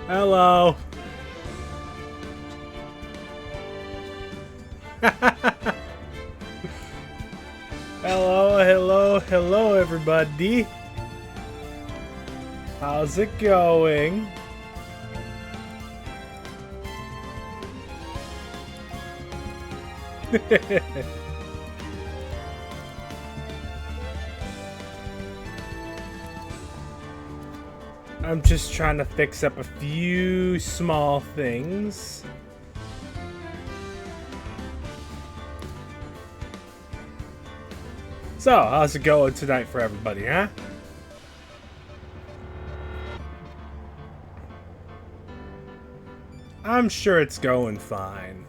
Hello. Hello, everybody. How's it going? I'm just trying to fix up a few small things. So, how's it going tonight for everybody, huh? I'm sure it's going fine.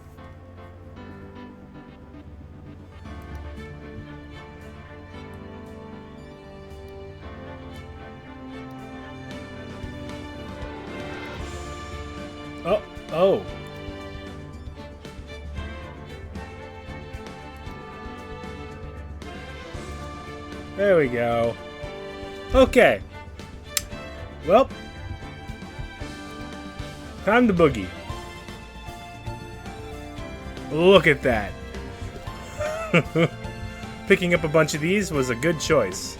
Oh. There we go. Okay. Well, time to boogie. Look at that. Picking up a bunch of these was a good choice.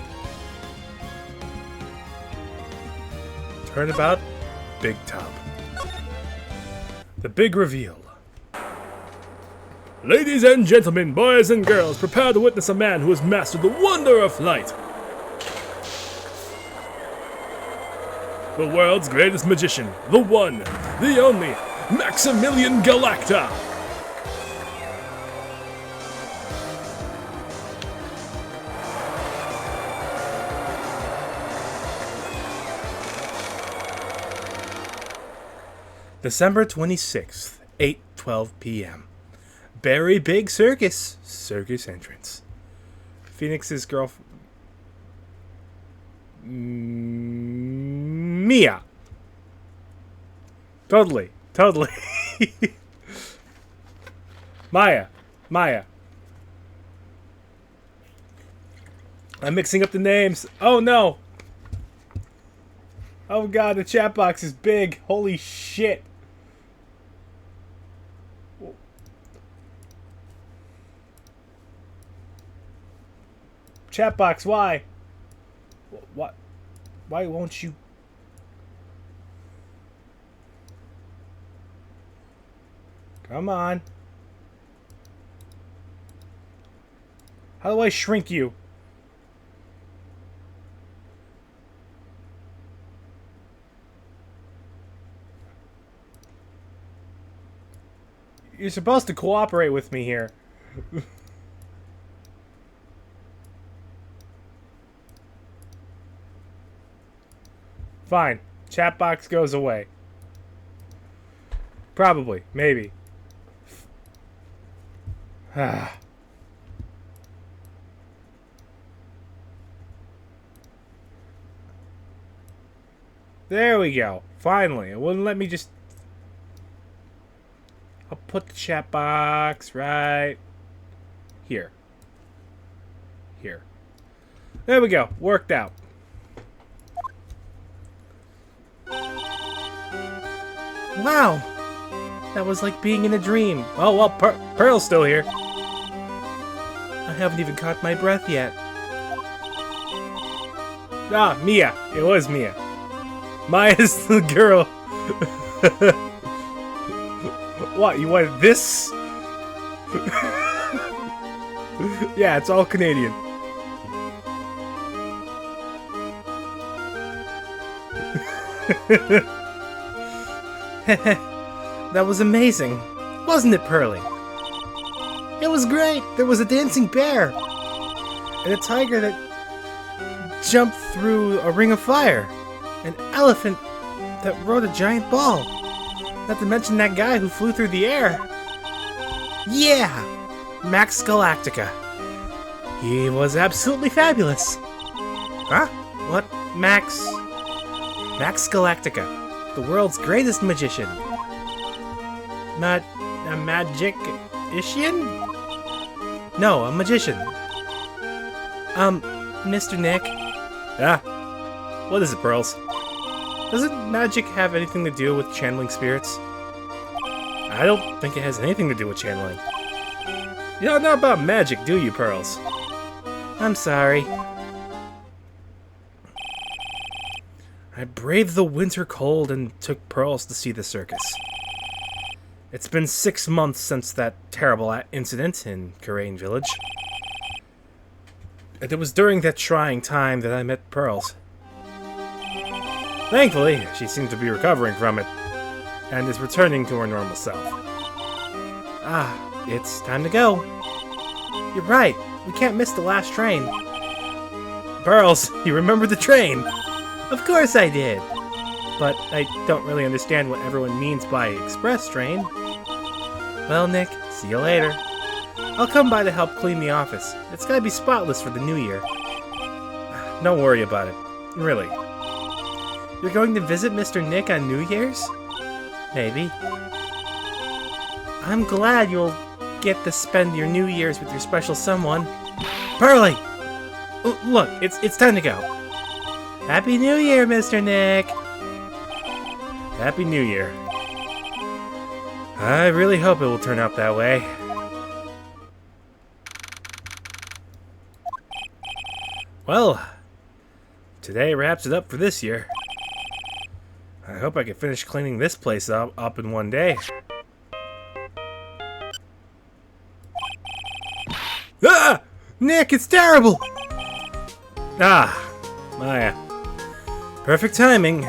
Turnabout, big top. The big reveal. Ladies and gentlemen, boys and girls, prepare to witness a man who has mastered the wonder of flight. The world's greatest magician, the one, the only, Maximilian Galacta. December 26th, 8:12 p.m. Very big circus entrance. Phoenix's girlfriend, Mia. Totally. Maya. I'm mixing up the names. Oh no. Oh god, the chat box is big. Holy shit. Chat box, why? What? Why won't you? Come on. How do I shrink you? You're supposed to cooperate with me here. Fine. Chat box goes away. Probably. Maybe. There we go. Finally. It wouldn't let me just... I'll put the chat box right here. Here. There we go. Worked out. Wow! That was like being in a dream. Oh, well, Pearl's still here. I haven't even caught my breath yet. Ah, Mia. It was Mia. Maya's the girl. What, you wanted this? Yeah, it's all Canadian. That was amazing, wasn't it, Pearly? It was great. There was a dancing bear and a tiger that jumped through a ring of fire, an elephant that rode a giant ball, not to mention that guy who flew through the air. Yeah, Max Galactica. He was absolutely fabulous. Huh? What? Max Galactica. The world's greatest magician. Not a magician? No, a magician. Mr. Nick. What is it, Pearls? Doesn't magic have anything to do with channeling spirits? I don't think it has anything to do with channeling. You don't know about magic, do you, Pearls? I'm sorry. I braved the winter cold and took Pearls to see the circus. It's been 6 months since that terrible incident in Karain Village. And it was during that trying time that I met Pearls. Thankfully, she seems to be recovering from it, and is returning to her normal self. Ah, it's time to go. You're right, we can't miss the last train. Pearls, you remember the train? Of course I did. But I don't really understand what everyone means by express train. Well, Nick, see you later. I'll come by to help clean the office. It's gotta be spotless for the new year. Don't worry about it. Really. You're going to visit Mr. Nick on New Year's? Maybe. I'm glad you'll get to spend your New Year's with your special someone. Pearly! Look, it's time to go. Happy New Year, Mr. Nick! Happy New Year. I really hope it will turn out that way. Well, today wraps it up for this year. I hope I can finish cleaning this place up in one day. Ah! Nick, it's terrible! Ah, Maya. Perfect timing.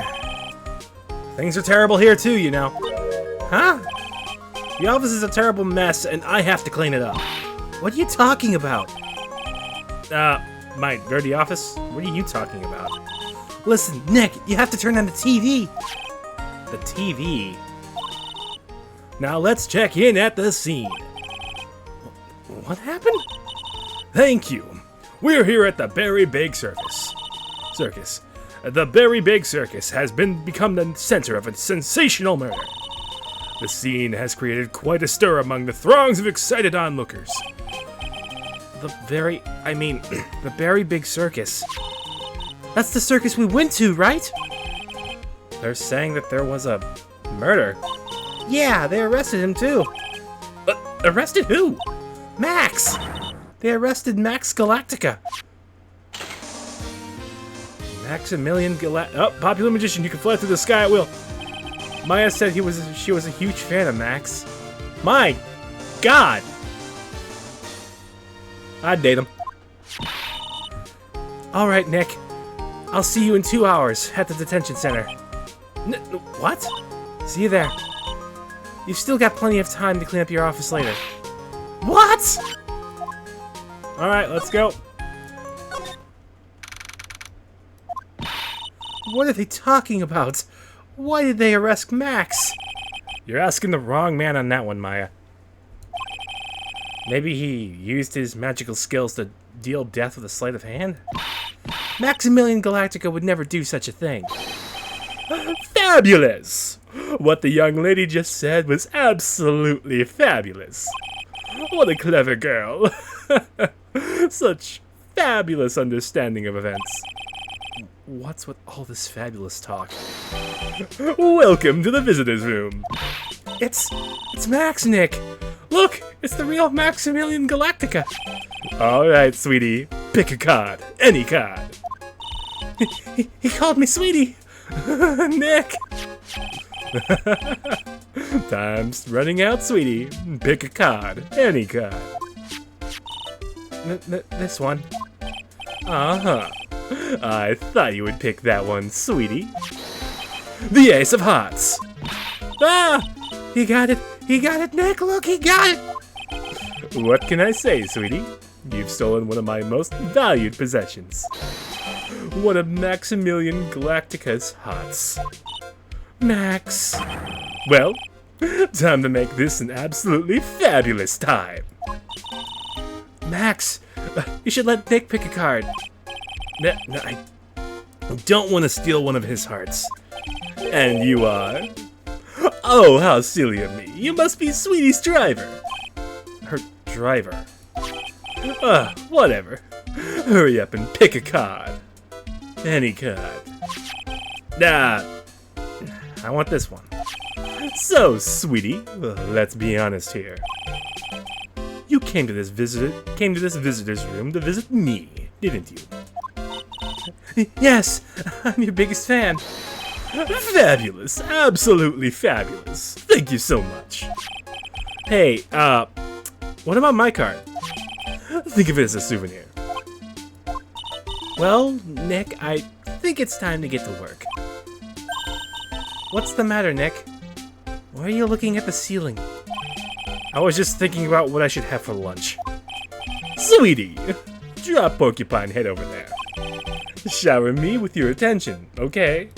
Things are terrible here too, you know. Huh? The office is a terrible mess and I have to clean it up. What are you talking about? My dirty office? What are you talking about? Listen, Nick, you have to turn on the TV. The TV? Now let's check in at the scene. What happened? Thank you. We're here at the Berry Big Circus. The Berry Big Circus has become the center of a sensational murder. The scene has created quite a stir among the throngs of excited onlookers. The Berry Big Circus. That's the circus we went to, right? They're saying that there was a murder. Yeah, they arrested him too. Arrested who? Max! They arrested Max Galactica. Maximilian Oh, popular magician, you can fly through the sky at will. Maya said she was a huge fan of Max. My God! I'd date him. Alright, Nick. I'll see you in 2 hours at the detention center. What? See you there. You've still got plenty of time to clean up your office later. What? Alright, let's go. What are they talking about? Why did they arrest Max? You're asking the wrong man on that one, Maya. Maybe he used his magical skills to deal death with a sleight of hand? Maximilian Galactica would never do such a thing. Fabulous! What the young lady just said was absolutely fabulous. What a clever girl. Such fabulous understanding of events. What's with all this fabulous talk? Welcome to the visitor's room. It's Max, Nick. Look, it's the real Maximilian Galactica. All right, sweetie. Pick a card. Any card. He called me sweetie. Nick. Time's running out, sweetie. Pick a card. Any card. This one. Uh-huh. I thought you would pick that one, sweetie. The Ace of Hearts. Ah! He got it. He got it, Nick. Look, he got it. What can I say, sweetie? You've stolen one of my most valued possessions. One of Maximilian Galactica's hearts. Max. Well, time to make this an absolutely fabulous time. Max, you should let Nick pick a card. No, I don't want to steal one of his hearts. And you are? Oh, how silly of me. You must be Sweetie's driver. Her driver? Whatever. Hurry up and pick a card. Any card. I want this one. So, sweetie, let's be honest here. You came to this visitor's room to visit me, didn't you? Yes, I'm your biggest fan. Fabulous, absolutely fabulous. Thank you so much. Hey, what about my card? Think of it as a souvenir. Well, Nick, I think it's time to get to work. What's the matter, Nick? Why are you looking at the ceiling? I was just thinking about what I should have for lunch. Sweetie, drop Porcupine Head over there. Shower me with your attention, okay?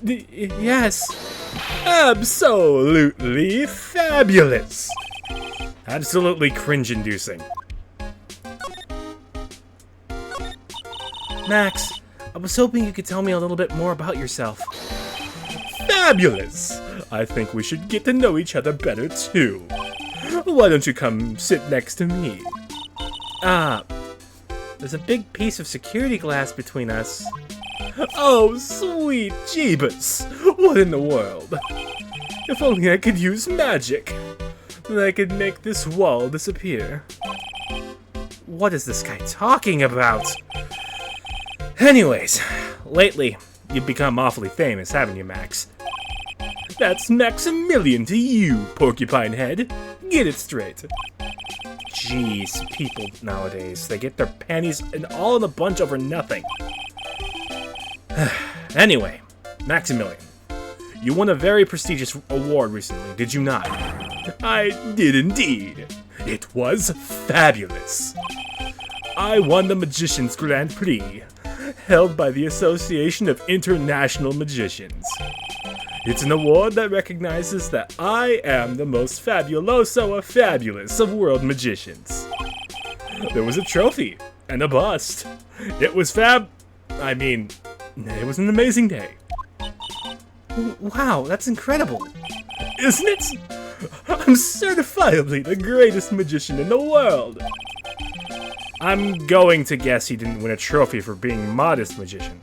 Yes. Absolutely fabulous. Absolutely cringe-inducing. Max, I was hoping you could tell me a little bit more about yourself. Fabulous! I think we should get to know each other better, too. Why don't you come sit next to me? There's a big piece of security glass between us. Oh, sweet Jeebus! What in the world? If only I could use magic. Then I could make this wall disappear. What is this guy talking about? Anyways, lately, you've become awfully famous, haven't you, Max? That's Maximilian to you, Porcupine Head. Get it straight. Jeez, people nowadays, they get their panties all in a bunch over nothing. Anyway, Maximilian, you won a very prestigious award recently, did you not? I did indeed. It was fabulous. I won the Magician's Grand Prix, held by the Association of International Magicians. It's an award that recognizes that I am the most fabuloso of fabulous of world magicians. There was a trophy and a bust. It was it was an amazing day. Wow, that's incredible. Isn't it? I'm certifiably the greatest magician in the world. I'm going to guess he didn't win a trophy for being modest magician.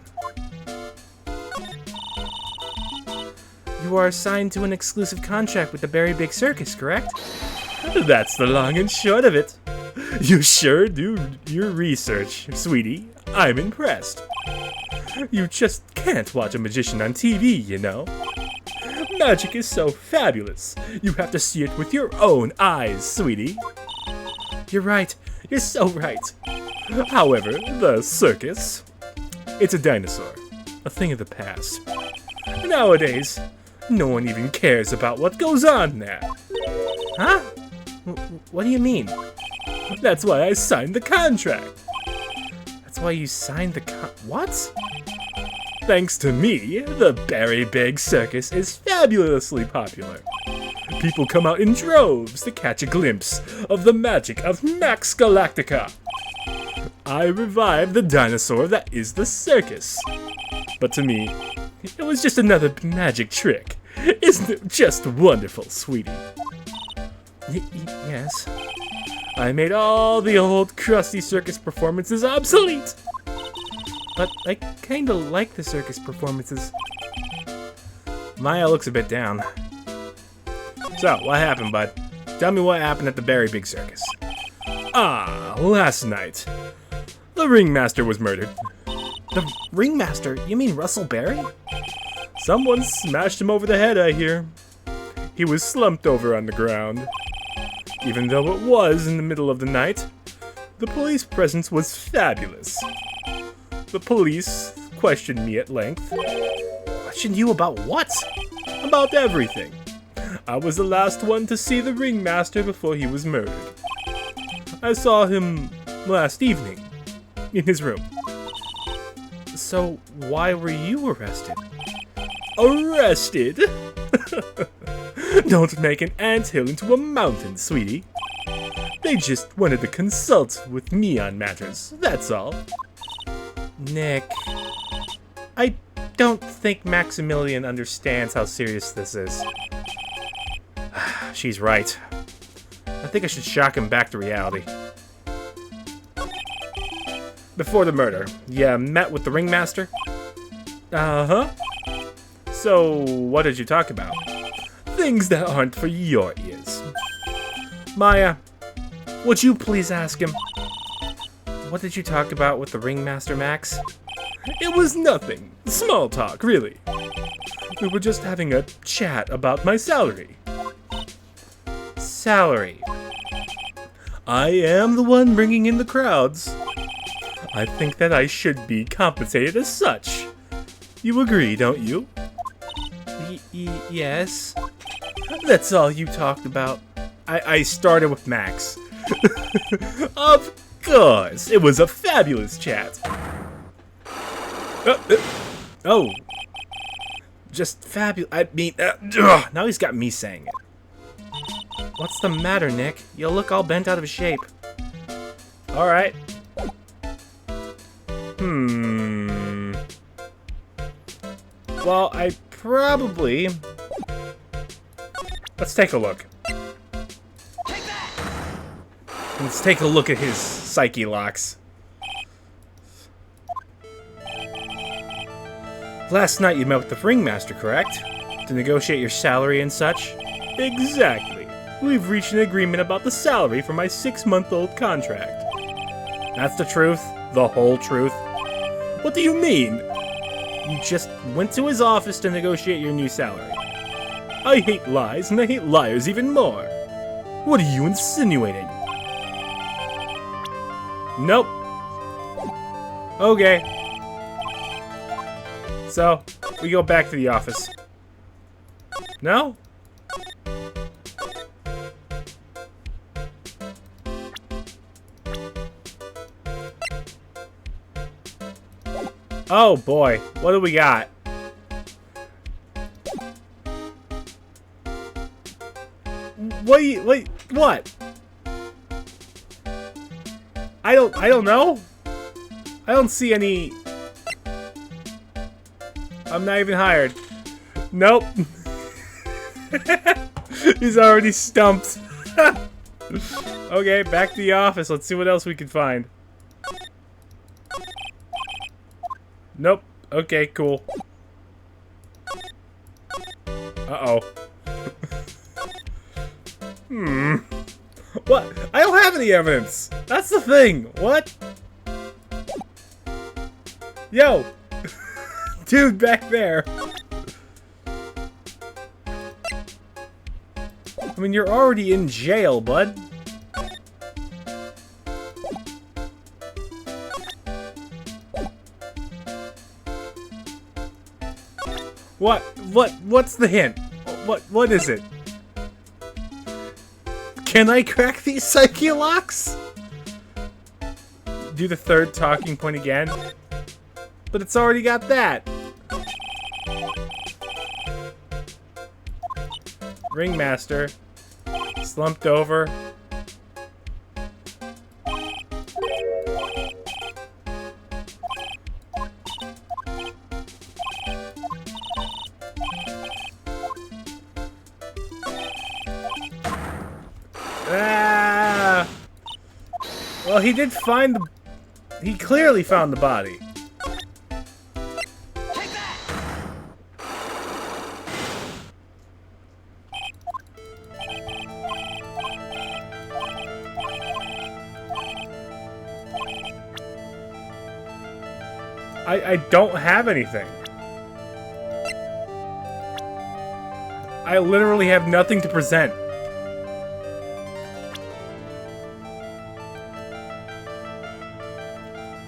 You are assigned to an exclusive contract with the Berry Big Circus, correct? That's the long and short of it. You sure do your research, sweetie. I'm impressed. You just can't watch a magician on TV, you know. Magic is so fabulous. You have to see it with your own eyes, sweetie. You're right. You're so right. However, the circus, it's a dinosaur, a thing of the past. Nowadays, no one even cares about what goes on there. Huh? What do you mean? That's why I signed the contract. That's why you signed the what? Thanks to me, the Berry Big Circus is fabulously popular. People come out in droves to catch a glimpse of the magic of Max Galactica. I revived the dinosaur that is the circus. But to me, it was just another magic trick. Isn't it just wonderful, sweetie? Yes. I made all the old crusty circus performances obsolete. But I kinda like the circus performances. Maya looks a bit down. So, what happened, bud? Tell me what happened at the Berry Big Circus. Last night, the ringmaster was murdered. The ringmaster? You mean Russell Berry? Someone smashed him over the head, I hear. He was slumped over on the ground. Even though it was in the middle of the night, the police presence was fabulous. The police questioned me at length. Questioned you about what? About everything. I was the last one to see the ringmaster before he was murdered. I saw him last evening, in his room. So, why were you arrested? Arrested? Don't make an anthill into a mountain, sweetie. They just wanted to consult with me on matters, that's all. Nick, I don't think Maximilian understands how serious this is. She's right. I think I should shock him back to reality. Before the murder, you met with the ringmaster? Uh-huh. So, what did you talk about? Things that aren't for your ears. Maya, would you please ask him? What did you talk about with the Ringmaster, Max? It was nothing. Small talk, really. We were just having a chat about my salary. Salary. I am the one bringing in the crowds. I think that I should be compensated as such. You agree, don't you? Yes. That's all you talked about. I started with Max. Of course, it was a fabulous chat. Oh. Just fabulous. I mean, now he's got me saying it. What's the matter, Nick? You look all bent out of shape. Alright. Well, I probably... Let's take a look. Let's take a look at his psyche locks. Last night you met with the Ringmaster, correct? To negotiate your salary and such? Exactly. We've reached an agreement about the salary for my 6-month-old contract. That's the truth? The whole truth? What do you mean? You just went to his office to negotiate your new salary. I hate lies, and I hate liars even more. What are you insinuating? Nope. Okay. So, we go back to the office. No? Oh boy, what do we got? Wait, what? I don't know. I don't see any. I'm not even hired. Nope. He's already stumped. Okay, back to the office. Let's see what else we can find. Nope. Okay, cool. Uh-oh. What? I don't have any evidence. That's the thing. What? Yo. Dude back there. I mean, you're already in jail, bud. What's the hint? What is it? Can I crack these psyche locks? Do the third talking point again? But it's already got that. Ringmaster. Slumped over. Ah! Well, he did find the... He clearly found the body. I don't have anything. I literally have nothing to present.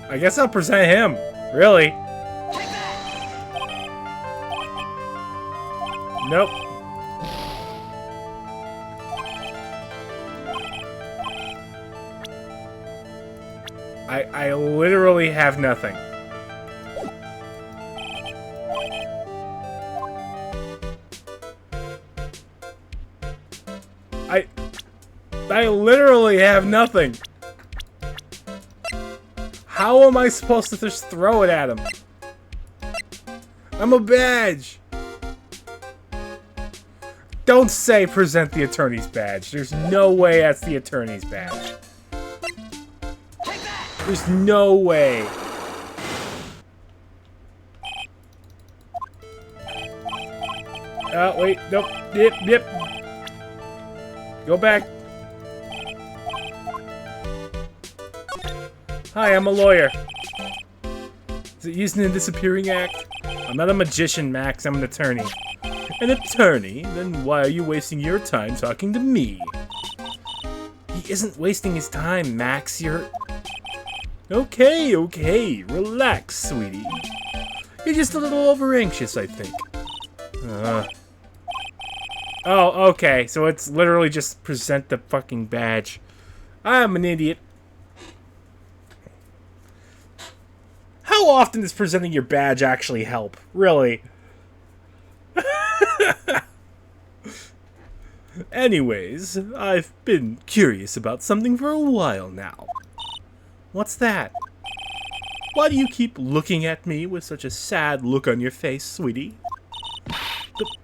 I guess I'll present him. Really? Nope. I literally have nothing. I literally have nothing. How am I supposed to just throw it at him? I'm a badge. Don't say present the attorney's badge. There's no way that's the attorney's badge. There's no way. Wait, nope. Yep. Go back. Hi, I'm a lawyer. Is it using a disappearing act? I'm not a magician, Max. I'm an attorney. An attorney? Then why are you wasting your time talking to me? He isn't wasting his time, Max. You're... Okay. Relax, sweetie. You're just a little over-anxious, I think. Oh, okay. So it's literally just present the fucking badge. I'm an idiot. How often does presenting your badge actually help? Really? Anyways, I've been curious about something for a while now. What's that? Why do you keep looking at me with such a sad look on your face, sweetie?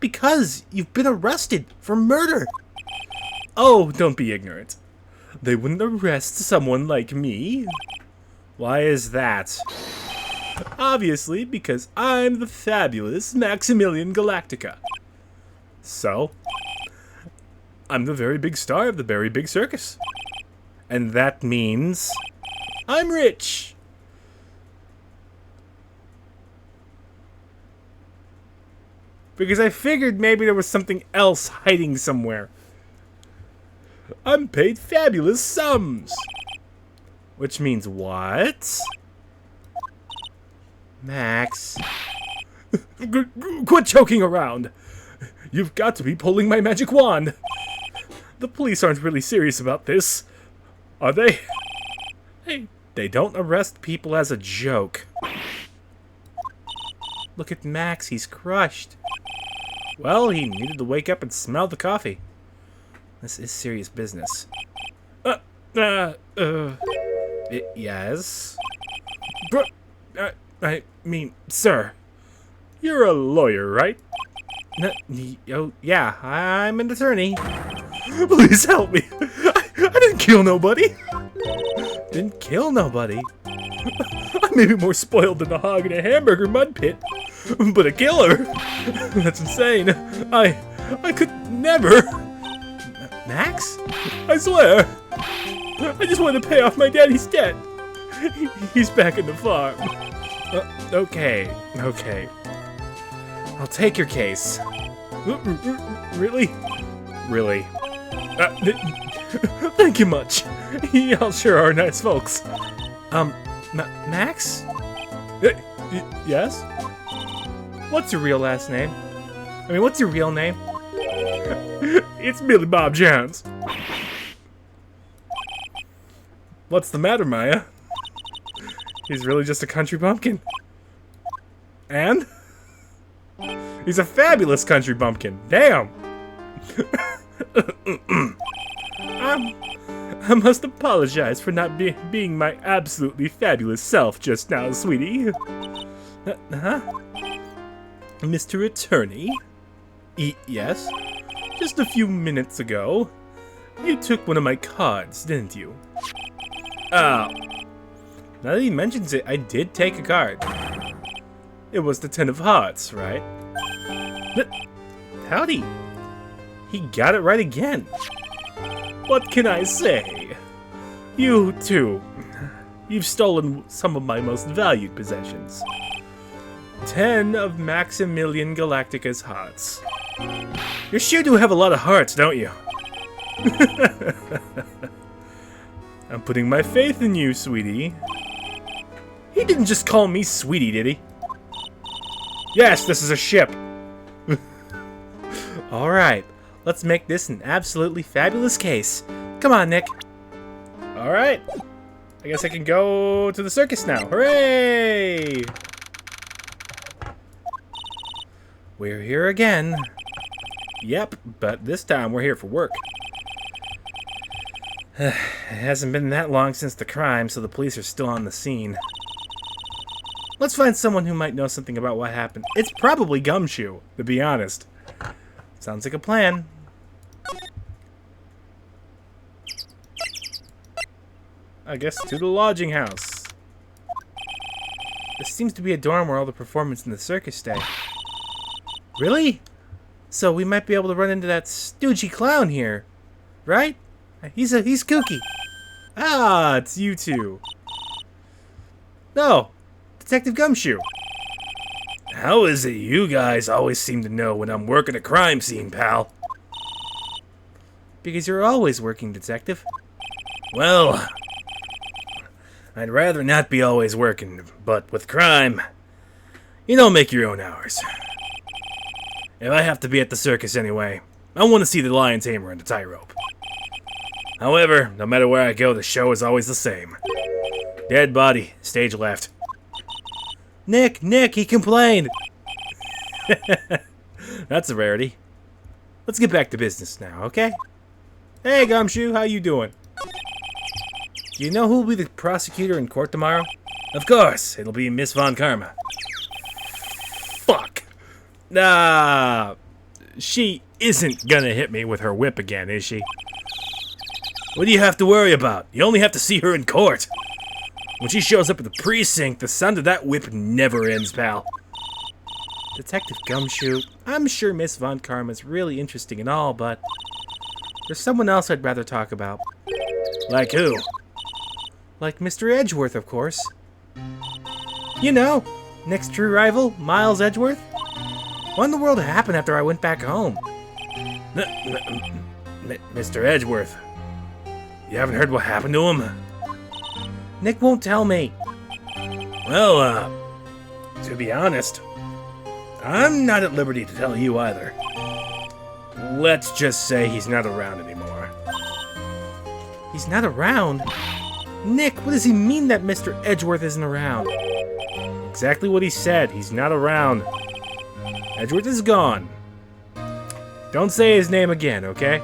Because you've been arrested for murder. Oh, don't be ignorant. They wouldn't arrest someone like me. Why is that? Obviously, because I'm the fabulous Maximilian Galactica. So, I'm the very big star of the very big circus. And that means I'm rich. Because I figured maybe there was something else hiding somewhere. I'm paid fabulous sums. Which means what? Max. Quit joking around. You've got to be pulling my magic wand. The police aren't really serious about this, are they? They don't arrest people as a joke. Look at Max, he's crushed. Well, he needed to wake up and smell the coffee. This is serious business. Yes? I mean, sir, you're a lawyer, right? Oh, yeah, I'm an attorney. Please help me. I didn't kill nobody. Didn't kill nobody? I may be more spoiled than a hog in a hamburger mud pit, but a killer? That's insane. I could never. Max? I swear. I just want to pay off my daddy's debt. He's back in the farm. Okay. I'll take your case. Really? Really? Thank you much. Y'all sure are nice folks. Max? Yes? What's your real last name? I mean, what's your real name? It's Billy Bob Jones. What's the matter, Maya? He's really just a country bumpkin. And? He's a fabulous country bumpkin. Damn! I must apologize for not being my absolutely fabulous self just now, sweetie. Mr. Attorney? Yes? Just a few minutes ago, you took one of my cards, didn't you? Now that he mentions it, I did take a card. It was the Ten of Hearts, right? Howdy! He got it right again. What can I say? You, too. You've stolen some of my most valued possessions. 10 of Maximilian Galactica's hearts. You sure do have a lot of hearts, don't you? I'm putting my faith in you, sweetie. He didn't just call me sweetie, did he? Yes, this is a ship. Alright, let's make this an absolutely fabulous case. Come on, Nick. Alright. I guess I can go to the circus now. Hooray! We're here again. Yep, but this time we're here for work. It hasn't been that long since the crime, so the police are still on the scene. Let's find someone who might know something about what happened. It's probably Gumshoe, to be honest. Sounds like a plan. I guess to the lodging house. This seems to be a dorm where all the performers in the circus stay. Really? So we might be able to run into that stoogey clown here. Right? He's kooky. Ah, it's you two. No, Detective Gumshoe. How is it you guys always seem to know when I'm working a crime scene, pal? Because you're always working, Detective. Well, I'd rather not be always working, but with crime, you don't make your own hours. If I have to be at the circus anyway, I want to see the lion tamer and the tightrope. However, no matter where I go, the show is always the same. Dead body, stage left. Nick, he complained! That's a rarity. Let's get back to business now, okay? Hey, Gumshoe, how you doing? Do you know who will be the prosecutor in court tomorrow? Of course, it'll be Miss Von Karma. Fuck! Nah, she isn't gonna hit me with her whip again, is she? What do you have to worry about? You only have to see her in court. When she shows up at the precinct, the sound of that whip never ends, pal. Detective Gumshoe, I'm sure Miss Von Karma's really interesting and all, but there's someone else I'd rather talk about. Like who? Like Mr. Edgeworth, of course. You know, Nick's true rival, Miles Edgeworth. What in the world happened after I went back home? Mr. Edgeworth, you haven't heard what happened to him? Nick won't tell me. Well, to be honest, I'm not at liberty to tell you either. Let's just say he's not around anymore. He's not around? Nick, what does he mean that Mr. Edgeworth isn't around? Exactly what he said. He's not around. Edgeworth is gone. Don't say his name again, okay?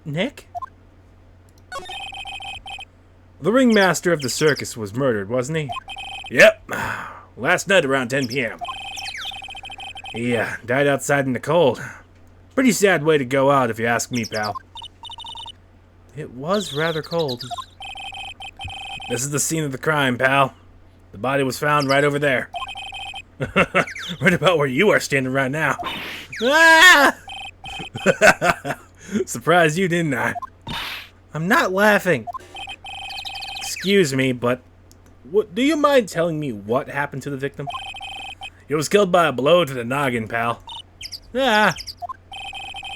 Nick? The ringmaster of the circus was murdered, wasn't he? Yep. Last night around 10 p.m. He died outside in the cold. Pretty sad way to go out, if you ask me, pal. It was rather cold. This is the scene of the crime, pal. The body was found right over there. Right about where you are standing right now. Ah! Surprised you, didn't I? I'm not laughing. Excuse me, but do you mind telling me what happened to the victim? He was killed by a blow to the noggin, pal. Ah,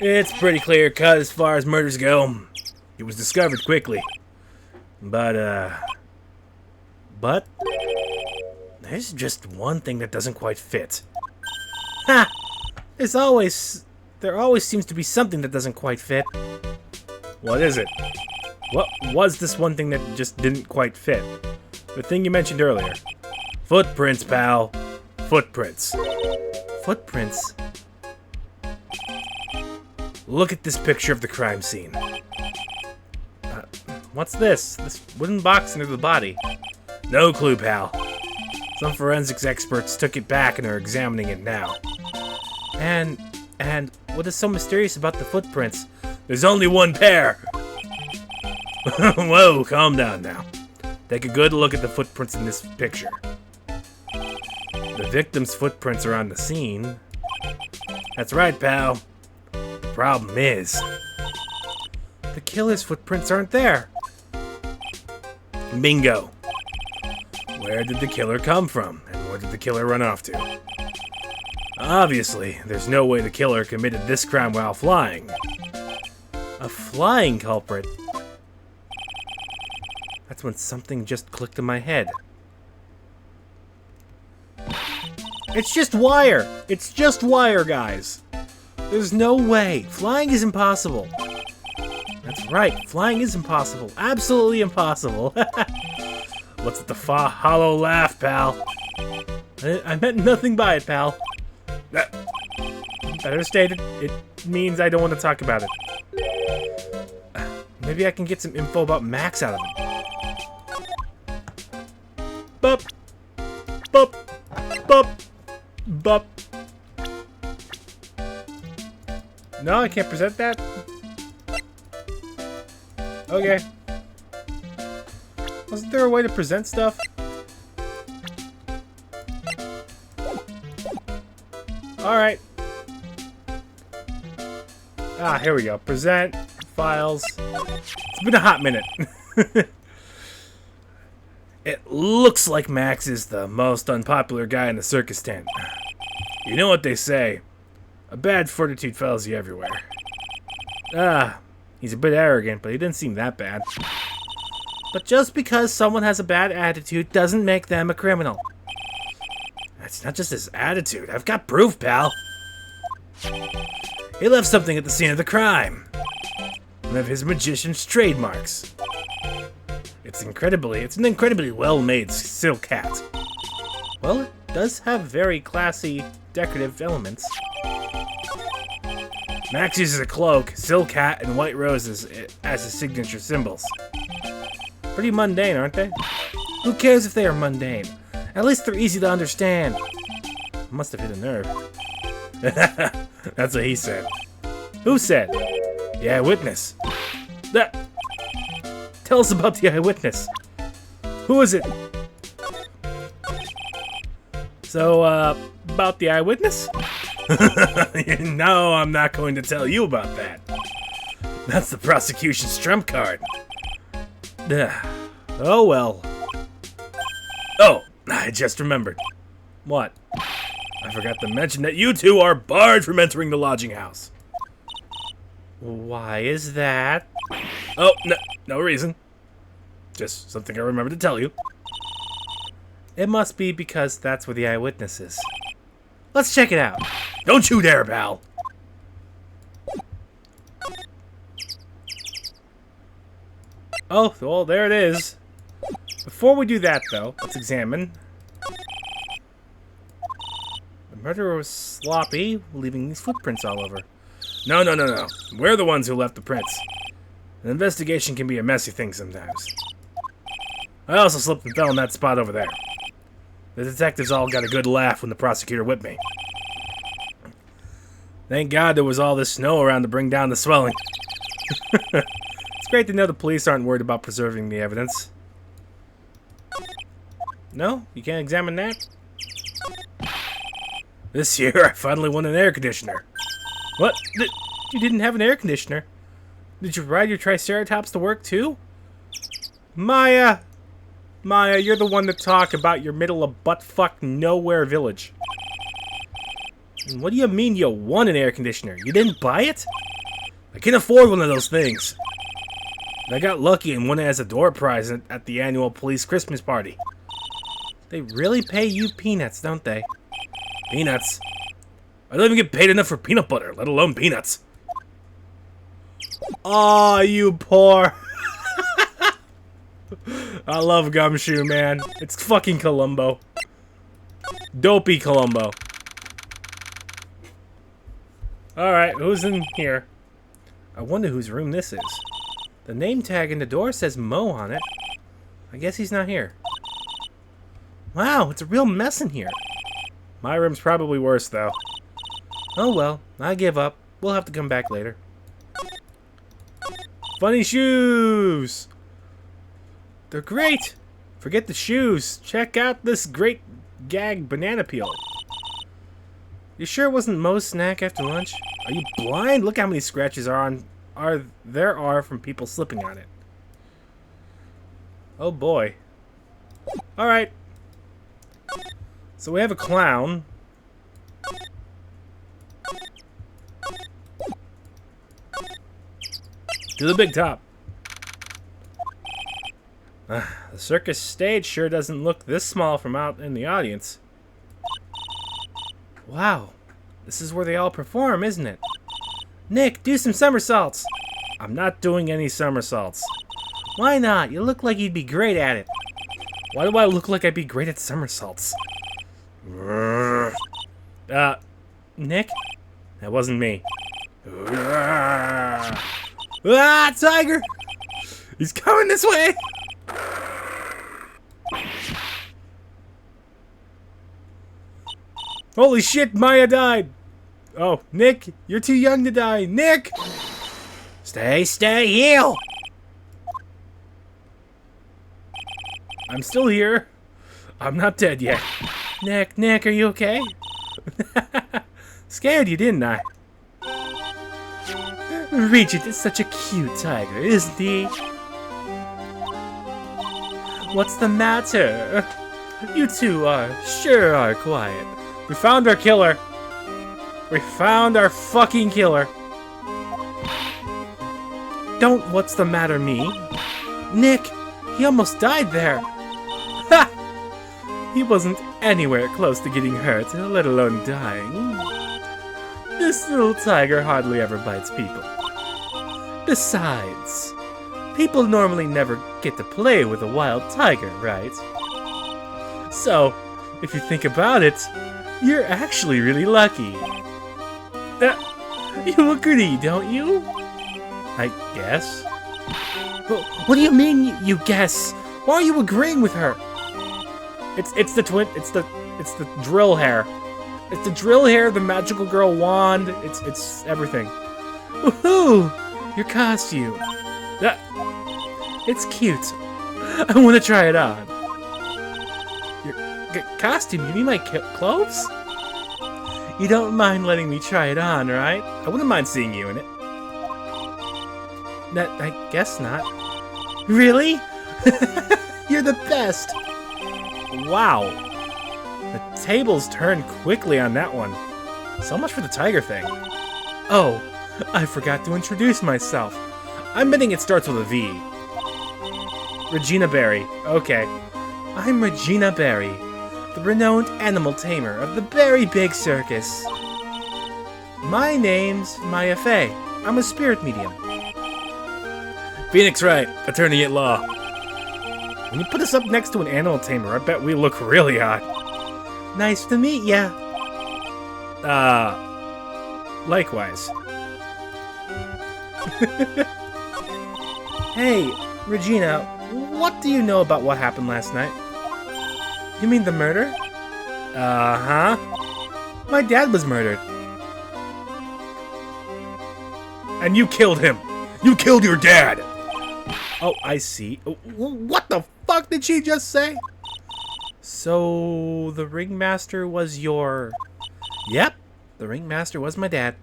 it's pretty clear cut as far as murders go. He was discovered quickly. But there's just one thing that doesn't quite fit. Ha! There always seems to be something that doesn't quite fit. What is it? What was this one thing that just didn't quite fit? The thing you mentioned earlier. Footprints, pal. Footprints. Footprints? Look at this picture of the crime scene. What's this? This wooden box under the body. No clue, pal. Some forensics experts took it back and are examining it now. And what is so mysterious about the footprints? There's only one pair! Whoa, calm down now. Take a good look at the footprints in this picture. The victim's footprints are on the scene. That's right, pal. The problem is, the killer's footprints aren't there. Bingo. Where did the killer come from? And where did the killer run off to? Obviously, there's no way the killer committed this crime while flying. A flying culprit? That's when something just clicked in my head. It's just wire! It's just wire, guys! There's no way! Flying is impossible! That's right, flying is impossible. Absolutely impossible. What's with the hollow laugh, pal? I meant nothing by it, pal. Better stated, it means I don't want to talk about it. Maybe I can get some info about Max out of him. Bup! Bup! Bup! Bup! No, I can't present that? Okay. Wasn't there a way to present stuff? Alright. Ah, here we go. Present. Files. It's been a hot minute. It looks like Max is the most unpopular guy in the circus tent. You know what they say. A bad fortitude follows you everywhere. Ah, he's a bit arrogant, but he didn't seem that bad. But just because someone has a bad attitude doesn't make them a criminal. That's not just his attitude. I've got proof, pal. He left something at the scene of the crime. One of his magician's trademarks. It's an incredibly well-made silk hat. Well, it does have very classy, decorative elements. Max uses a cloak, silk hat, and white roses as his signature symbols. Pretty mundane, aren't they? Who cares if they are mundane? At least they're easy to understand. I must have hit a nerve. That's what he said. Who said? The eyewitness. Tell us about the eyewitness. Who is it? So, about the eyewitness? No, I'm not going to tell you about that. That's the prosecution's trump card. Oh well. Oh, I just remembered. What? I forgot to mention that you two are barred from entering the lodging house. Why is that? Oh, no reason. Just something I remembered to tell you. It must be because that's where the eyewitness is. Let's check it out. Don't you dare, pal. Oh, well, there it is. Before we do that, though, let's examine. The murderer was sloppy, leaving these footprints all over. No. We're the ones who left the prints. An investigation can be a messy thing sometimes. I also slipped and fell in that spot over there. The detectives all got a good laugh when the prosecutor whipped me. Thank God there was all this snow around to bring down the swelling. It's great to know the police aren't worried about preserving the evidence. No? You can't examine that? This year I finally won an air conditioner. What? You didn't have an air conditioner? Did you ride your Triceratops to work too? Maya, you're the one to talk about your middle of butt-fuck nowhere village. And what do you mean you won an air conditioner? You didn't buy it? I can afford one of those things. I got lucky and won it as a door prize at the annual police Christmas party. They really pay you peanuts, don't they? Peanuts? I don't even get paid enough for peanut butter, let alone peanuts. Aw, you poor. I love Gumshoe, man. It's fucking Columbo. Dopey Columbo. Alright, who's in here? I wonder whose room this is. The name tag in the door says Mo on it. I guess he's not here. Wow, it's a real mess in here. My room's probably worse, though. Oh well, I give up. We'll have to come back later. Funny shoes! They're great! Forget the shoes. Check out this great gag banana peel. You sure it wasn't Mo's snack after lunch? Are you blind? Look how many scratches there are from people slipping on it. Oh boy. Alright. So we have a clown. To the big top. The circus stage sure doesn't look this small from out in the audience. Wow. This is where they all perform, isn't it? Nick, do some somersaults. I'm not doing any somersaults. Why not? You look like you'd be great at it. Why do I look like I'd be great at somersaults? Nick? That wasn't me. Ah, tiger! He's coming this way! Holy shit, Maya died! Oh, Nick, you're too young to die. Nick! Stay, heal! I'm still here. I'm not dead yet. Nick, are you okay? Scared you, didn't I? Regent is such a cute tiger, isn't he? What's the matter? You two are quiet. We found our killer. We found our fucking killer. Don't what's the matter me. Nick, he almost died there. Ha! He wasn't anywhere close to getting hurt, let alone dying. This little tiger hardly ever bites people. Besides, people normally never get to play with a wild tiger, right? So, if you think about it, you're actually really lucky. You agree, don't you? I guess. What do you mean, you guess? Why are you agreeing with her? It's the drill hair. It's the drill hair, the magical girl wand. It's everything. Woohoo! Your costume. It's cute. I want to try it on. Your costume? You mean my clothes? You don't mind letting me try it on, right? I wouldn't mind seeing you in it. I guess not. Really? You're the best! Wow. The tables turned quickly on that one. So much for the tiger thing. Oh, I forgot to introduce myself. I'm betting it starts with a V. Regina Berry. Okay. I'm Regina Berry, the renowned animal tamer of the Berry Big Circus. My name's Maya Fey. I'm a spirit medium. Phoenix Wright, attorney at law. When you put us up next to an animal tamer, I bet we look really hot. Nice to meet ya. Likewise. Hey, Regina, what do you know about what happened last night? You mean the murder? Uh-huh. My dad was murdered. And you killed him. You killed your dad. Oh, I see. What the fuck did she just say? So, the ringmaster was your... Yep, the ringmaster was my dad.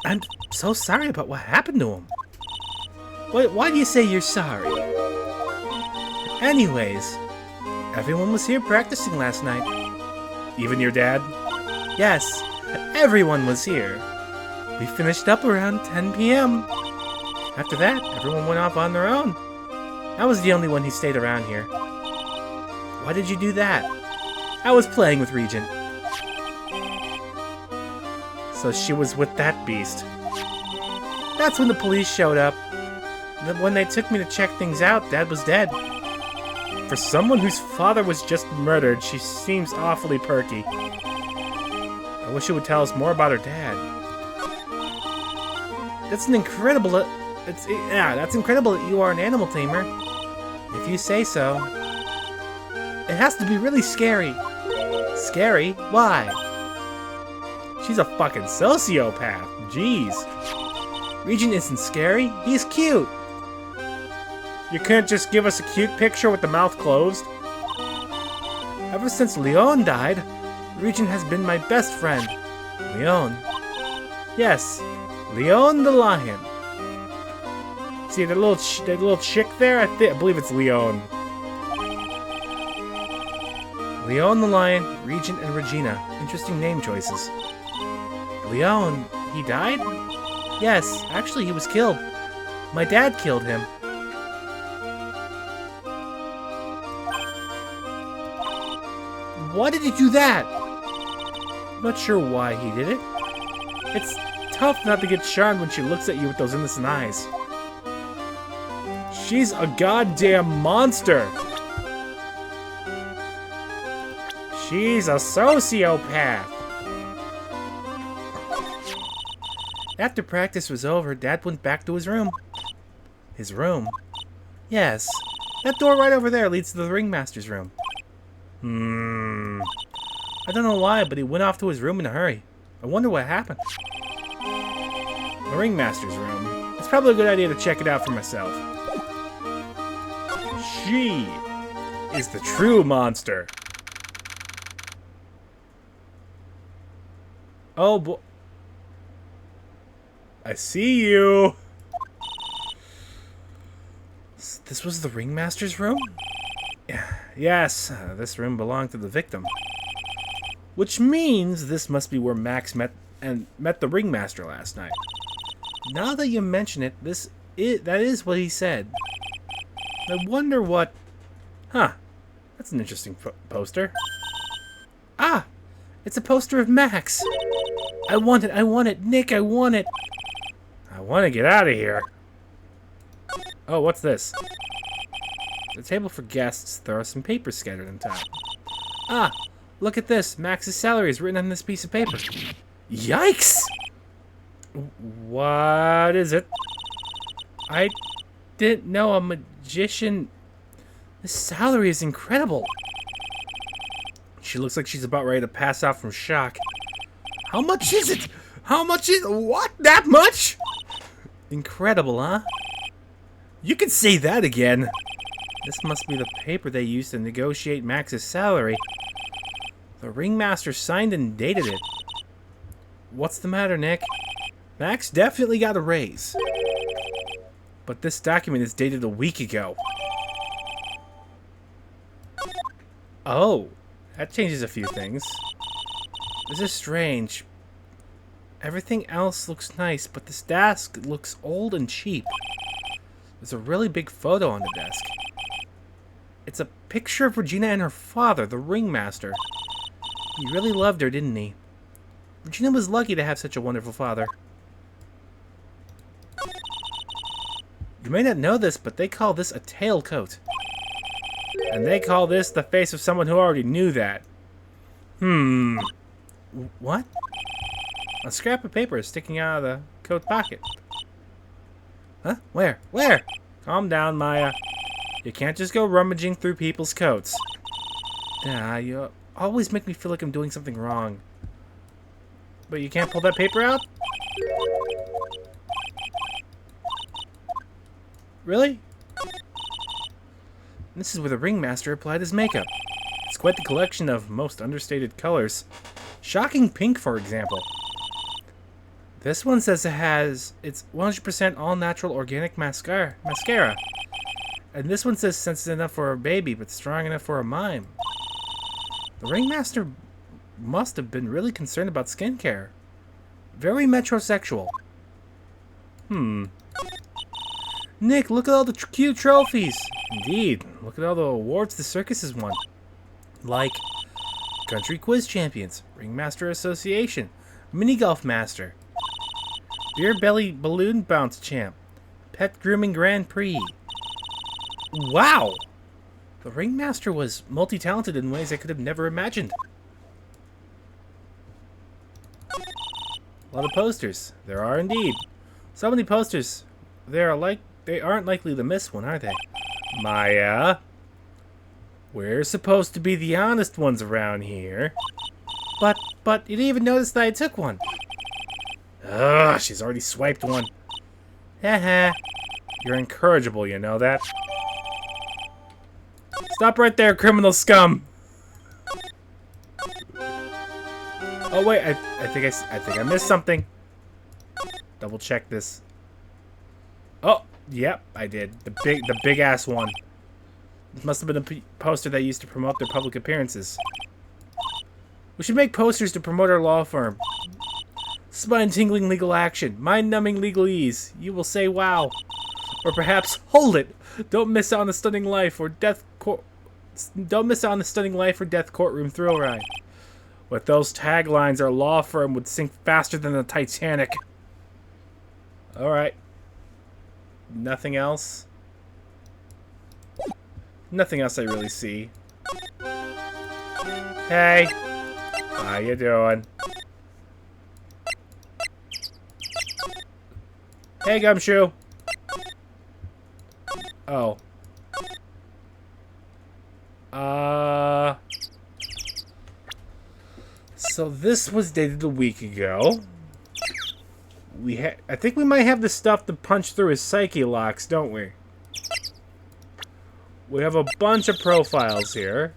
I'm so sorry about what happened to him. Why do you say you're sorry? Anyways, everyone was here practicing last night. Even your dad? Yes, everyone was here. We finished up around 10 p.m. After that, everyone went off on their own. I was the only one who stayed around here. Why did you do that? I was playing with Regent. So she was with that beast. That's when the police showed up. When they took me to check things out, Dad was dead. For someone whose father was just murdered, she seems awfully perky. I wish she would tell us more about her dad. That's an incredible... that's incredible that you are an animal tamer. If you say so. It has to be really scary. Scary? Why? She's a fucking sociopath. Jeez. Regent isn't scary. He's cute. You can't just give us a cute picture with the mouth closed. Ever since Leon died, Regent has been my best friend. Leon. Yes, Leon the lion. See that little chick there? I believe it's Leon. Leon the lion, Regent, and Regina. Interesting name choices. Leon, he died? Yes, actually he was killed. My dad killed him. Why did he do that? I'm not sure why he did it. It's tough not to get charmed when she looks at you with those innocent eyes. She's a goddamn monster. She's a sociopath. After practice was over, Dad went back to his room. His room? Yes. That door right over there leads to the ringmaster's room. I don't know why, but he went off to his room in a hurry. I wonder what happened. The ringmaster's room. It's probably a good idea to check it out for myself. She is the true monster. Oh boy. I see you. This was the ringmaster's room? Yes, this room belonged to the victim. Which means this must be where Max met the ringmaster last night. Now that you mention it, that is what he said. I wonder what... Huh. That's an interesting poster. Ah! It's a poster of Max! I want it! Nick, I want it! I want to get out of here. Oh, what's this? The table for guests. There are some papers scattered on top. Ah! Look at this! Max's salary is written on this piece of paper. Yikes! What is it? I didn't know a magician... This salary is incredible. She looks like she's about ready to pass out from shock. How much is it? How much is... What? That much? Incredible, huh? You can say that again. This must be the paper they used to negotiate Max's salary. The ringmaster signed and dated it. What's the matter, Nick? Max definitely got a raise. But this document is dated a week ago. Oh, that changes a few things. This is strange. Everything else looks nice, but this desk looks old and cheap. There's a really big photo on the desk. It's a picture of Regina and her father, the ringmaster. He really loved her, didn't he? Regina was lucky to have such a wonderful father. You may not know this, but they call this a tailcoat. And they call this the face of someone who already knew that. What? A scrap of paper is sticking out of the coat pocket. Huh? Where? Where? Calm down, Maya. You can't just go rummaging through people's coats. You always make me feel like I'm doing something wrong. But you can't pull that paper out? Really? This is where the ringmaster applied his makeup. It's quite the collection of most understated colors. Shocking pink, for example. This one says it's 100% all-natural organic mascara. And this one says sensitive enough for a baby, but strong enough for a mime. The ringmaster must have been really concerned about skincare. Very metrosexual. Nick, look at all the cute trophies. Indeed. Look at all the awards the circus has won. Like Country Quiz Champions, Ringmaster Association, Mini Golf Master, Beer Belly Balloon Bounce Champ, Pet Grooming Grand Prix. Wow! The Ringmaster was multi-talented in ways I could have never imagined. A lot of posters. There are indeed. So many posters. They aren't likely to miss one, are they? Maya, we're supposed to be the honest ones around here. But you didn't even notice that I took one. Ugh, she's already swiped one. Haha. You're incorrigible, you know that? Stop right there, criminal scum! Oh wait, I think I missed something. Double check this. Oh, yep, I did. The big ass one. This must have been a poster they used to promote their public appearances. We should make posters to promote our law firm. Spine-tingling legal action, mind-numbing legalese. You will say wow. Or perhaps, hold it! Don't miss out on the stunning life or death courtroom thrill ride. With those taglines, our law firm would sink faster than the Titanic. Alright. Nothing else? Nothing else I really see. Hey! How you doing? Hey, Gumshoe! Oh. So this was dated a week ago. I think we might have the stuff to punch through his psyche locks, don't we? We have a bunch of profiles here.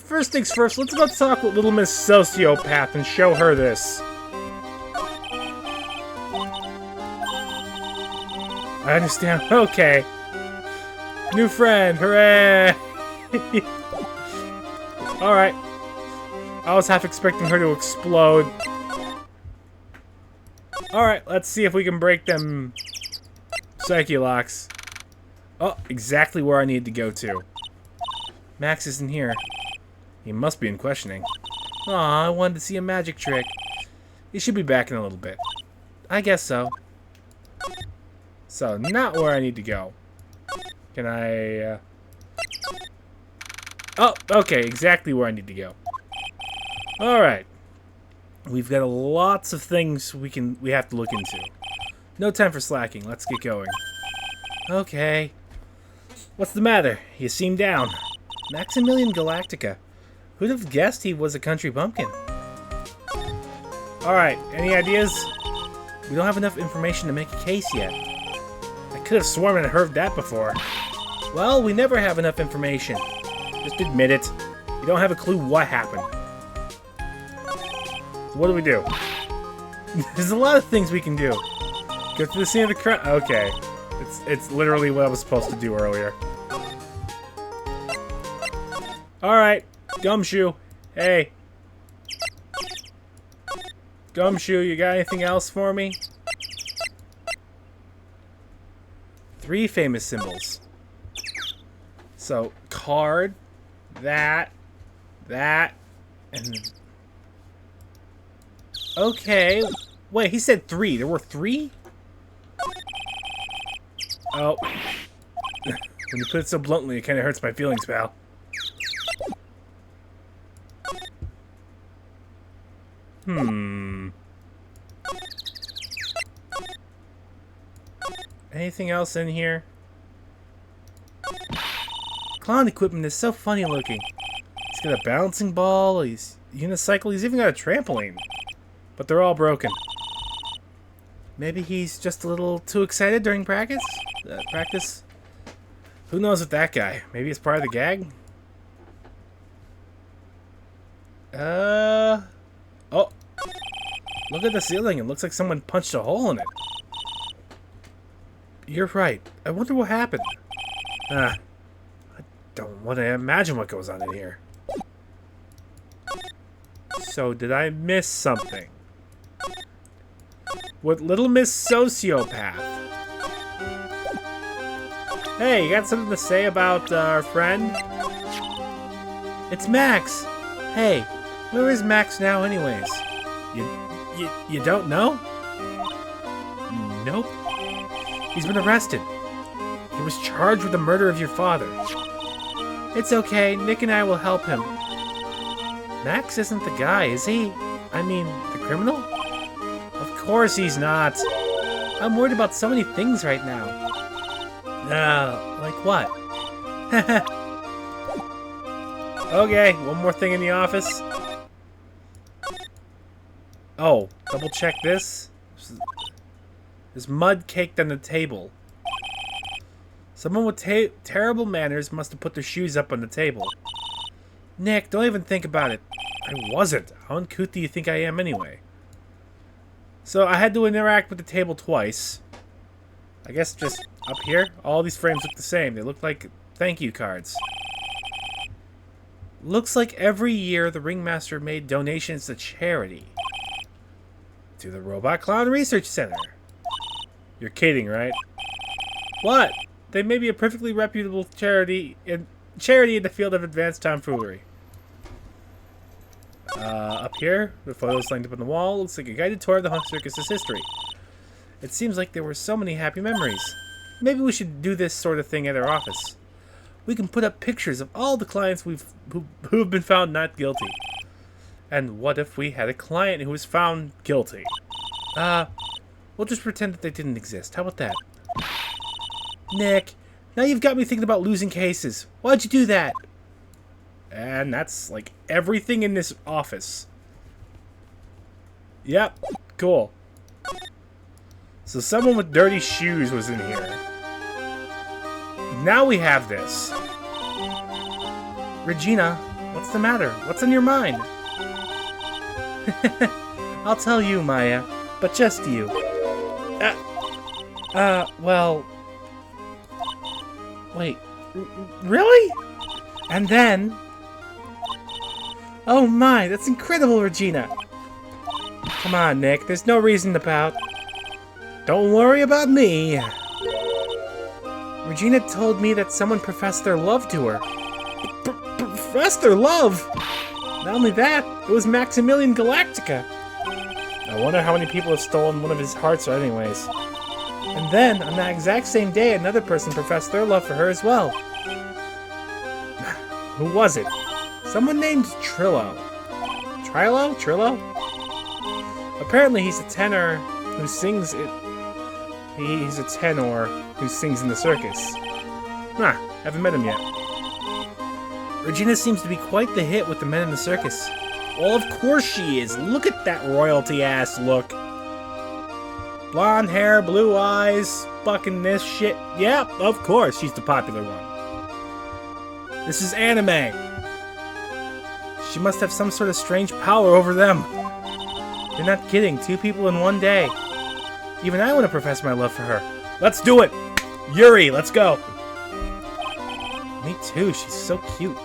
first things first, let's go talk with Little Miss Sociopath and show her this. I understand. Okay. New friend. Hooray! Alright. I was half expecting her to explode. Alright, let's see if we can break them psyche locks. Oh, exactly where I need to go to. Max isn't here. He must be in questioning. Aw, I wanted to see a magic trick. He should be back in a little bit. I guess so. So, not where I need to go. Can I, Oh, okay, exactly where I need to go. Alright. We've got lots of things we have to look into. No time for slacking. Let's get going. Okay. What's the matter? You seem down. Maximilian Galactica. Who'd have guessed he was a country bumpkin? Alright, any ideas? We don't have enough information to make a case yet. I could have sworn I'd heard that before. Well, we never have enough information. Just admit it. You don't have a clue what happened. So what do we do? There's a lot of things we can do. Go to the scene of the crime. Okay. It's literally what I was supposed to do earlier. Alright. Gumshoe. Hey. Gumshoe, you got anything else for me? 3 famous symbols. So, card, that, and... Okay. Wait, he said 3. There were 3? Oh. When you put it so bluntly, it kind of hurts my feelings, pal. Anything else in here? Clown equipment is so funny looking. He's got a bouncing ball, he's unicycle, he's even got a trampoline. But they're all broken. Maybe he's just a little too excited during practice? Who knows with that guy? Maybe it's part of the gag? Oh. Look at the ceiling. It looks like someone punched a hole in it. You're right. I wonder what happened. I don't want to imagine what goes on in here. So, did I miss something? With Little Miss Sociopath. Hey, you got something to say about our friend? It's Max. Hey, where is Max now anyways? You don't know? Nope. He's been arrested. He was charged with the murder of your father. It's okay, Nick and I will help him. Max isn't the guy, is he? I mean, the criminal? Of course he's not. I'm worried about so many things right now. Like what? Okay, one more thing in the office. Oh, double check this. There's mud caked on the table. Someone with terrible manners must have put their shoes up on the table. Nick, don't even think about it. I wasn't. How uncouth do you think I am anyway? So I had to interact with the table twice. I guess just up here. All these frames look the same. They look like thank you cards. Looks like every year the Ringmaster made donations to charity. To the Robot Clown Research Center. You're kidding, right? What? They may be a perfectly reputable charity in the field of advanced tomfoolery. Up here, the photos lined up on the wall. Looks like a guided tour of the circus's history. It seems like there were so many happy memories. Maybe we should do this sort of thing at our office. We can put up pictures of all the clients who have been found not guilty. And what if we had a client who was found guilty? We'll just pretend that they didn't exist. How about that? Nick, now you've got me thinking about losing cases. Why'd you do that? And that's like everything in this office. Yep, cool. So someone with dirty shoes was in here. Now we have this. Regina, What's the matter? What's on your mind? I'll tell you, Maya, but just you. Well... Wait, really? And then... Oh my, that's incredible, Regina! Come on, Nick, there's no reason to pout. Don't worry about me. Regina told me that someone professed their love to her. Professed their love? Not only that, it was Maximilian Galactica. I wonder how many people have stolen one of his hearts anyways. And then, on that exact same day, another person professed their love for her as well. Who was it? Someone named Trillo. Trillo? Apparently he's a tenor who sings it. He's a tenor who sings in the circus. Haven't met him yet. Regina seems to be quite the hit with the men in the circus. Well, of course she is. Look at that royalty-ass look. Blonde hair, blue eyes, fucking this shit. Yep, of course she's the popular one. This is anime. She must have some sort of strange power over them. You're not kidding. 2 people in one day. Even I want to profess my love for her. Let's do it! Yuri, let's go! Me too, she's so cute.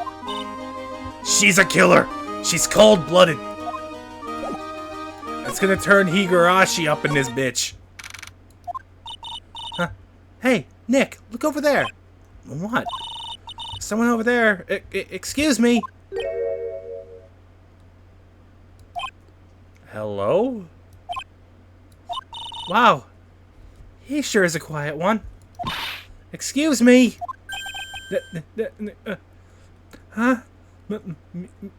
She's a killer! She's cold-blooded! It's gonna turn Higurashi up in this bitch. Huh? Hey, Nick, look over there. What? Someone over there. Excuse me. Hello? Wow. He sure is a quiet one. Excuse me. Huh?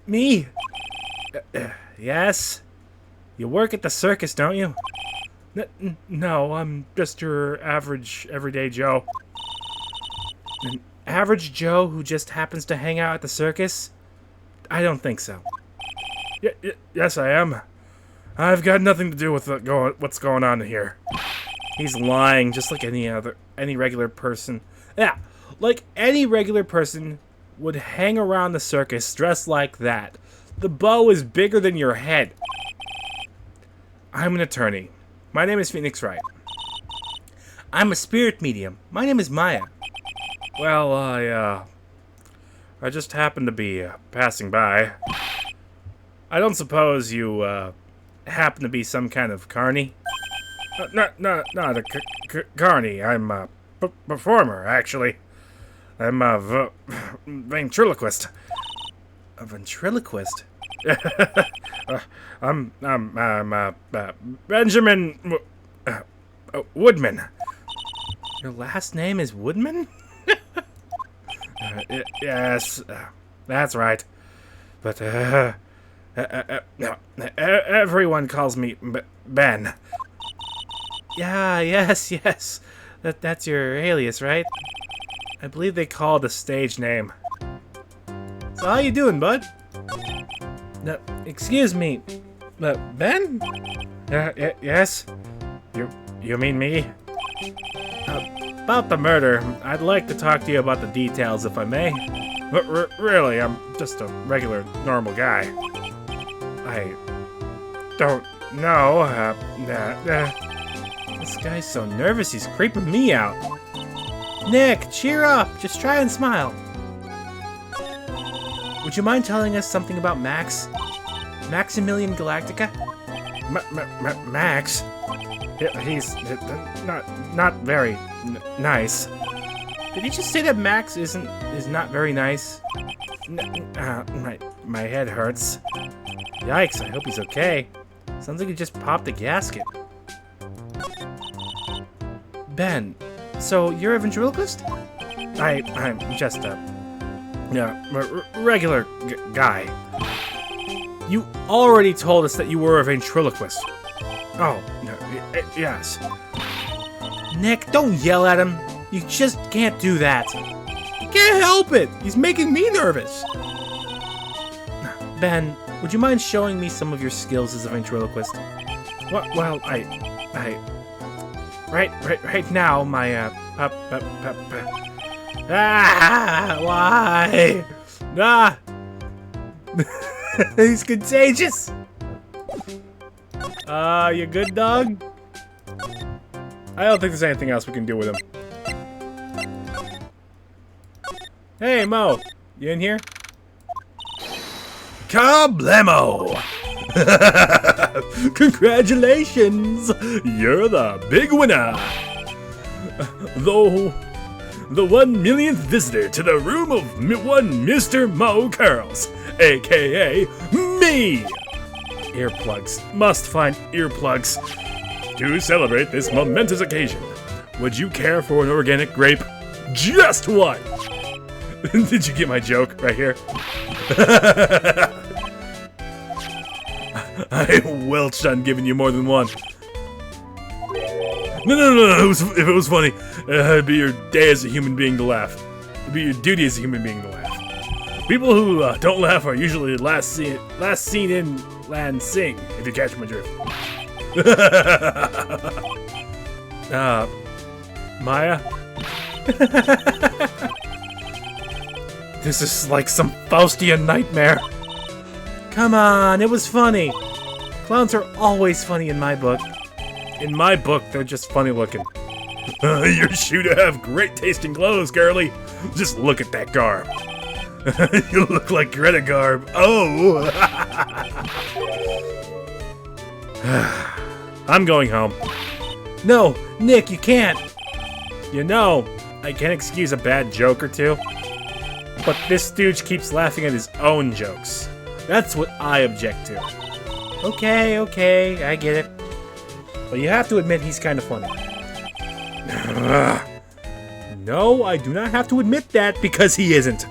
Me? Yes? You work at the circus, don't you? No, I'm just your average, everyday Joe. An average Joe who just happens to hang out at the circus? I don't think so. Yes, I am. I've got nothing to do with what's going on here. He's lying, just like any regular person. Yeah, like any regular person would hang around the circus dressed like that. The bow is bigger than your head. I'm an attorney. My name is Phoenix Wright. I'm a spirit medium. My name is Maya. Well, I just happened to be passing by. I don't suppose you happen to be some kind of carny? Not a carny. I'm a performer, actually. I'm a ventriloquist. A ventriloquist? I'm Benjamin Woodman. Your last name is Woodman? Yes, that's right. But everyone calls me Ben. Yeah, yes. That's your alias, right? I believe they call it a stage name. So how you doing, bud? No, excuse me, Ben? Yes? You mean me? About the murder, I'd like to talk to you about the details, if I may. But really, I'm just a regular, normal guy. I don't know. This guy's so nervous, he's creeping me out. Nick, cheer up. Just try and smile. Would you mind telling us something about Max? Maximilian Galactica? Max? He's not very nice. Did you just say that Max is not very nice? My head hurts. Yikes, I hope he's okay. Sounds like he just popped a gasket. Ben, so you're a ventriloquist? I'm just a regular guy. You already told us that you were a ventriloquist. Oh, no, yes. Nick, don't yell at him. You just can't do that. You can't help it. He's making me nervous. Ben, would you mind showing me some of your skills as a ventriloquist? Well, right now, my, why? He's contagious. You good, dog? I don't think there's anything else we can do with him. Hey, Mo. You in here? Kablamo! Congratulations! You're the big winner! Though the 1 millionth visitor to the room of one Mr. Mo Curls, aka me! Earplugs. Must find earplugs. To celebrate this momentous occasion, would you care for an organic grape? Just one! Did you get my joke right here? I welched on giving you more than one. No. If it was funny, it'd be your day as a human being to laugh. It'd be your duty as a human being to laugh. People who don't laugh are usually last seen in land sing, if you catch my drift. Maya? This is like some Faustian nightmare. Come on, it was funny. Clowns are always funny in my book. In my book, they're just funny looking. You're sure to have great taste in clothes, girlie. Just look at that garb. You look like Greta Garb. Oh! I'm going home. No, Nick, you can't. You know, I can excuse a bad joke or two. But this stooge keeps laughing at his own jokes. That's what I object to. Okay, I get it. But you have to admit he's kind of funny. No, I do not have to admit that because he isn't.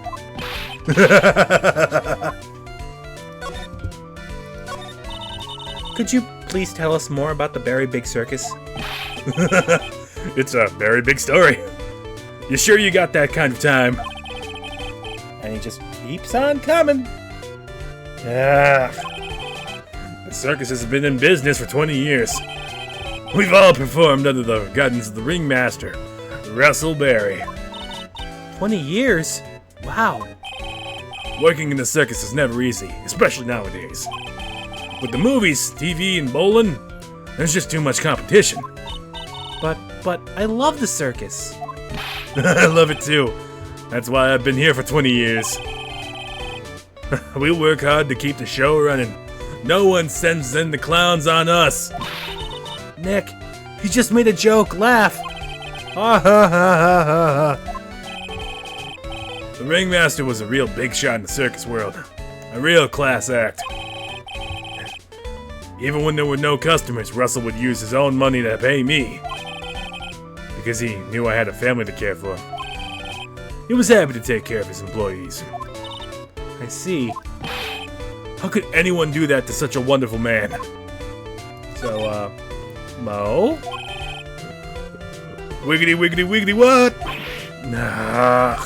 Could you please tell us more about the Very Big Circus? It's a very big story. You sure you got that kind of time? And he just keeps on coming. The circus has been in business for 20 years. We've all performed under the guidance of the ringmaster, Russell Berry. 20 years? Wow. Working in the circus is never easy, especially nowadays. With the movies, TV, and bowling, there's just too much competition. But I love the circus. I love it too. That's why I've been here for 20 years. We work hard to keep the show running. No one sends in the clowns on us. Nick, you just made a joke. Laugh. Ha ha ha ha ha. The ringmaster was a real big shot in the circus world. A real class act. Even when there were no customers, Russell would use his own money to pay me. Because he knew I had a family to care for. He was happy to take care of his employees. I see. How could anyone do that to such a wonderful man? So, Mo? Wiggity, wiggity, wiggity, what? Nah.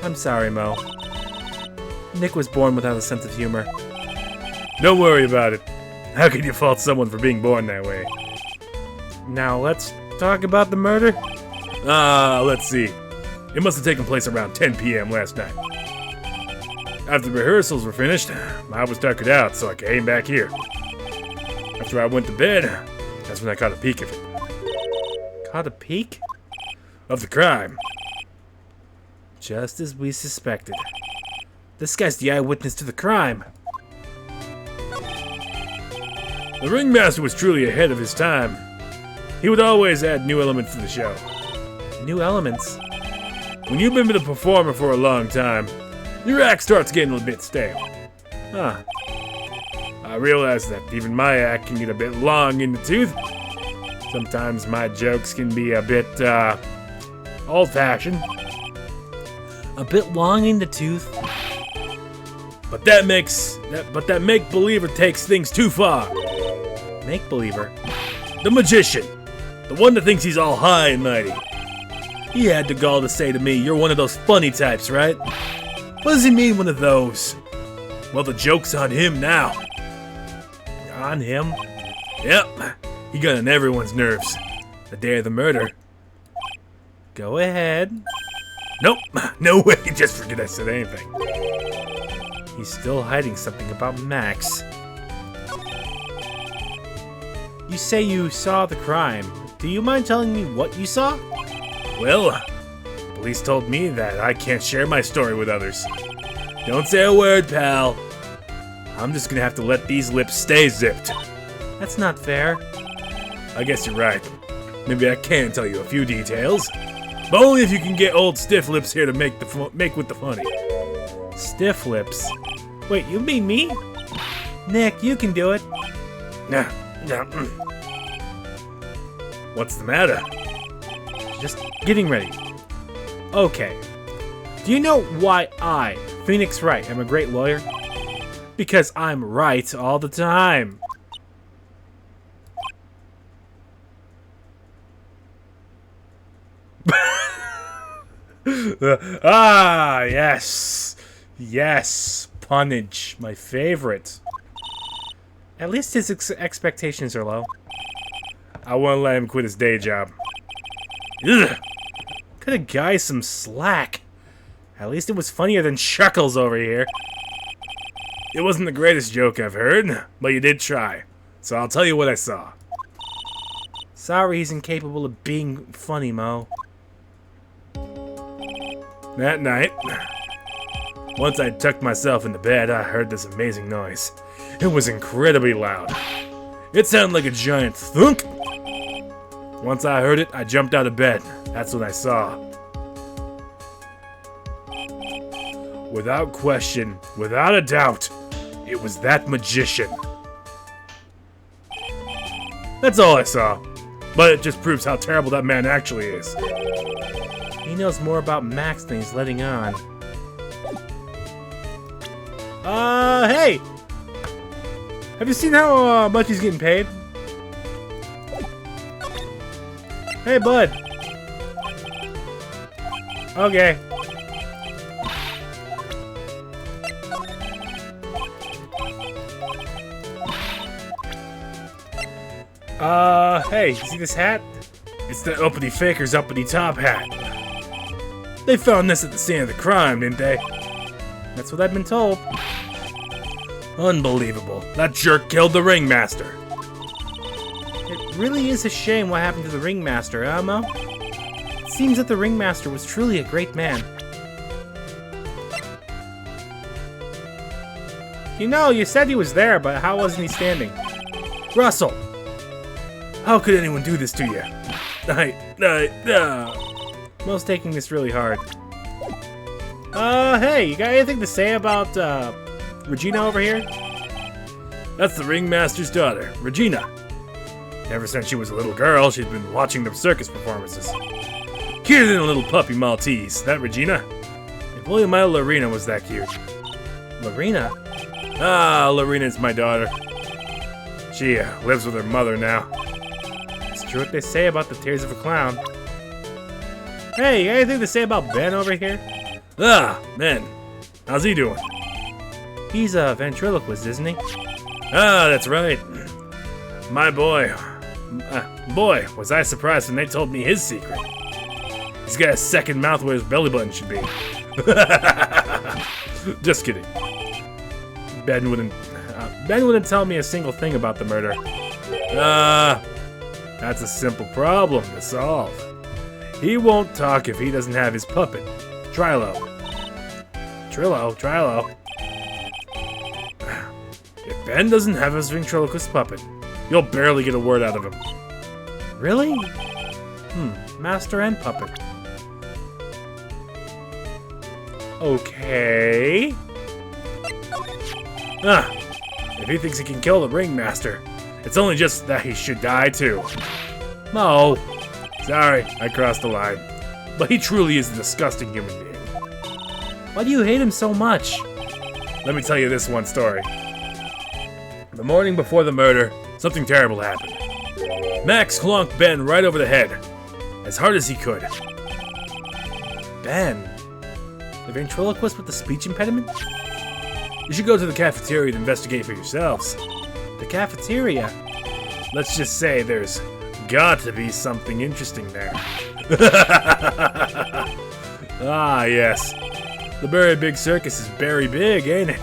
I'm sorry, Mo. Nick was born without a sense of humor. Don't worry about it. How can you fault someone for being born that way? Now, let's talk about the murder? Let's see. It must have taken place around 10 p.m. last night. After the rehearsals were finished, I was tuckered out, so I came back here. After I went to bed, that's when I caught a peek of it. Caught a peek? Of the crime. Just as we suspected. This guy's the eyewitness to the crime. The ringmaster was truly ahead of his time. He would always add new elements to the show. New elements? When you've been the performer for a long time, your act starts getting a bit stale. Huh. I realize that even my act can get a bit long in the tooth. Sometimes my jokes can be a bit, old-fashioned. A bit long in the tooth? But that make-believer takes things too far. Make-believer? The magician. The one that thinks he's all high and mighty. He had the gall to say to me, "You're one of those funny types, right?" What does he mean, one of those? Well, the joke's on him now. On him? Yep. He got on everyone's nerves. The day of the murder. Go ahead. Nope. No way. Just forget I said anything. He's still hiding something about Max. You say you saw the crime. Do you mind telling me what you saw? Well, police told me that I can't share my story with others. Don't say a word, pal. I'm just gonna have to let these lips stay zipped. That's not fair. I guess you're right. Maybe I can tell you a few details, but only if you can get old Stiff Lips here to make with the funny. Stiff Lips? Wait, you mean me? Nick, you can do it. Nah. What's the matter? Just getting ready. Okay. Do you know why I, Phoenix Wright, am a great lawyer? Because I'm right all the time. Yes. Yes. Punnage, my favorite. At least his expectations are low. I won't let him quit his day job. Ugh. Cut a guy some slack. At least it was funnier than Chuckles over here. It wasn't the greatest joke I've heard, but you did try. So I'll tell you what I saw. Sorry he's incapable of being funny, Mo. That night, once I tucked myself into bed, I heard this amazing noise. It was incredibly loud. It sounded like a giant thunk. Once I heard it, I jumped out of bed. That's what I saw. Without question, without a doubt, it was that magician. That's all I saw. But it just proves how terrible that man actually is. He knows more about Max than he's letting on. Hey! Have you seen how much he's getting paid? Hey, bud. Okay. Hey, you see this hat? It's the uppity faker's uppity top hat. They found this at the scene of the crime, didn't they? That's what I've been told. Unbelievable. That jerk killed the ringmaster. It really is a shame what happened to the ringmaster, huh, Mo? It seems that the ringmaster was truly a great man. You know, you said he was there, but how wasn't he standing? Russell! How could anyone do this to you? Mo's taking this really hard. Hey, you got anything to say about, Regina over here? That's the ringmaster's daughter, Regina. Ever since she was a little girl, she's been watching the circus performances. Cuter than a little puppy Maltese, that Regina. If only my Lorena was that cute. Lorena? Ah, Lorena's my daughter. She lives with her mother now. It's true what they say about the tears of a clown. Hey, you got anything to say about Ben over here? Ah, Ben. How's he doing? He's a ventriloquist, isn't he? Ah, that's right. My boy. Boy, was I surprised when they told me his secret. He's got a second mouth where his belly button should be. Just kidding. Ben wouldn't tell me a single thing about the murder. That's a simple problem to solve. He won't talk if he doesn't have his puppet, Trilo. Trilo. If Ben doesn't have his ventriloquist puppet, you'll barely get a word out of him. Really? Master and puppet. Okay. If he thinks he can kill the ringmaster, it's only just that he should die too. Mo. Sorry, I crossed the line. But he truly is a disgusting human being. Why do you hate him so much? Let me tell you this one story. The morning before the murder, something terrible happened. Max clonked Ben right over the head, as hard as he could. Ben? The ventriloquist with the speech impediment? You should go to the cafeteria to investigate for yourselves. The cafeteria? Let's just say there's got to be something interesting there. Ah, yes. The very big circus is very big, ain't it?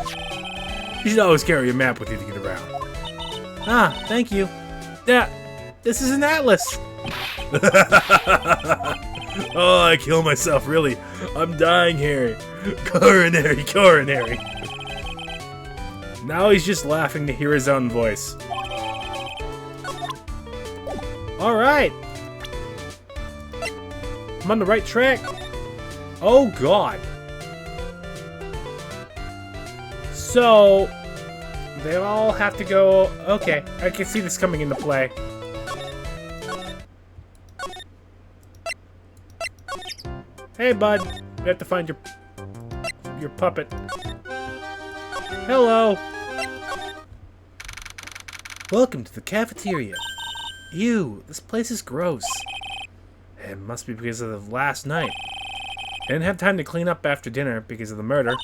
You should always carry a map with you to get around. Ah, thank you. Yeah, this is an atlas. Oh, I kill myself, really. I'm dying here. Coronary, coronary. Now he's just laughing to hear his own voice. Alright. I'm on the right track. Oh, God. So, they all have to go... Okay, I can see this coming into play. Hey, bud. We have to find your puppet. Hello. Welcome to the cafeteria. Ew, this place is gross. It must be because of the last night. I didn't have time to clean up after dinner because of the murder.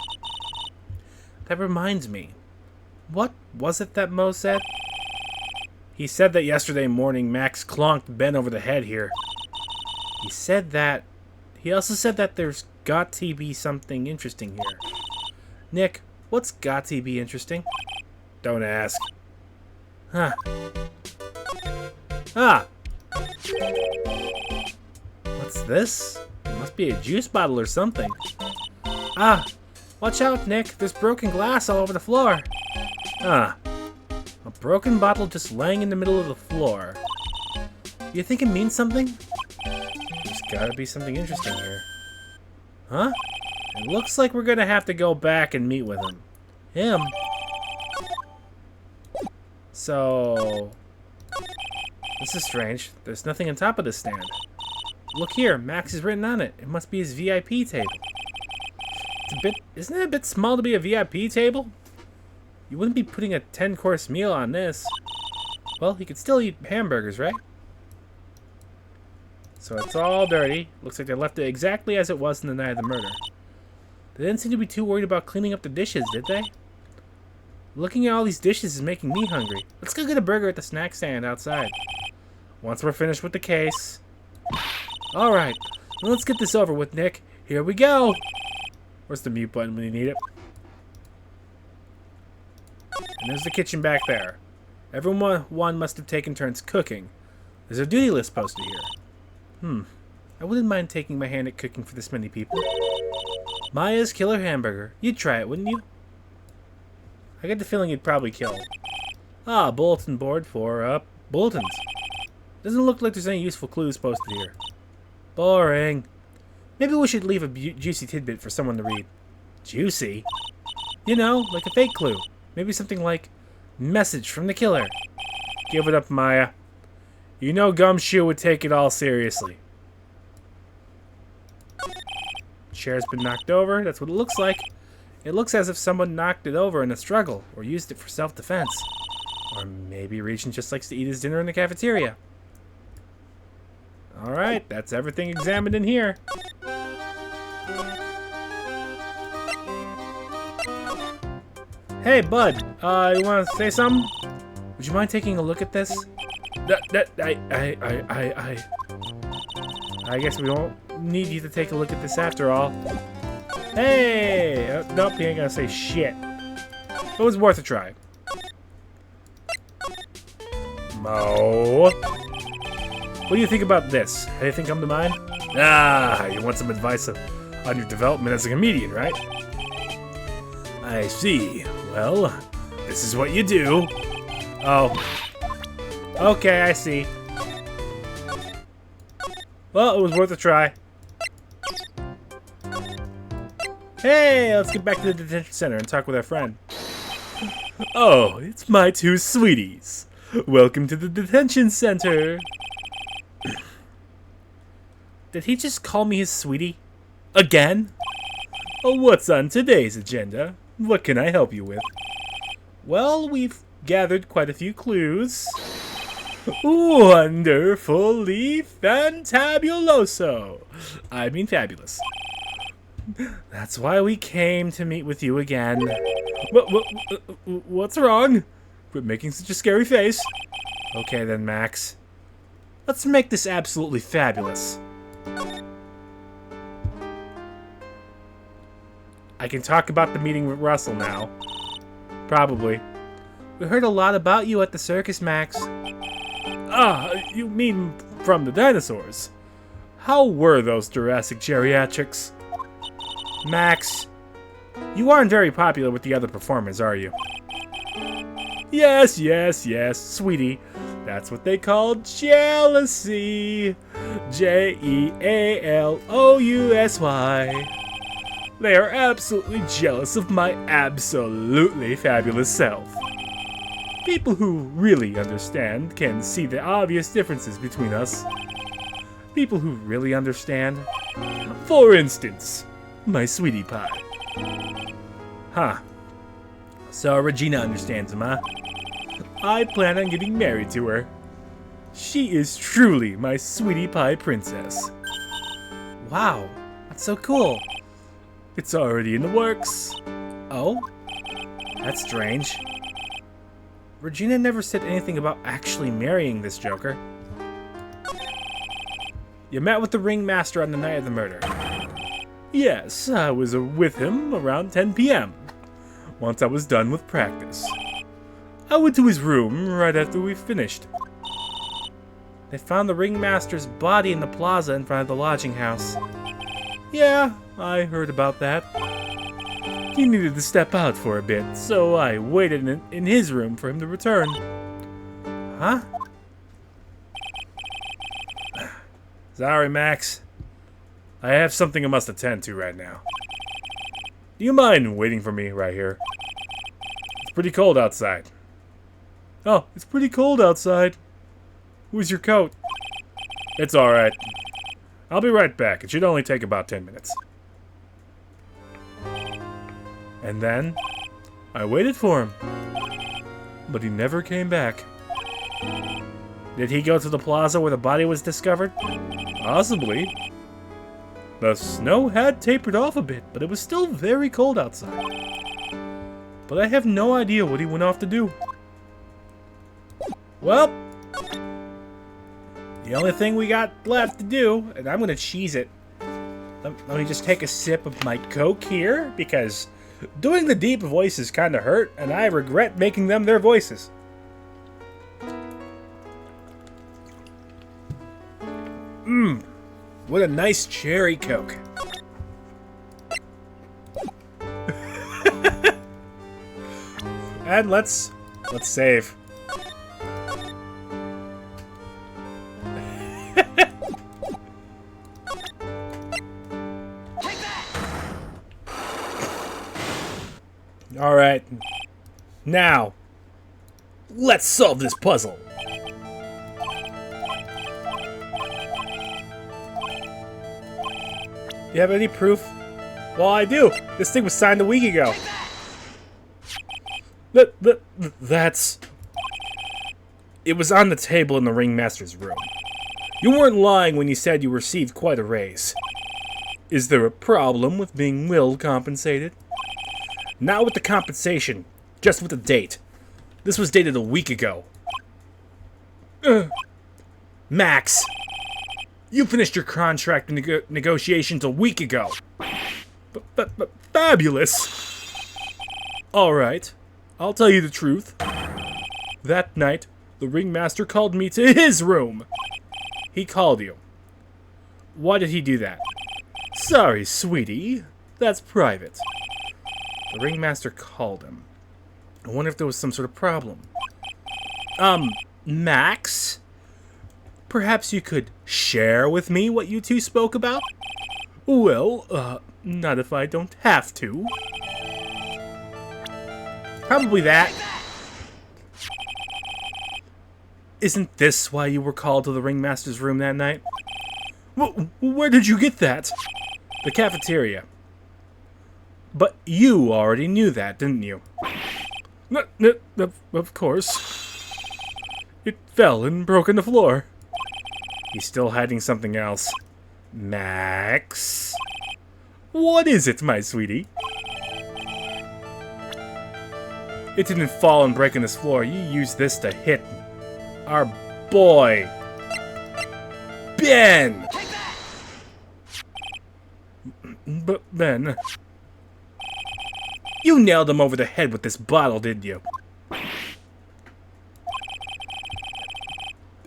That reminds me. What was it that Mo said? He said that yesterday morning Max clonked Ben over the head here. He said that. He also said that there's got to be something interesting here. Nick, what's got to be interesting? Don't ask. Huh. Ah! What's this? It must be a juice bottle or something. Ah! Watch out, Nick. There's broken glass all over the floor. Ah. A broken bottle just laying in the middle of the floor. You think it means something? There's gotta be something interesting here. Huh? It looks like we're gonna have to go back and meet with him. Him? So... This is strange. There's nothing on top of this stand. Look here, Max is written on it. It must be his VIP table. It's a bit... Isn't it a bit small to be a VIP table? You wouldn't be putting a 10-course meal on this. Well, he could still eat hamburgers, right? So it's all dirty. Looks like they left it exactly as it was in the night of the murder. They didn't seem to be too worried about cleaning up the dishes, did they? Looking at all these dishes is making me hungry. Let's go get a burger at the snack stand outside. Once we're finished with the case. Alright, well, let's get this over with, Nick. Here we go! Where's the mute button when you need it? And there's the kitchen back there. Everyone must have taken turns cooking. There's a duty list posted here. I wouldn't mind taking my hand at cooking for this many people. Maya's killer hamburger. You'd try it, wouldn't you? I get the feeling you'd probably kill. Ah, bulletin board for, bulletins. Doesn't look like there's any useful clues posted here. Boring. Maybe we should leave a juicy tidbit for someone to read. Juicy? You know, like a fake clue. Maybe something like, message from the killer. Give it up, Maya. You know Gumshoe would take it all seriously. Chair's been knocked over. That's what it looks like. It looks as if someone knocked it over in a struggle, or used it for self-defense. Or maybe Regent just likes to eat his dinner in the cafeteria. Alright, that's everything examined in here. Hey, bud. You want to say something? Would you mind taking a look at this? I guess we don't need you to take a look at this after all. Hey! Nope, he ain't gonna say shit. It was worth a try. Mo? What do you think about this? Anything come to mind? Ah, you want some advice on your development as a comedian, right? I see. Well, this is what you do. Oh. Okay, I see. Well, it was worth a try. Hey, let's get back to the detention center and talk with our friend. Oh, it's my two sweeties. Welcome to the detention center. Did he just call me his sweetie? Again? Oh, what's on today's agenda? What can I help you with? Well, we've gathered quite a few clues. Wonderfully fantabuloso. I mean fabulous. That's why we came to meet with you again. What's wrong? Quit making such a scary face. Okay then, Max. Let's make this absolutely fabulous. I can talk about the meeting with Russell now. Probably. We heard a lot about you at the circus, Max. Ah, you mean from the dinosaurs? How were those Jurassic geriatrics? Max, you aren't very popular with the other performers, are you? Yes, yes, yes, sweetie. That's what they call jealousy. Jealousy. They are absolutely jealous of my absolutely fabulous self. People who really understand can see the obvious differences between us. People who really understand. For instance, my sweetie pie. Huh. So Regina understands him, huh? I plan on getting married to her. She is truly my sweetie pie princess. Wow, that's so cool. It's already in the works. Oh? That's strange. Regina never said anything about actually marrying this Joker. You met with the ringmaster on the night of the murder. Yes, I was with him around 10 p.m. once I was done with practice. I went to his room right after we finished. They found the ringmaster's body in the plaza in front of the lodging house. Yeah, I heard about that. He needed to step out for a bit, so I waited in his room for him to return. Huh? Sorry, Max. I have something I must attend to right now. Do you mind waiting for me right here? It's pretty cold outside. Oh, it's pretty cold outside. Where's your coat? It's alright. I'll be right back. It should only take about 10 minutes. And then, I waited for him. But he never came back. Did he go to the plaza where the body was discovered? Possibly. The snow had tapered off a bit, but it was still very cold outside. But I have no idea what he went off to do. Well, the only thing we got left to do, and I'm gonna cheese it. Let me just take a sip of my Coke here, because doing the deep voices kind of hurt, and I regret making them their voices. What a nice cherry Coke. And let's save. All right. Now, let's solve this puzzle. You have any proof? Well, I do. This thing was signed a week ago. That's... It was on the table in the ringmaster's room. You weren't lying when you said you received quite a raise. Is there a problem with being well compensated? Not with the compensation, just with the date. This was dated a week ago. Max, you finished your contract negotiations a week ago. But fabulous! Alright, I'll tell you the truth. That night, the ringmaster called me to his room. He called you. Why did he do that? Sorry, sweetie. That's private. The ringmaster called him. I wonder if there was some sort of problem. Max? Perhaps you could share with me what you two spoke about? Well, not if I don't have to. Probably that. Isn't this why you were called to the ringmaster's room that night? Where did you get that? The cafeteria. But you already knew that, didn't you? Of course. It fell and broke on the floor. He's still hiding something else. Max? What is it, my sweetie? It didn't fall and break on this floor. You used this to hit our boy, Ben! But Ben... You nailed him over the head with this bottle, didn't you?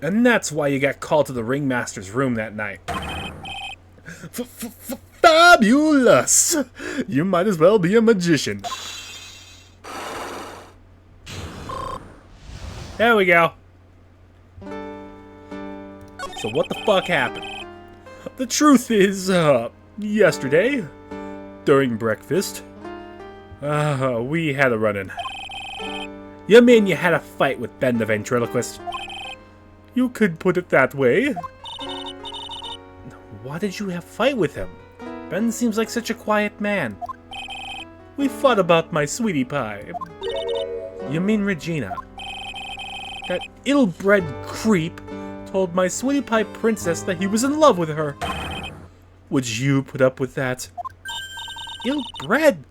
And that's why you got called to the ringmaster's room that night. Fabulous! You might as well be a magician. There we go. So what the fuck happened? The truth is, yesterday, during breakfast, we had a run-in. You mean you had a fight with Ben the ventriloquist? You could put it that way. Why did you have a fight with him? Ben seems like such a quiet man. We fought about my sweetie pie. You mean Regina? That ill-bred creep told my sweetie pie princess that he was in love with her. Would you put up with that? Ill-bred?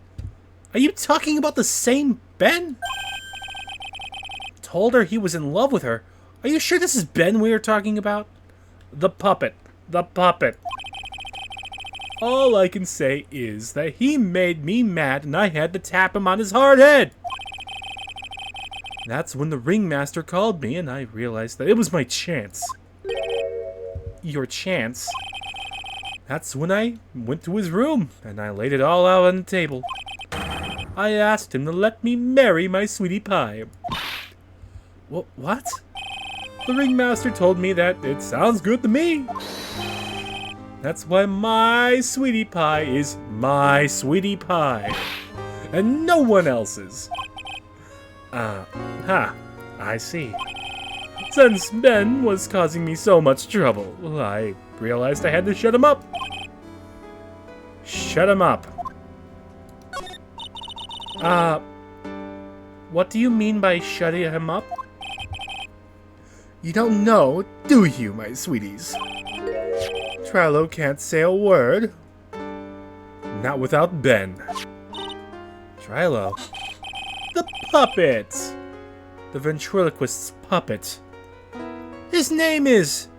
Are you talking about the same Ben? Told her he was in love with her. Are you sure this is Ben we are talking about? The puppet. The puppet. All I can say is that he made me mad and I had to tap him on his hard head. That's when the ringmaster called me and I realized that it was my chance. Your chance? That's when I went to his room and I laid it all out on the table. I asked him to let me marry my sweetie pie. What? The ringmaster told me that it sounds good to me. That's why my sweetie pie is my sweetie pie. And no one else's. I see. Since Ben was causing me so much trouble, I realized I had to shut him up. Shut him up. What do you mean by shutting him up? You don't know, do you, my sweeties? Trilo can't say a word. Not without Ben. Trilo? The puppet! The ventriloquist's puppet. His name is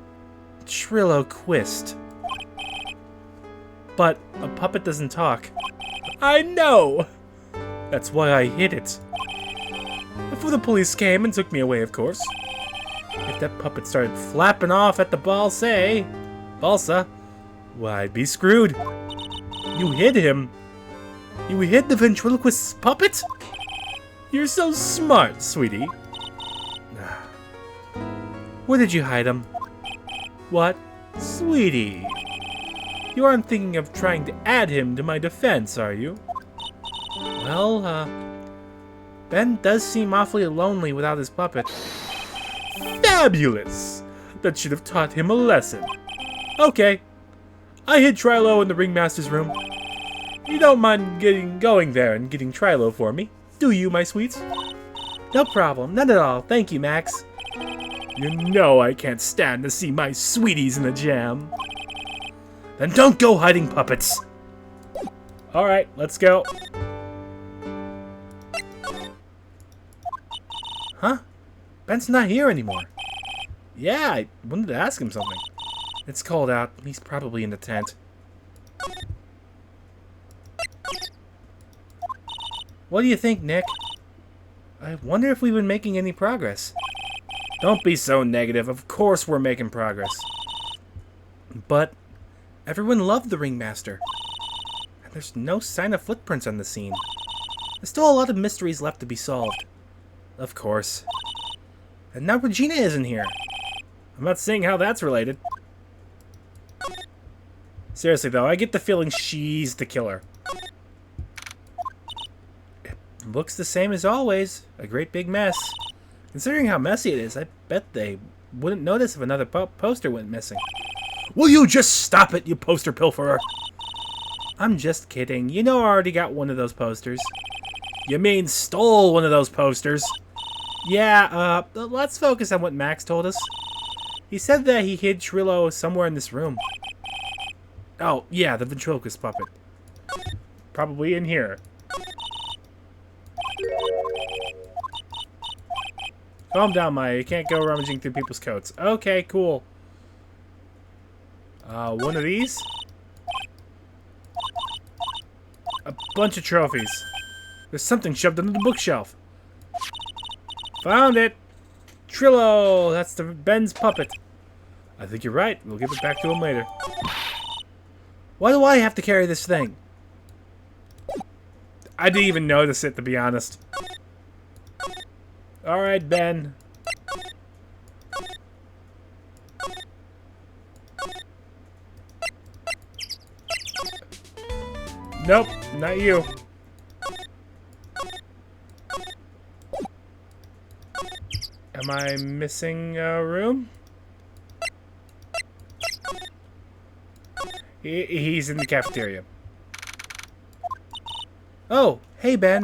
Triloquist. But a puppet doesn't talk. I know! That's why I hid it. Before the police came and took me away, of course. If that puppet started flapping off at the balsa, well, I'd be screwed. You hid him. You hid the ventriloquist's puppet? You're so smart, sweetie. Where did you hide him? What? Sweetie. You aren't thinking of trying to add him to my defense, are you? Well, Ben does seem awfully lonely without his puppet. Fabulous! That should have taught him a lesson. Okay. I hid Trilo in the ringmaster's room. You don't mind going there and getting Trilo for me, do you, my sweets? No problem. None at all. Thank you, Max. You know I can't stand to see my sweeties in a jam. Then don't go hiding puppets. Alright, let's go. Huh? Ben's not here anymore. Yeah, I wanted to ask him something. It's cold out. He's probably in the tent. What do you think, Nick? I wonder if we've been making any progress. Don't be so negative. Of course we're making progress. But everyone loved the ringmaster. And there's no sign of footprints on the scene. There's still a lot of mysteries left to be solved. Of course. And now Regina isn't here. I'm not seeing how that's related. Seriously though, I get the feeling she's the killer. It looks the same as always. A great big mess. Considering how messy it is, I bet they wouldn't notice if another poster went missing. Will you just stop it, you poster pilferer? I'm just kidding. You know I already got one of those posters. You mean stole one of those posters? Yeah, let's focus on what Max told us. He said that he hid Trilo somewhere in this room. Oh, yeah, the ventriloquist puppet. Probably in here. Calm down, Maya. You can't go rummaging through people's coats. Okay, cool. One of these? A bunch of trophies. There's something shoved under the bookshelf. Found it! Trillo! That's the Ben's puppet. I think you're right. We'll give it back to him later. Why do I have to carry this thing? I didn't even notice it, to be honest. Alright, Ben. Nope, not you. Am I missing a room? He's in the cafeteria. Oh, hey Ben.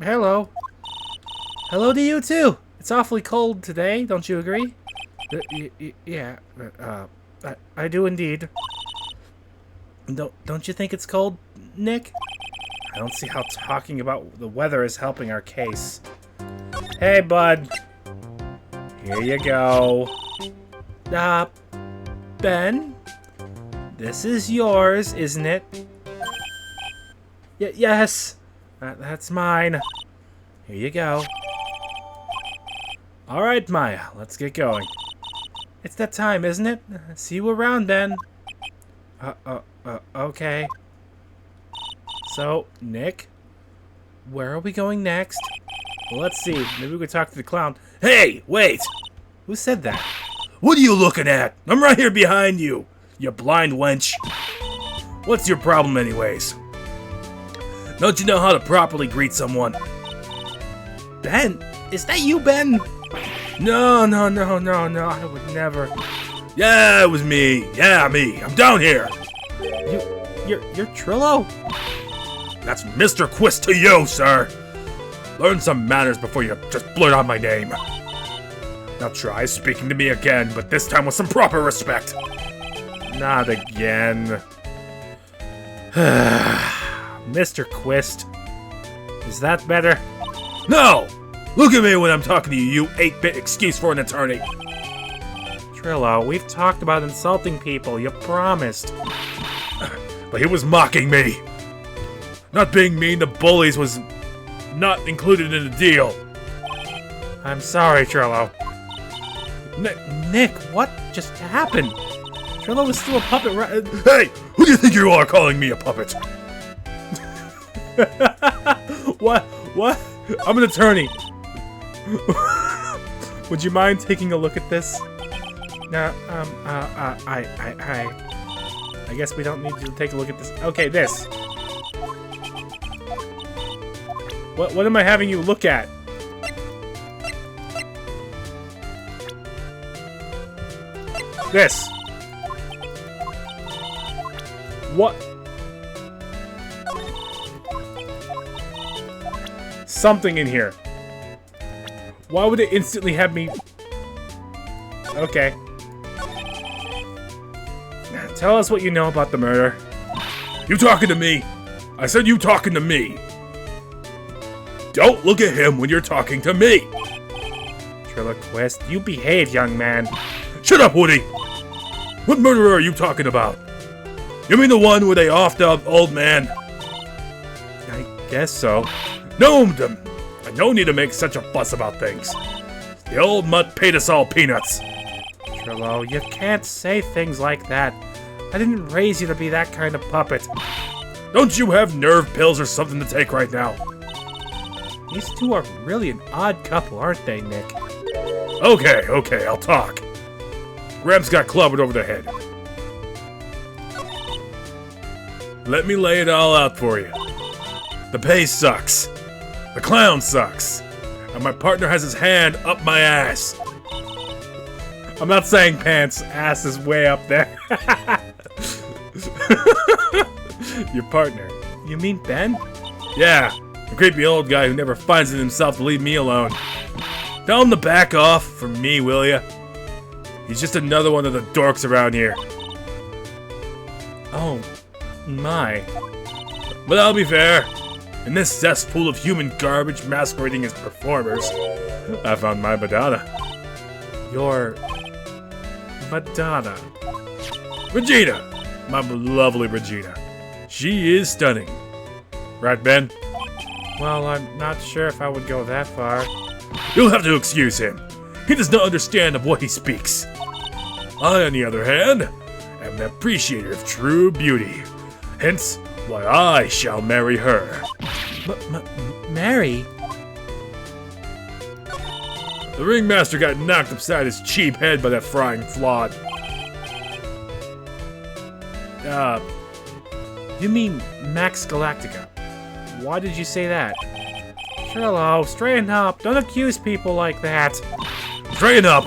Hello. Hello to you too. It's awfully cold today, don't you agree? Yeah, I do indeed. Don't you think it's cold, Nick? I don't see how talking about the weather is helping our case. Hey, bud. Here you go. Ben? This is yours, isn't it? Yes. That's mine. Here you go. Alright, Maya. Let's get going. It's that time, isn't it? See you around, then. Okay. So, Nick, where are we going next? Well, let's see. Maybe we could talk to the clown. Hey, wait! Who said that? What are you looking at? I'm right here behind you, you blind wench. What's your problem anyways? Don't you know how to properly greet someone? Ben? Is that you, Ben? No, I would never. Yeah, it was me. Yeah, me. I'm down here. You're Trillo? That's Mr. Quist to you, sir. Learn some manners before you just blurt out my name. Now try speaking to me again, but this time with some proper respect. Not again. Mr. Quist. Is that better? No! Look at me when I'm talking to you, you 8-bit excuse for an attorney. Trillo, we've talked about insulting people. You promised. But he was mocking me. Not being mean to bullies was not included in the deal. I'm sorry, Trillo. Nick, what just happened? Trillo was still a puppet, right? Hey! Who do you think you are calling me a puppet? What? I'm an attorney. Would you mind taking a look at this? No, I guess we don't need to take a look at this. Okay, this. What am I having you look at? This. What? Something in here. Why would it instantly have me... Okay. Tell us what you know about the murder. You talking to me? I said you talking to me. Don't look at him when you're talking to me. Trillo Quist, you behave, young man. Shut up, Woody. What murderer are you talking about? You mean the one with a offed-up old man? I guess so. No, no need to make such a fuss about things. The old mutt paid us all peanuts. Trillo, you can't say things like that. I didn't raise you to be that kind of puppet. Don't you have nerve pills or something to take right now? These two are really an odd couple, aren't they, Nick? Okay, I'll talk. Gramps got clobbered over the head. Let me lay it all out for you. The pay sucks. The clown sucks. And my partner has his hand up my ass. I'm not saying pants. Ass is way up there. Your partner. You mean Ben? Yeah, the creepy old guy who never finds it himself to leave me alone. Tell him to back off from me, will ya? He's just another one of the dorks around here. Oh, my. But I'll be fair. In this cesspool of human garbage masquerading as performers, I found my Madonna. Your... Madonna. Regina! My lovely Regina. She is stunning. Right, Ben? Well, I'm not sure if I would go that far. You'll have to excuse him. He does not understand of what he speaks. I, on the other hand, am an appreciator of true beauty. Hence, why I shall marry her. Mary? The ringmaster got knocked upside his cheap head by that frying flawed. You mean Max Galactica? Why did you say that? Trillo, straighten up. Don't accuse people like that. Straighten up!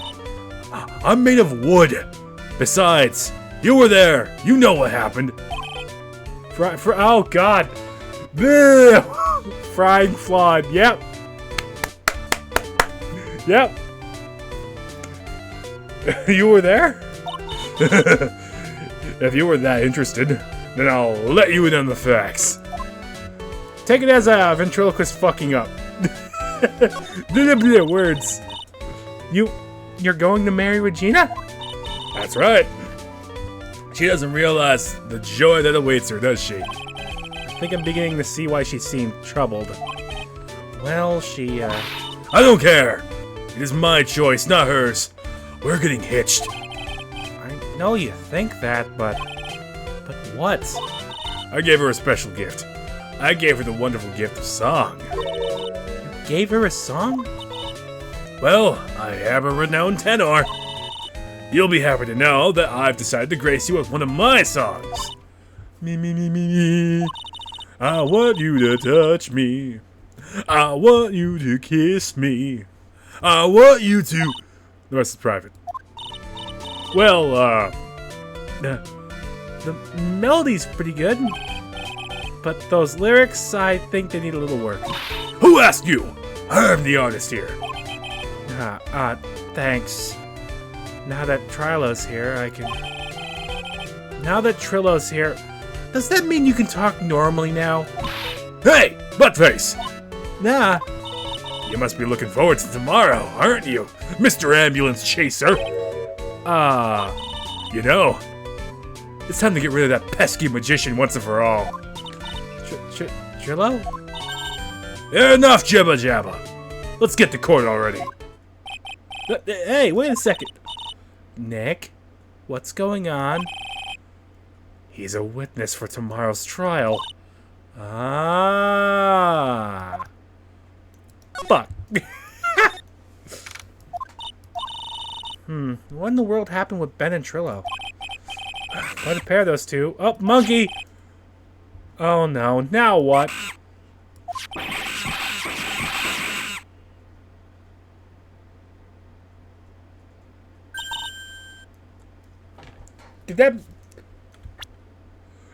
I'm made of wood. Besides, you were there. You know what happened. Oh, God. Bleh. Frying flawed. Yep. Yep. You were there? If you were that interested, then I'll let you in on the facts. Take it as a ventriloquist fucking up. Words. You're going to marry Regina? That's right. She doesn't realize the joy that awaits her, does she? I think I'm beginning to see why she seemed troubled. Well, I don't care. It is my choice, not hers. We're getting hitched. I know you think that, but what? I gave her a special gift. I gave her the wonderful gift of song. You gave her a song? Well, I am a renowned tenor. You'll be happy to know that I've decided to grace you with one of my songs. Me, me, me, me, me. I want you to touch me. I want you to kiss me. I want you to... The rest is private. Well, the melody's pretty good, but those lyrics, I think they need a little work. Who asked you? I'm the artist here. Thanks. Now that Trillo's here, Now that Trillo's here, does that mean you can talk normally now? Hey, buttface! Nah. You must be looking forward to tomorrow, aren't you, Mr. Ambulance Chaser? You know, it's time to get rid of that pesky magician once and for all. Trillo? Enough jibba jabba. Let's get to court already. Hey, wait a second. Nick, what's going on? He's a witness for tomorrow's trial. Fuck. What in the world happened with Ben and Trillo? What a pair, those two. Oh, monkey! Oh no, now what? Did that...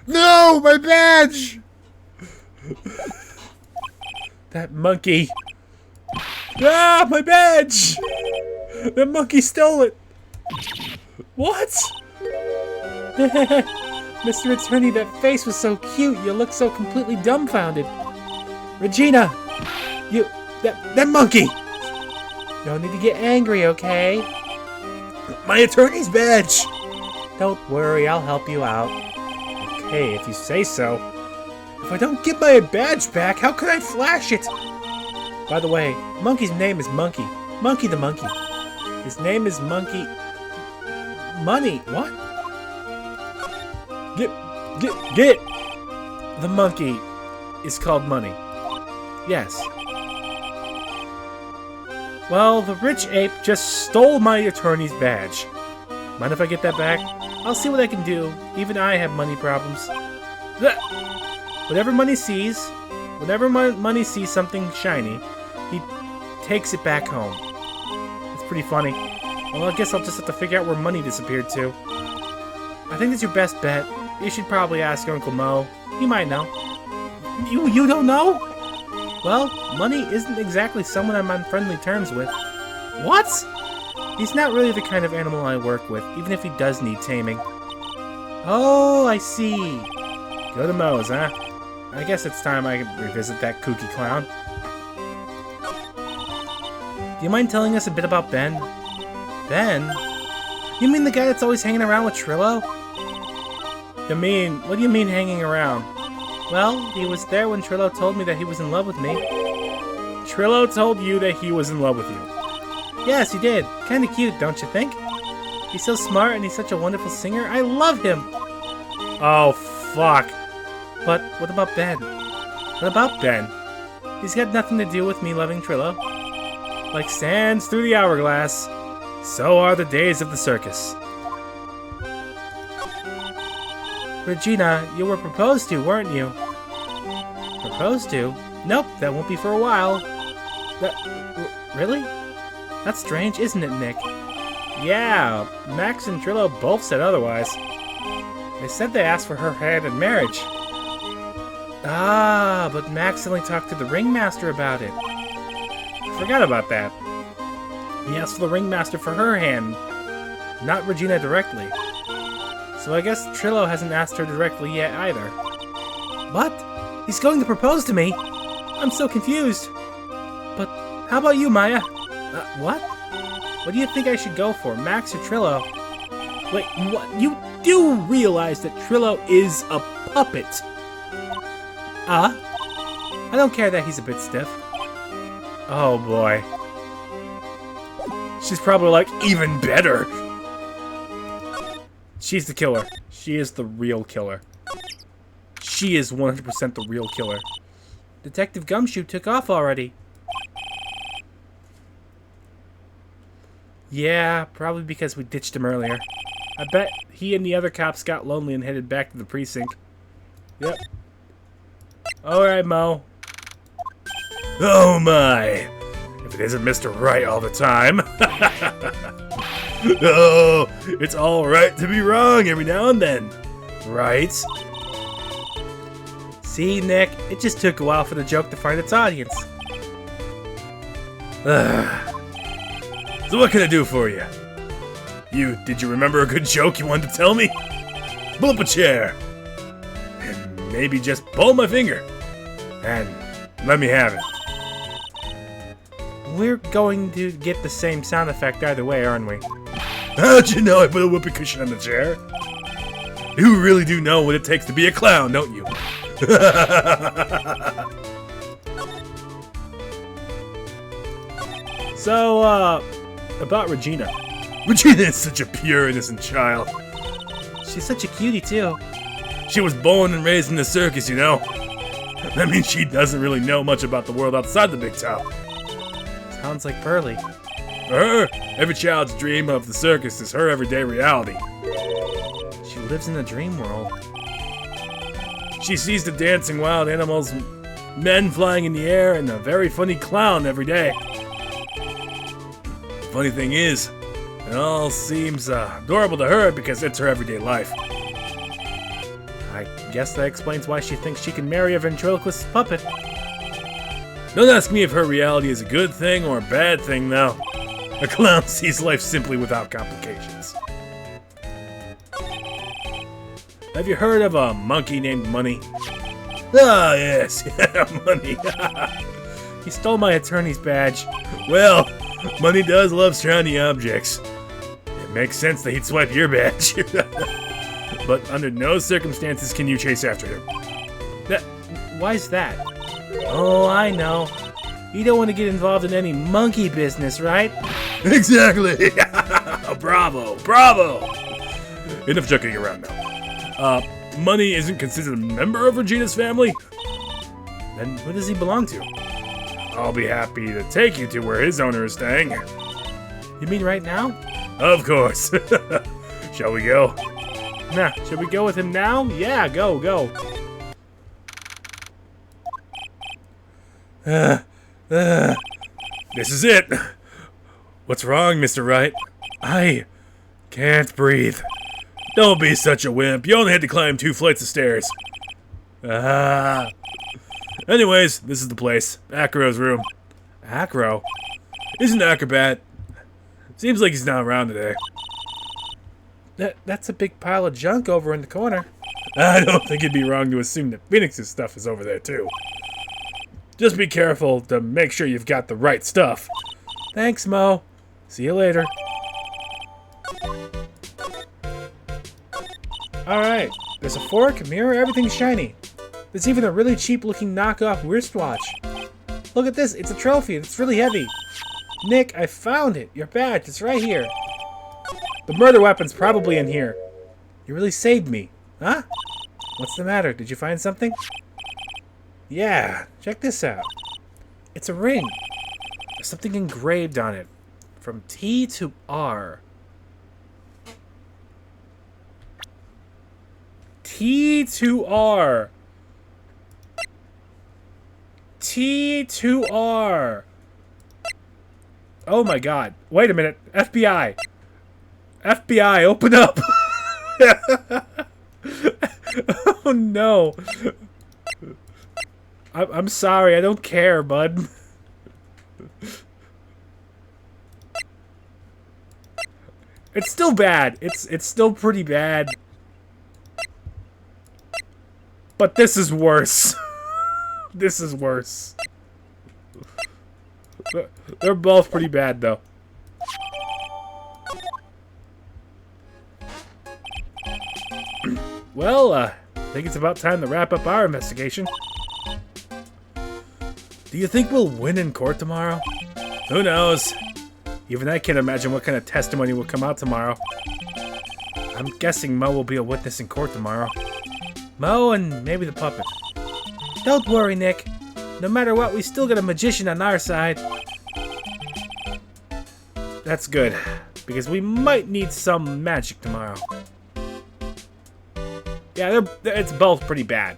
No! My badge! That monkey... Ah! My badge! That monkey stole it! What? Mr. Attorney, that face was so cute. You look so completely dumbfounded. Regina! That monkey! No need to get angry, okay? My attorney's badge! Don't worry, I'll help you out. Okay, if you say so. If I don't get my badge back, how could I flash it? By the way, Monkey's name is Monkey. Monkey the Monkey. His name is Monkey... Money. What? Get! The monkey is called Money. Yes. Well, the rich ape just stole my attorney's badge. Mind if I get that back? I'll see what I can do. Even I have money problems. Whenever Money sees something shiny, he takes it back home. It's pretty funny. Well, I guess I'll just have to figure out where Money disappeared to. I think that's your best bet. You should probably ask Uncle Mo. He might know. You don't know? Well, Money isn't exactly someone I'm on friendly terms with. What? He's not really the kind of animal I work with, even if he does need taming. Oh, I see. Go to Mo's, huh? I guess it's time I revisit that kooky clown. Do you mind telling us a bit about Ben? Ben? You mean the guy that's always hanging around with Trillo? What do you mean hanging around? Well, he was there when Trillo told me that he was in love with me. Trillo told you that he was in love with you. Yes, he did. Kinda cute, don't you think? He's so smart and he's such a wonderful singer. I love him! Oh, fuck. But what about Ben? What about Ben? He's got nothing to do with me loving Trillo. Like sands through the hourglass, so are the days of the circus. Regina, you were proposed to, weren't you? Proposed to? Nope, that won't be for a while. Really? That's strange, isn't it, Nick? Yeah, Max and Trillo both said otherwise. They said they asked for her hand in marriage. Ah, but Max only talked to the ringmaster about it. I forgot about that. He asked for the ringmaster for her hand, not Regina directly. So I guess Trillo hasn't asked her directly yet either. What? He's going to propose to me? I'm so confused. But how about you, Maya? What? What do you think I should go for, Max or Trillo? Wait, what? You do realize that Trillo is a puppet? I don't care that he's a bit stiff. Oh boy. She's probably like, even better. She's the killer. She is the real killer. She is 100% the real killer. Detective Gumshoe took off already. Yeah, probably because we ditched him earlier. I bet he and the other cops got lonely and headed back to the precinct. Yep. Alright, Mo. Oh my! If it isn't Mr. Wright all the time. Oh, it's alright to be wrong every now and then. Right? See, Nick, it just took a while for the joke to find its audience. So what can I do for you? Did you remember a good joke you wanted to tell me? Pull up a chair. And maybe just pull my finger. And let me have it. We're going to get the same sound effect either way, aren't we? How'd you know I put a whoopee cushion on the chair? You really do know what it takes to be a clown, don't you? So, about Regina. Regina is such a pure, innocent child. She's such a cutie, too. She was born and raised in the circus, you know. That means she doesn't really know much about the world outside the big town. Sounds like Pearly. For her, every child's dream of the circus is her everyday reality. She lives in a dream world. She sees the dancing wild animals, men flying in the air, and a very funny clown every day. The funny thing is, it all seems adorable to her because it's her everyday life. I guess that explains why she thinks she can marry a ventriloquist puppet. Don't ask me if her reality is a good thing or a bad thing, though. A clown sees life simply without complications. Have you heard of a monkey named Money? Ah, yes, Money. He stole my attorney's badge. Well, Money does love shiny objects. It makes sense that he'd swipe your badge. But under no circumstances can you chase after him. Why's that? Oh, I know. You don't want to get involved in any monkey business, right? Exactly! Bravo! Bravo! Enough joking around now. Money isn't considered a member of Regina's family? Then who does he belong to? I'll be happy to take you to where his owner is staying. You mean right now? Of course. Shall we go? Nah, should we go with him now? Yeah, go. This is it. What's wrong, Mr. Wright? I can't breathe. Don't be such a wimp. You only had to climb 2 flights of stairs. Anyways, this is the place. Acro's room. Acro? He's an acrobat. Seems like he's not around today. That's a big pile of junk over in the corner. I don't think it'd be wrong to assume that Phoenix's stuff is over there, too. Just be careful to make sure you've got the right stuff. Thanks, Mo. See you later. Alright, There's a fork, a mirror, everything's shiny. There's even a really cheap-looking knockoff wristwatch. Look at this, it's a trophy, it's really heavy. Nick, I found it. Your badge, it's right here. The murder weapon's probably in here. You really saved me. Huh? What's the matter? Did you find something? Yeah, check this out. It's a ring. There's something engraved on it. From T to R. T to R. T to R. Oh my god. Wait a minute. FBI. FBI, open up. Oh no. I'm sorry. I don't care, bud. It's still bad. It's still pretty bad. But this is worse. This is worse. They're both pretty bad, though. Well, I think it's about time to wrap up our investigation. Do you think we'll win in court tomorrow? Who knows? Even I can't imagine what kind of testimony will come out tomorrow. I'm guessing Mo will be a witness in court tomorrow. Mo and maybe the puppet. Don't worry, Nick. No matter what, we still got a magician on our side. That's good, because we might need some magic tomorrow. Yeah, it's both pretty bad.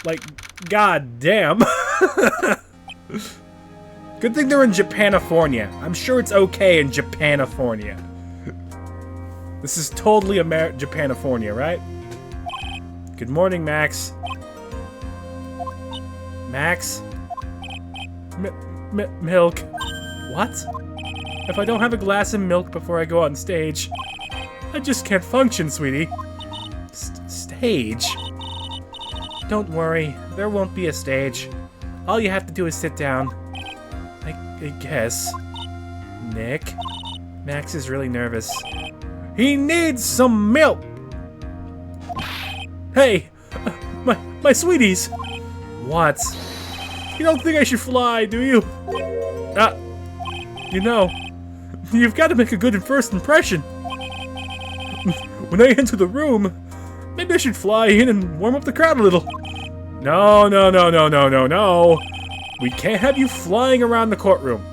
Like, god damn. Good thing they're in Japanifornia. I'm sure it's okay in Japanifornia. This is totally Japanifornia, right? Good morning, Max. Max? Milk. What? If I don't have a glass of milk before I go on stage, I just can't function, sweetie. Stage? Don't worry, there won't be a stage. All you have to do is sit down. I guess. Nick? Max is really nervous. He needs some milk! Hey! My sweeties! What? You don't think I should fly, do you? You know, you've got to make a good first impression. When I enter the room, maybe I should fly in and warm up the crowd a little. No. We can't have you flying around the courtroom.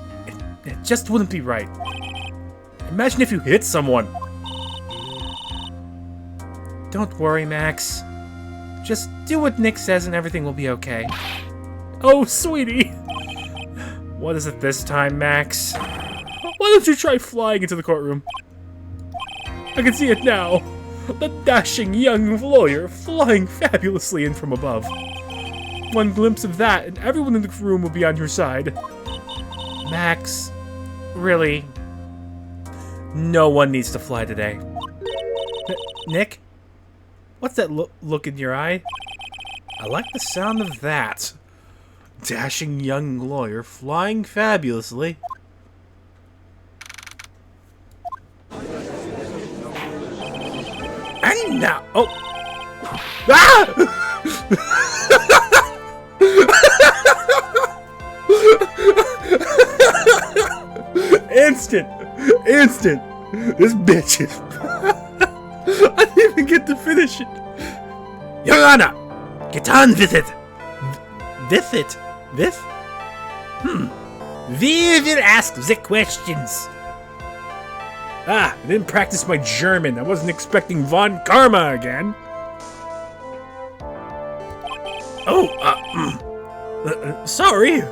It just wouldn't be right. Imagine if you hit someone. Don't worry, Max. Just do what Nick says and everything will be okay. Oh, sweetie. What is it this time, Max? Why don't you try flying into the courtroom? I can see it now. The dashing young lawyer flying fabulously in from above. One glimpse of that and everyone in the room will be on your side. Max, really? No one needs to fly today. Nick? What's that look in your eye? I like the sound of that. Dashing young lawyer flying fabulously. And now, oh, ah! Instant. This bitch is. I didn't even get to finish it. Your Honor, get on with it. With it? With? We will ask the questions. I didn't practice my German. I wasn't expecting Von Karma again. Oh, sorry.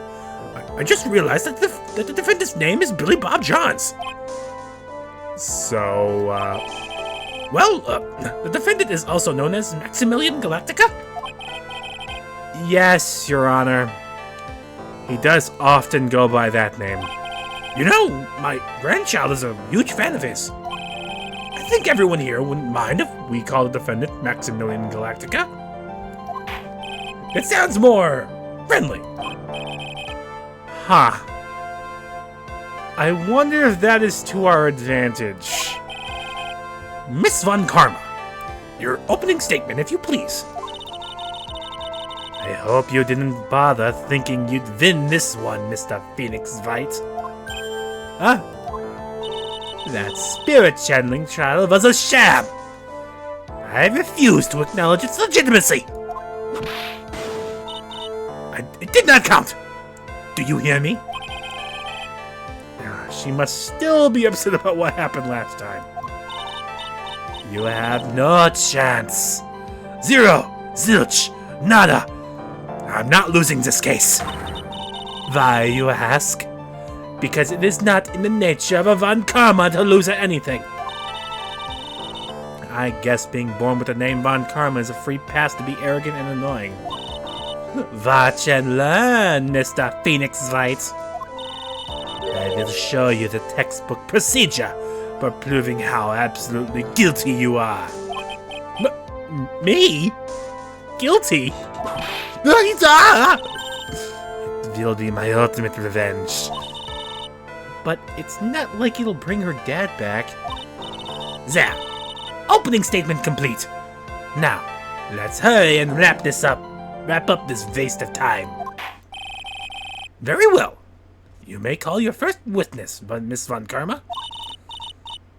I just realized that the defendant's name is Billy Bob Johns. So, well, the defendant is also known as Maximilian Galactica? Yes, Your Honor. He does often go by that name. You know, my grandchild is a huge fan of his. I think everyone here wouldn't mind if we call the defendant Maximilian Galactica. It sounds more friendly. Huh. I wonder if that is to our advantage. Miss Von Karma, your opening statement, if you please. I hope you didn't bother thinking you'd win this one, Mr. Phoenix Wright. Huh? That spirit channeling trial was a sham. I refuse to acknowledge its legitimacy. It did not count. Do you hear me? She must still be upset about what happened last time. You have no chance. Zero. Zilch. Nada. I'm not losing this case. Why, you ask? Because it is not in the nature of a Von Karma to lose at anything. I guess being born with the name Von Karma is a free pass to be arrogant and annoying. Watch and learn, Mr. Phoenix Wright. I will show you the textbook procedure for proving how absolutely guilty you are. Me? Guilty? It will be my ultimate revenge. But it's not like it'll bring her dad back. There. Opening statement complete. Now, let's hurry and wrap this up. Wrap up this waste of time. Very well. You may call your first witness, Miss Von Karma.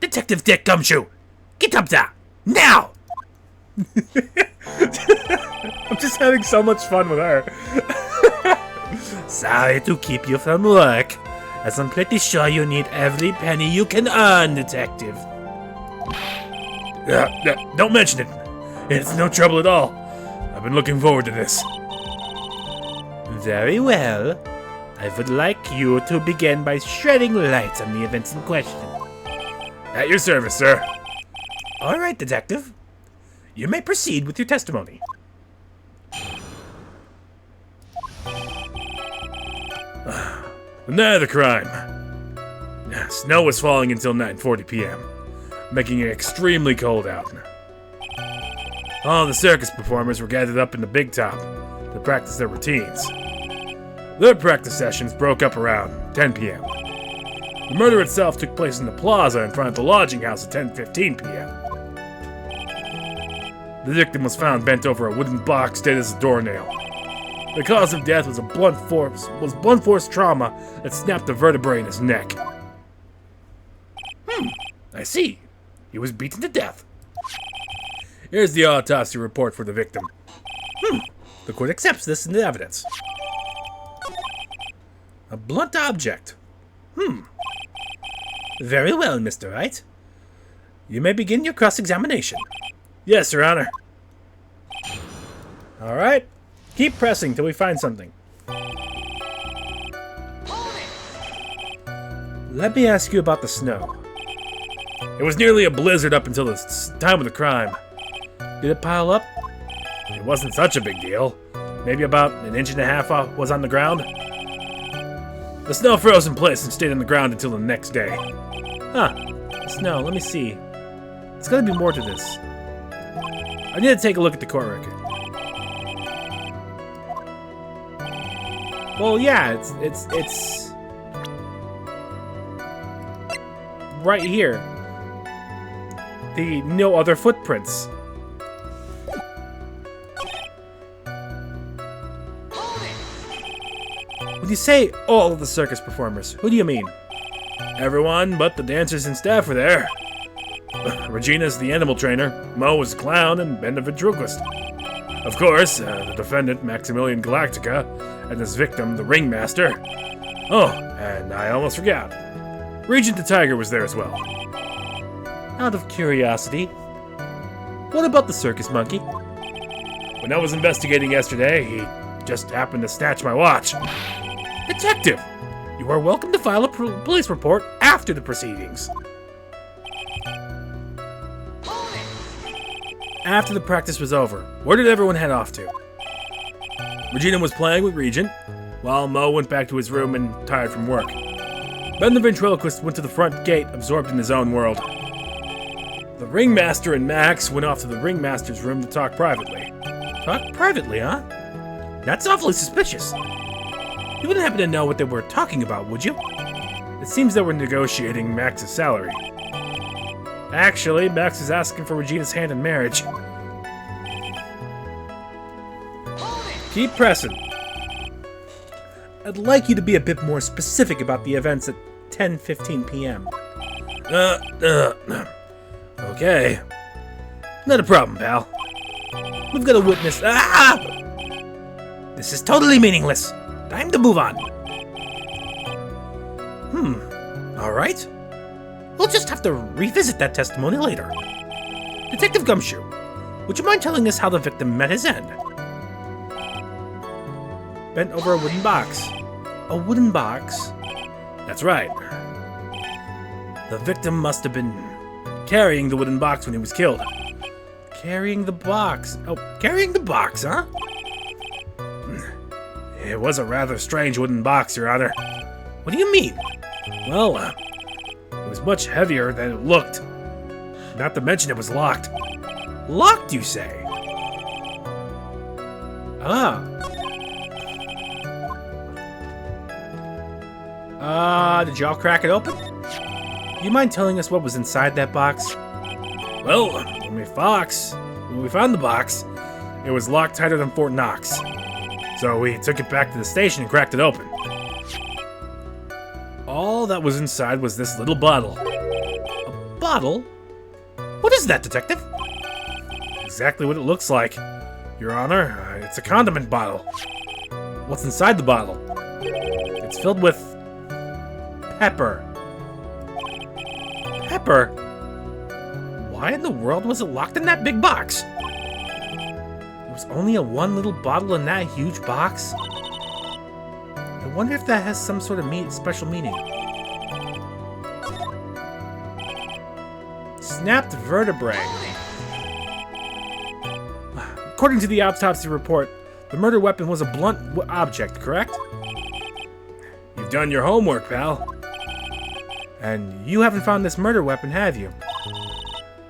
Detective Dick Gumshoe, get up there, now! I'm just having so much fun with her. Sorry to keep you from work, as I'm pretty sure you need every penny you can earn, Detective. Don't mention it. It's no trouble at all. I've been looking forward to this. Very well. I would like you to begin by shedding light on the events in question. At your service, sir. All right, Detective. You may proceed with your testimony. The night of the crime. Snow was falling until 9:40 p.m., making it extremely cold out. All the circus performers were gathered up in the big top to practice their routines. Their practice sessions broke up around 10 p.m. The murder itself took place in the plaza in front of the lodging house at 10:15 p.m. The victim was found bent over a wooden box dead as a doornail. The cause of death was blunt force trauma that snapped the vertebrae in his neck. I see. He was beaten to death. Here's the autopsy report for the victim. The court accepts this into evidence. A blunt object. Very well, Mr. Wright. You may begin your cross-examination. Yes, Your Honor. All right. Keep pressing till we find something. Let me ask you about the snow. It was nearly a blizzard up until the time of the crime. Did it pile up? It wasn't such a big deal. Maybe about 1.5 inches was on the ground. The snow froze in place and stayed on the ground until the next day. Snow, let me see. There's gotta be more to this. I need to take a look at the court record. Well, yeah, it's right here. The no other footprints. When you say all of the circus performers, who do you mean? Everyone but the dancers and staff were there. Regina's the animal trainer, Mo was the clown, and Ben the ventriloquist. Of course, the defendant, Maximilian Galactica, and his victim, the ringmaster. Oh, and I almost forgot. Regent the Tiger was there as well. Out of curiosity, what about the circus monkey? When I was investigating yesterday, he just happened to snatch my watch. Detective, you are welcome to file a police report after the proceedings. After the practice was over, where did everyone head off to? Regina was playing with Regent, while Mo went back to his room and tired from work. Ben the ventriloquist went to the front gate, absorbed in his own world. The ringmaster and Max went off to the ringmaster's room to talk privately. Talk privately, huh? That's awfully suspicious. You wouldn't happen to know what they were talking about, would you? It seems they were negotiating Max's salary. Actually, Max is asking for Regina's hand in marriage. Keep pressing. I'd like you to be a bit more specific about the events at 10:15 p.m. Okay. Not a problem, pal. We've got a witness. Ah! This is totally meaningless. Time to move on. Alright. We'll just have to revisit that testimony later. Detective Gumshoe, would you mind telling us how the victim met his end? Bent over a wooden box. A wooden box? That's right. The victim must have been carrying the wooden box when he was killed. Carrying the box. Oh, carrying the box, huh? It was a rather strange wooden box, Your Honor. What do you mean? Well, it was much heavier than it looked. Not to mention it was locked. Locked, you say? Did y'all crack it open? You mind telling us what was inside that box? Well, when we found the box, it was locked tighter than Fort Knox. So we took it back to the station and cracked it open. All that was inside was this little bottle. A bottle? What is that, Detective? Exactly what it looks like, Your Honor. It's a condiment bottle. What's inside the bottle? It's filled with pepper. Pepper? Why in the world was it locked in that big box? There was only one little bottle in that huge box? I wonder if that has some sort of special meaning. Snapped vertebrae. According to the autopsy report, the murder weapon was a blunt object, correct? You've done your homework, pal. And you haven't found this murder weapon, have you?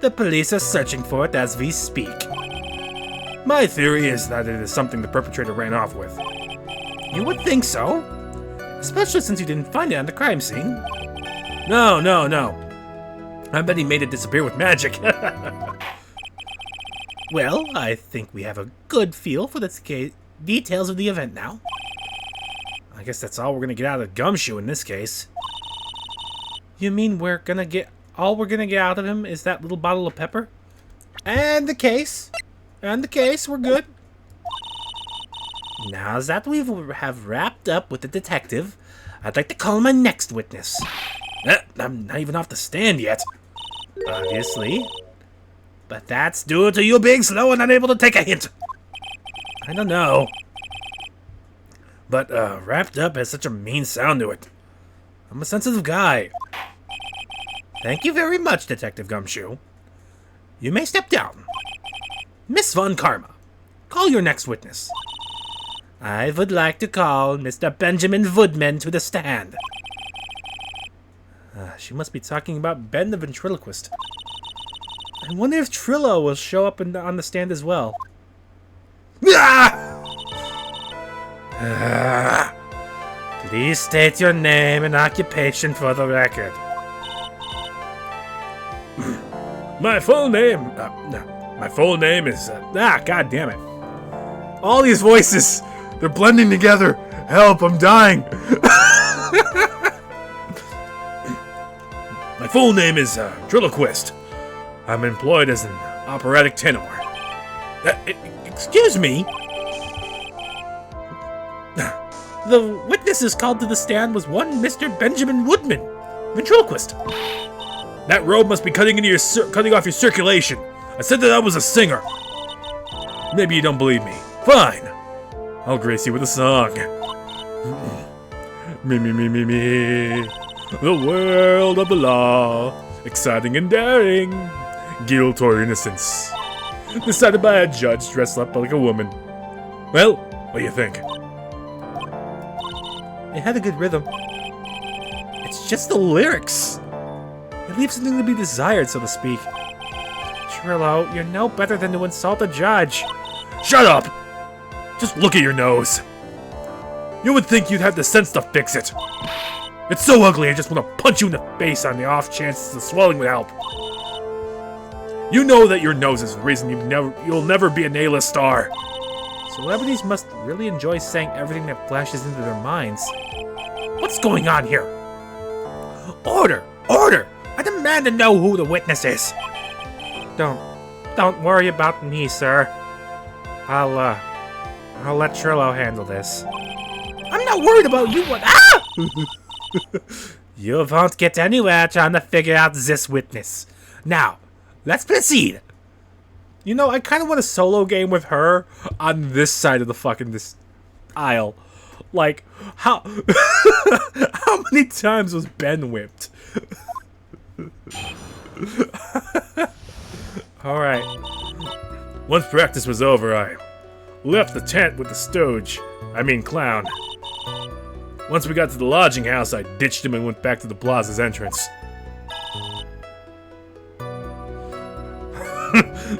The police are searching for it as we speak. My theory is that it is something the perpetrator ran off with. You would think so? Especially since you didn't find it on the crime scene. No. I bet he made it disappear with magic. Well, I think we have a good feel for the details of the event now. I guess that's all we're gonna get out of Gumshoe in this case. You mean all we're gonna get out of him is that little bottle of pepper? And the case. We're good. Now that we have wrapped up with the detective, I'd like to call my next witness. I'm not even off the stand yet. Obviously. But that's due to you being slow and unable to take a hint. I don't know. But wrapped up has such a mean sound to it. I'm a sensitive guy. Thank you very much, Detective Gumshoe. You may step down. Miss Von Karma, call your next witness. I would like to call Mr. Benjamin Woodman to the stand. She must be talking about Ben the ventriloquist. I wonder if Trillo will show up on the stand as well. Please state your name and occupation for the record. My full name is... God damn it. All these voices, they're blending together. Help, I'm dying. My full name is Triloquist. I'm employed as an operatic tenor. Excuse me? The witness is called to the stand was one Mr. Benjamin Woodman, ventriloquist. That robe must be cutting off your circulation. I said that I was a singer. Maybe you don't believe me. Fine. I'll grace you with a song. Me. The world of the law. Exciting and daring. Guilt or innocence. Decided by a judge dressed up like a woman. Well, what do you think? It had a good rhythm. It's just the lyrics. It leaves something to be desired, so to speak. Trillo, you're no better than to insult a judge. Shut up! Just look at your nose. You would think you'd have the sense to fix it. It's so ugly, I just want to punch you in the face on the off chance the swelling would help. You know that your nose is the reason you'll never be an A-list star. Celebrities must really enjoy saying everything that flashes into their minds. What's going on here? Order! Order! I demand to know who the witness is. Don't worry about me, sir. I'll let Trillo handle this. I'm not worried about you. What? Ah! You won't get anywhere trying to figure out this witness. Now, let's proceed. You know, I kind of want a solo game with her on this side of the fucking this aisle. Like, how how many times was Ben whipped? Alright. Once practice was over, I left the tent with the clown. Once we got to the lodging house, I ditched him and went back to the plaza's entrance.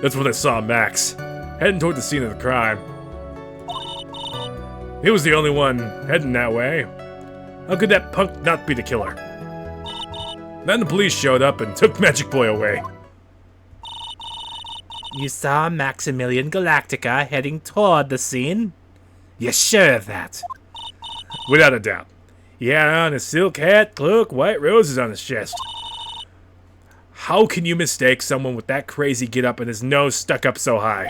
That's when I saw Max, heading toward the scene of the crime. He was the only one heading that way. How could that punk not be the killer? Then the police showed up and took Magic Boy away. You saw Maximilian Galactica heading toward the scene? You're sure of that? Without a doubt. He had on a silk hat, cloak, white roses on his chest. How can you mistake someone with that crazy get-up and his nose stuck up so high?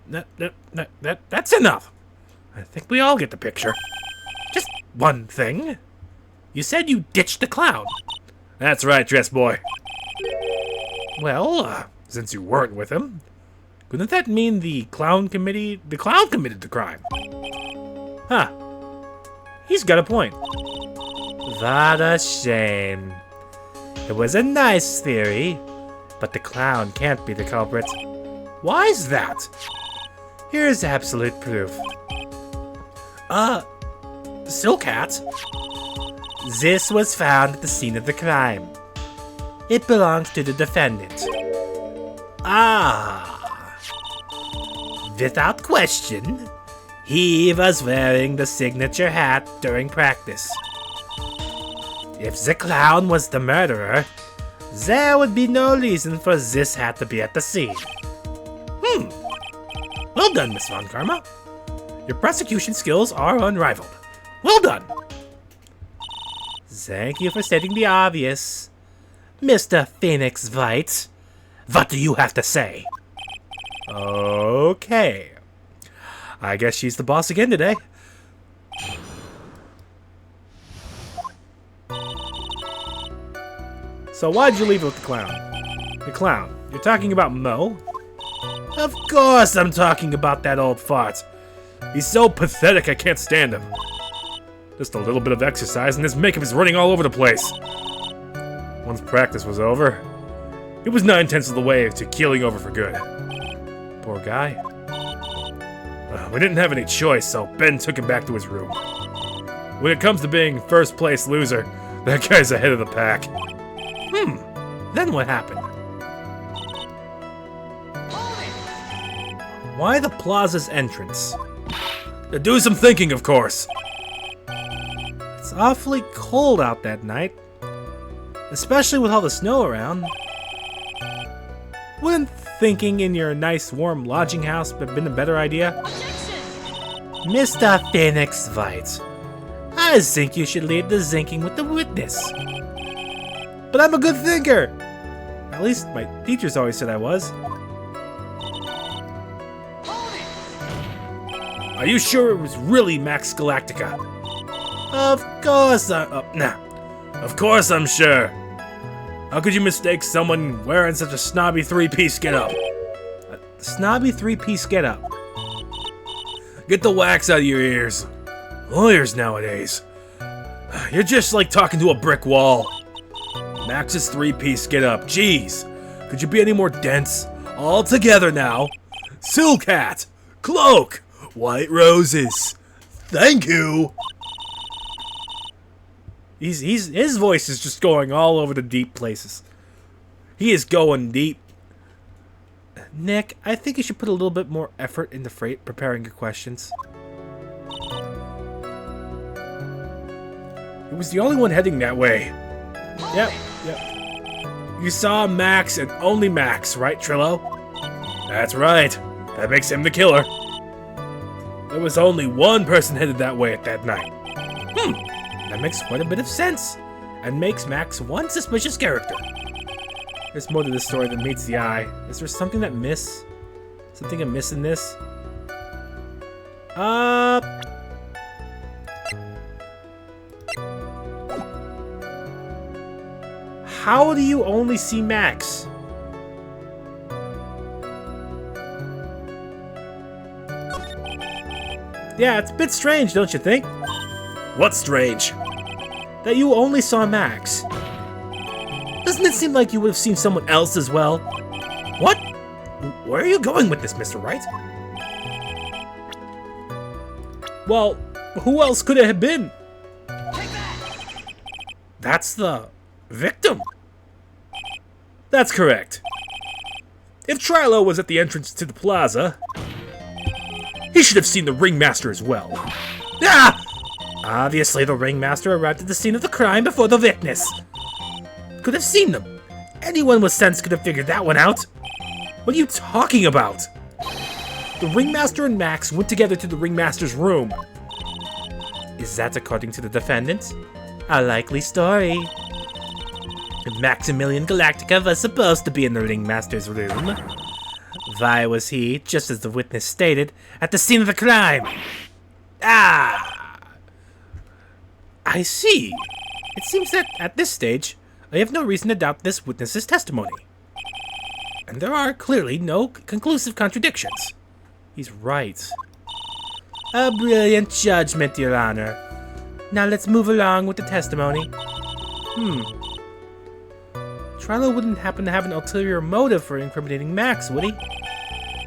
That's enough. I think we all get the picture. Just one thing. You said you ditched the clown. That's right, dress boy. Well, since you weren't with him, couldn't that mean the clown committed the crime? Huh. He's got a point. What a shame. It was a nice theory, but the clown can't be the culprit. Why's that? Here's absolute proof. Silk hat? This was found at the scene of the crime. It belongs to the defendant. Ah. Without question, he was wearing the signature hat during practice. If the clown was the murderer, there would be no reason for this hat to be at the scene. Well done, Miss Von Karma. Your prosecution skills are unrivaled. Well done. Thank you for stating the obvious. Mr. Phoenix Wright, what do you have to say? Okay. I guess she's the boss again today. So why'd you leave it with the clown? The clown. You're talking about Mo? Of course I'm talking about that old fart. He's so pathetic I can't stand him. Just a little bit of exercise and his makeup is running all over the place. Once practice was over, it was 9/10 of the way to keeling over for good. Poor guy. We didn't have any choice, so Ben took him back to his room. When it comes to being first place loser, that guy's ahead of the pack. Then what happened? Why the plaza's entrance? To do some thinking, of course. It's awfully cold out that night. Especially with all the snow around. Wouldn't thinking in your nice warm lodging house have been a better idea? Mr. Phoenix Wright, I think you should leave the zinking with the witness. But I'm a good thinker! At least my teachers always said I was. Are you sure it was really Max Galactica? Of course Of course I'm sure. How could you mistake someone wearing such a snobby three-piece getup? A snobby three-piece getup? Get the wax out of your ears. Lawyers nowadays. You're just like talking to a brick wall. Max's three-piece getup. Jeez. Could you be any more dense? All together now. Silk hat. Cloak. White roses. Thank you. His voice is just going all over the deep places. He is going deep. Nick, I think you should put a little bit more effort into preparing your questions. was the only one heading that way. Yep. You saw Max and only Max, right, Trillo? That's right. That makes him the killer. There was only one person headed that way at that night. That makes quite a bit of sense, and makes Max one suspicious character. There's more to this story than meets the eye. Is there something that miss? Something amiss in this? How do you only see Max? Yeah, it's a bit strange, don't you think? What's strange? That you only saw Max. Doesn't it seem like you would have seen someone else as well? What? Where are you going with this, Mr. Wright? Well, who else could it have been? That's the victim. That's correct. If Trilo was at the entrance to the plaza, he should have seen the ringmaster as well. Ah! Obviously, the ringmaster arrived at the scene of the crime before the witness. Could have seen them. Anyone with sense could have figured that one out. What are you talking about? The ringmaster and Max went together to the ringmaster's room. Is that according to the defendant? A likely story. Maximilian Galactica was supposed to be in the ringmaster's room. Why was he, just as the witness stated, at the scene of the crime? Ah! I see. It seems that, at this stage, I have no reason to doubt this witness's testimony. And there are clearly no conclusive contradictions. He's right. A brilliant judgment, Your Honor. Now let's move along with the testimony. Trilo wouldn't happen to have an ulterior motive for incriminating Max, would he?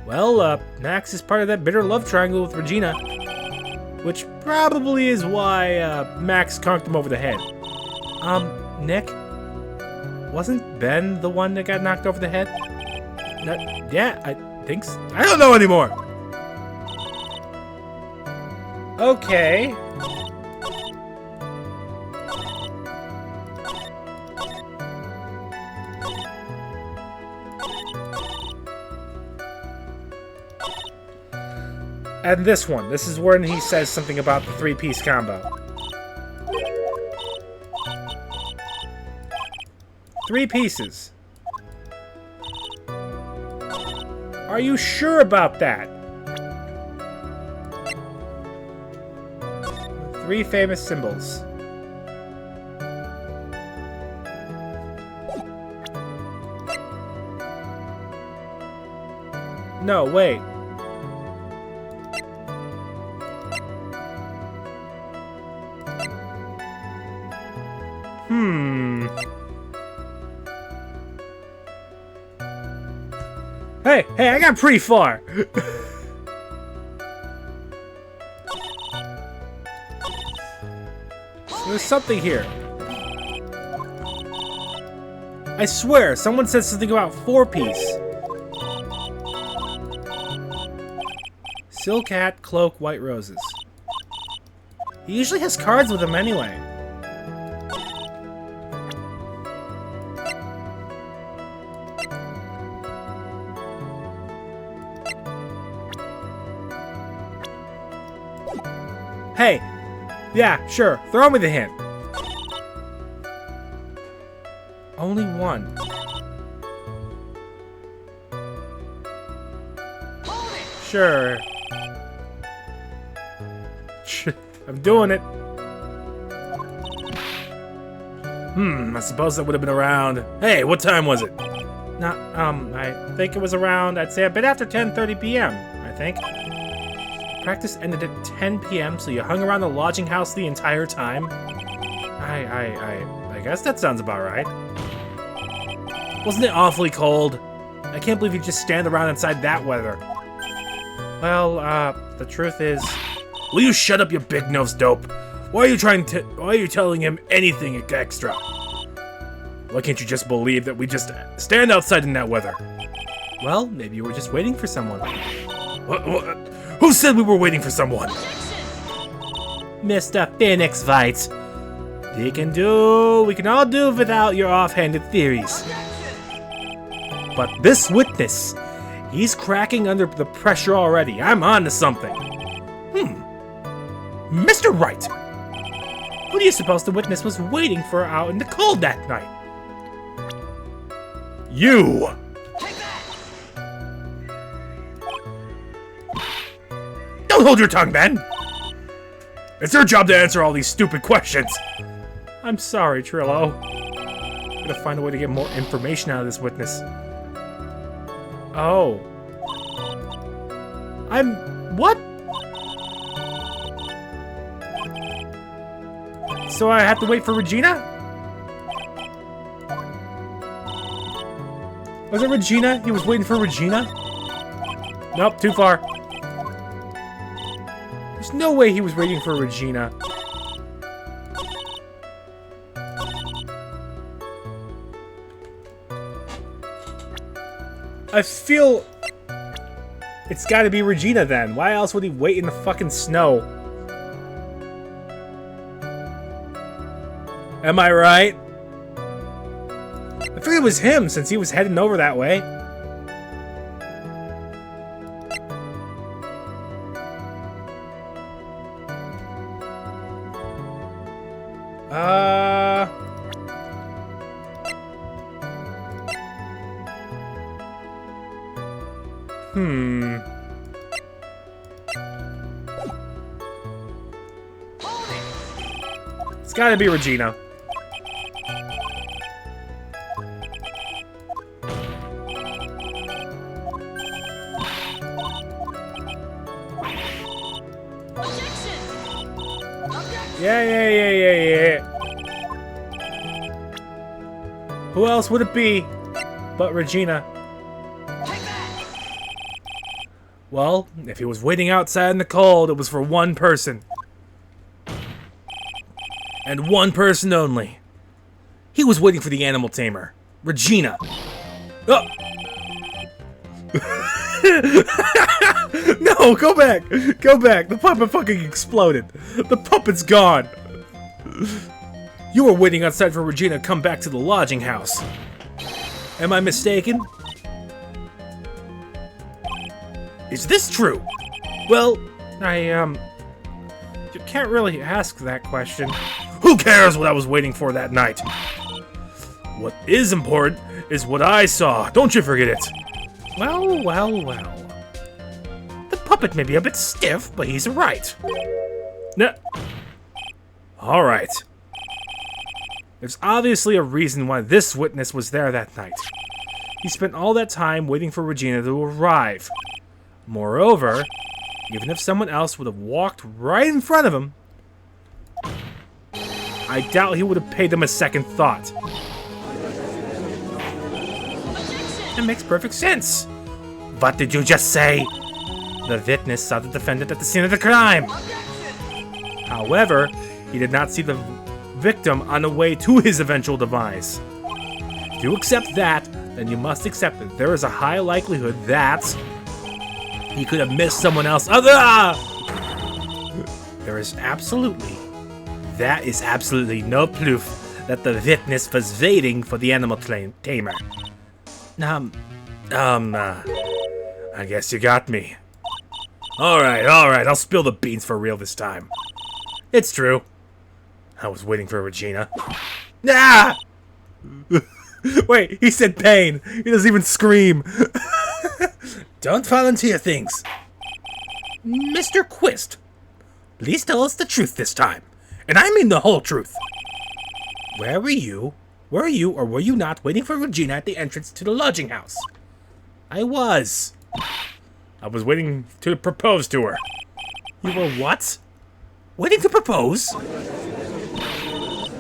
Well, Max is part of that bitter love triangle with Regina. Which probably is why, Max conked him over the head. Nick? Wasn't Ben the one that got knocked over the head? Yeah, I think so. I don't know anymore! Okay. And this one. This is when he says something about the three-piece combo. 3 pieces. Are you sure about that? 3 famous symbols. No, wait. Hey, I got pretty far. There's something here. I swear, someone said something about 4-piece. Silk hat, cloak, white roses. He usually has cards with him anyway. Hey, yeah, sure, throw me the hint. Only one. Sure. I'm doing it. I suppose that would have been around. Hey, what time was it? I think it was around, I'd say a bit after 10:30 p.m., I think. Practice ended at 10 p.m., so you hung around the lodging house the entire time? I guess that sounds about right. Wasn't it awfully cold? I can't believe you just stand around inside that weather. Well, the truth is... Will you shut up, you big-nosed dope? Why are you telling him anything extra? Why can't you just believe that we just stand outside in that weather? Well, maybe you were just waiting for someone. What? Who said we were waiting for someone? Mr. Phoenix Wright. We can all do without your offhanded theories. But this witness, he's cracking under the pressure already. I'm on to something. Mr. Wright, who do you suppose the witness was waiting for out in the cold that night? You! Don't hold your tongue, Ben! It's your job to answer all these stupid questions! I'm sorry, Trillo. I'm gonna find a way to get more information out of this witness. Oh. What? So I have to wait for Regina? Was it Regina? He was waiting for Regina? Nope, too far. There's no way he was waiting for Regina. I feel it's gotta be Regina then. Why else would he wait in the fucking snow? Am I right? I figured it was him since he was heading over that way. It's gotta be Regina. Yeah. Who else would it be but Regina? Well, if he was waiting outside in the cold, it was for one person. And one person only. He was waiting for the animal tamer, Regina. Oh. No, go back! Go back! The puppet fucking exploded. The puppet's gone. You were waiting outside for Regina to come back to the lodging house. Am I mistaken? Is this true? Well, you can't really ask that question. Who cares what I was waiting for that night? What is important is what I saw. Don't you forget it. Well. The puppet may be a bit stiff, but he's right. Nah. Alright. There's obviously a reason why this witness was there that night. He spent all that time waiting for Regina to arrive. Moreover, even if someone else would have walked right in front of him, I doubt he would have paid them a second thought. It makes perfect sense. What did you just say? The witness saw the defendant at the scene of the crime. However, he did not see the victim on the way to his eventual demise. If you accept that, then you must accept that there is a high likelihood that he could have missed someone else. There is absolutely no proof that the witness was waiting for the animal tamer. I guess you got me. Alright, I'll spill the beans for real this time. It's true. I was waiting for Regina. Ah! Wait, he said pain. He doesn't even scream. Don't volunteer things. Mr. Quist, please tell us the truth this time. And I mean the whole truth. Where were you? Were you or were you not waiting for Regina at the entrance to the lodging house? I was. I was waiting to propose to her. You were what? Waiting to propose?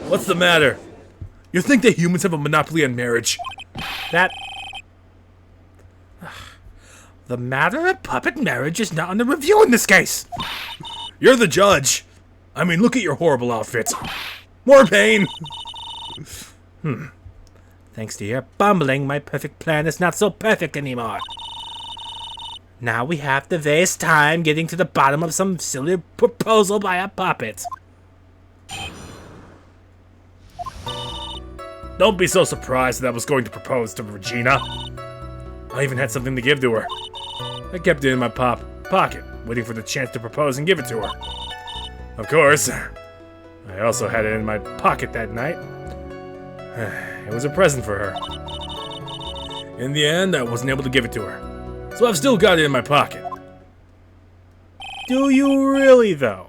What's the matter? You think that humans have a monopoly on marriage? The matter of puppet marriage is not under review in this case. You're the judge. I mean, look at your horrible outfit. More pain. Thanks to your bumbling, my perfect plan is not so perfect anymore. Now we have to waste time getting to the bottom of some silly proposal by a puppet. Don't be so surprised that I was going to propose to Regina. I even had something to give to her. I kept it in my pocket, waiting for the chance to propose and give it to her. Of course, I also had it in my pocket that night. It was a present for her. In the end, I wasn't able to give it to her, so I've still got it in my pocket. Do you really, though?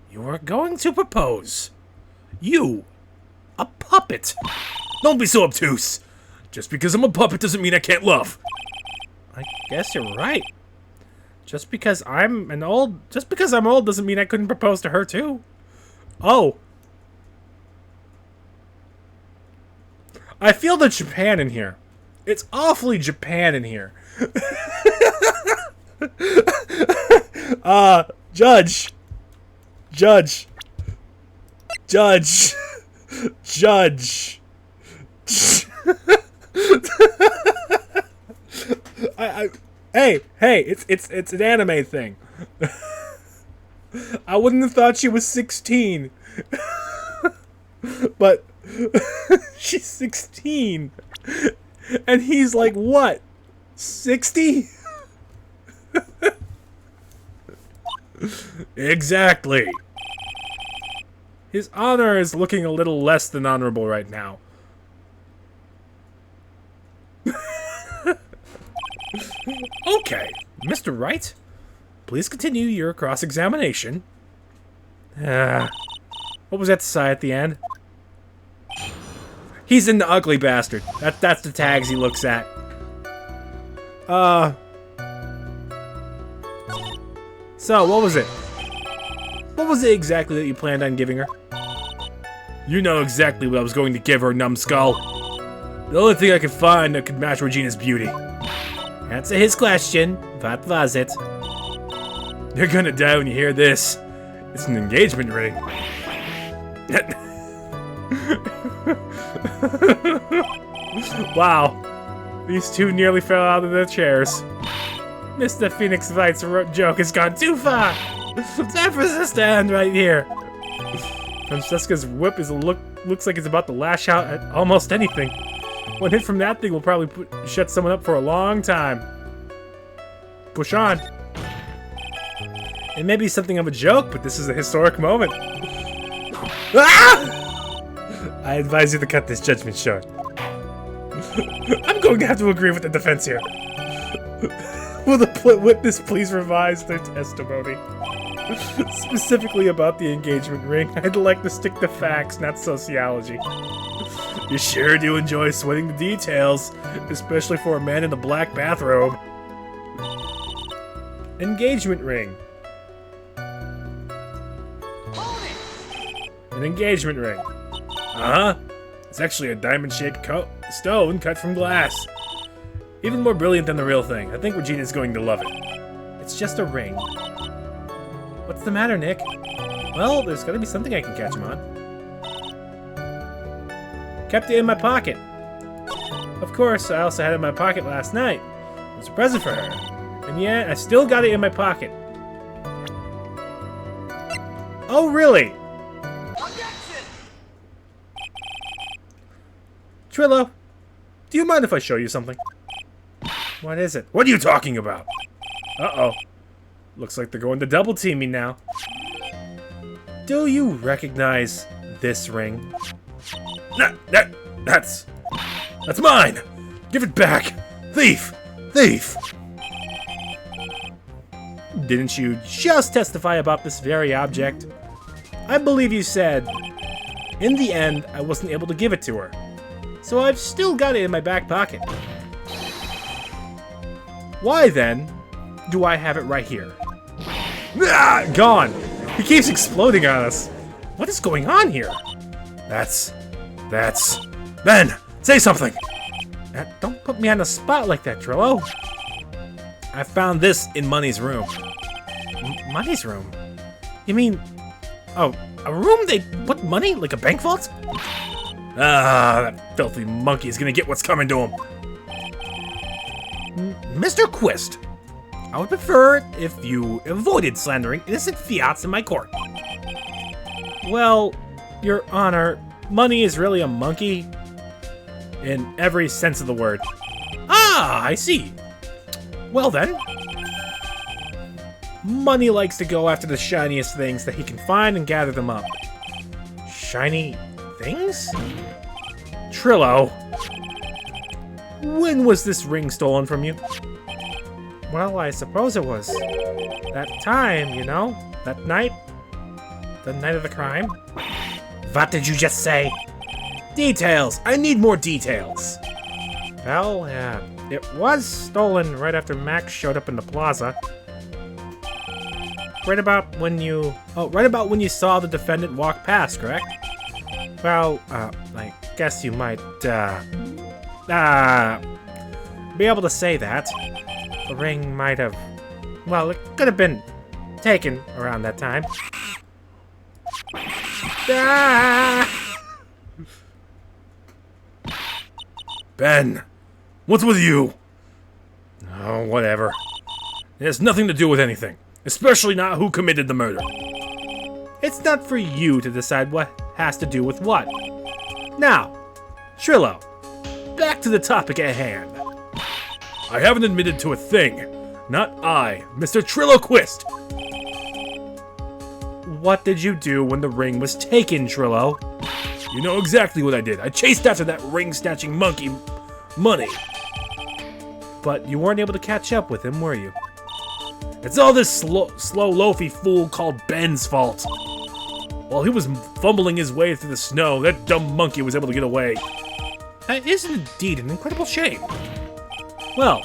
You are going to propose? You, a puppet? Don't be so obtuse. Just because I'm a puppet doesn't mean I can't love. I guess you're right. Just because I'm old doesn't mean I couldn't propose to her too. Oh. I feel the Japan in here. It's awfully Japan in here. Judge. Hey, it's an anime thing. I wouldn't have thought she was 16. But she's 16. And he's like, what? 60? Exactly. His honor is looking a little less than honorable right now. Okay, Mr. Wright, please continue your cross-examination. What was that to say at the end? He's an ugly bastard. That's the tags he looks at. So, what was it? What was it exactly that you planned on giving her? You know exactly what I was going to give her, numbskull. The only thing I could find that could match Regina's beauty. Answer his question. What was it? You're gonna die when you hear this. It's an engagement ring. Wow. These two nearly fell out of their chairs. Mr. Phoenix Wright's joke has gone too far. Time for us to stand right here. Francesca's whip looks like it's about to lash out at almost anything. One hit from that thing will probably shut someone up for a long time. Push on. It may be something of a joke, but this is a historic moment. Ah! I advise you to cut this judgment short. I'm going to have to agree with the defense here. Will the witness please revise their testimony? Specifically about the engagement ring, I'd like to stick to facts, not sociology. You sure do enjoy sweating the details, especially for a man in a black bathrobe. Engagement ring. An engagement ring. Uh-huh. It's actually a diamond-shaped stone cut from glass. Even more brilliant than the real thing. I think Regina's going to love it. It's just a ring. What's the matter, Nick? Well, there's gotta be something I can catch him on. Kept it in my pocket. Of course, I also had it in my pocket last night. It was a present for her. And yet, I still got it in my pocket. Oh, really? Trillo, do you mind if I show you something? What is it? What are you talking about? Uh-oh. Looks like they're going to double team me now. Do you recognize this ring? That's mine! Give it back! Thief! Thief! Didn't you just testify about this very object? I believe you said, in the end, I wasn't able to give it to her. So I've still got it in my back pocket. Why then do I have it right here? Ah, gone! He keeps exploding on us. What is going on here? That's... Ben! Say something! Don't put me on the spot like that, Trillo. I found this in Money's room. Money's room? You mean... Oh, a room they put money? Like a bank vault? Ah, that filthy monkey is gonna get what's coming to him. Mr. Quist, I would prefer it if you avoided slandering innocent fiats in my court. Well, Your Honor, Money is really a monkey. In every sense of the word. Ah, I see. Well then. Money likes to go after the shiniest things that he can find and gather them up. Shiny things? Trillo. When was this ring stolen from you? Well, I suppose it was. That time, you know? That night? The night of the crime? What did you just say? Details! I need more details! Well, it was stolen right after Max showed up in the plaza. Right about when you saw the defendant walk past, correct? Well, I guess you might, be able to say that. The ring might have... Well, it could have been taken around that time. Ben, what's with you? Oh, whatever. It has nothing to do with anything, especially not who committed the murder. It's not for you to decide what has to do with what. Now, Trillo, back to the topic at hand. I haven't admitted to a thing. Not I, Mr. Trilloquist. What did you do when the ring was taken, Trillo? You know exactly what I did. I chased after that ring-snatching monkey money. But you weren't able to catch up with him, were you? It's all this slow loafy fool called Ben's fault. While he was fumbling his way through the snow, that dumb monkey was able to get away. That is indeed an incredible shame. Well,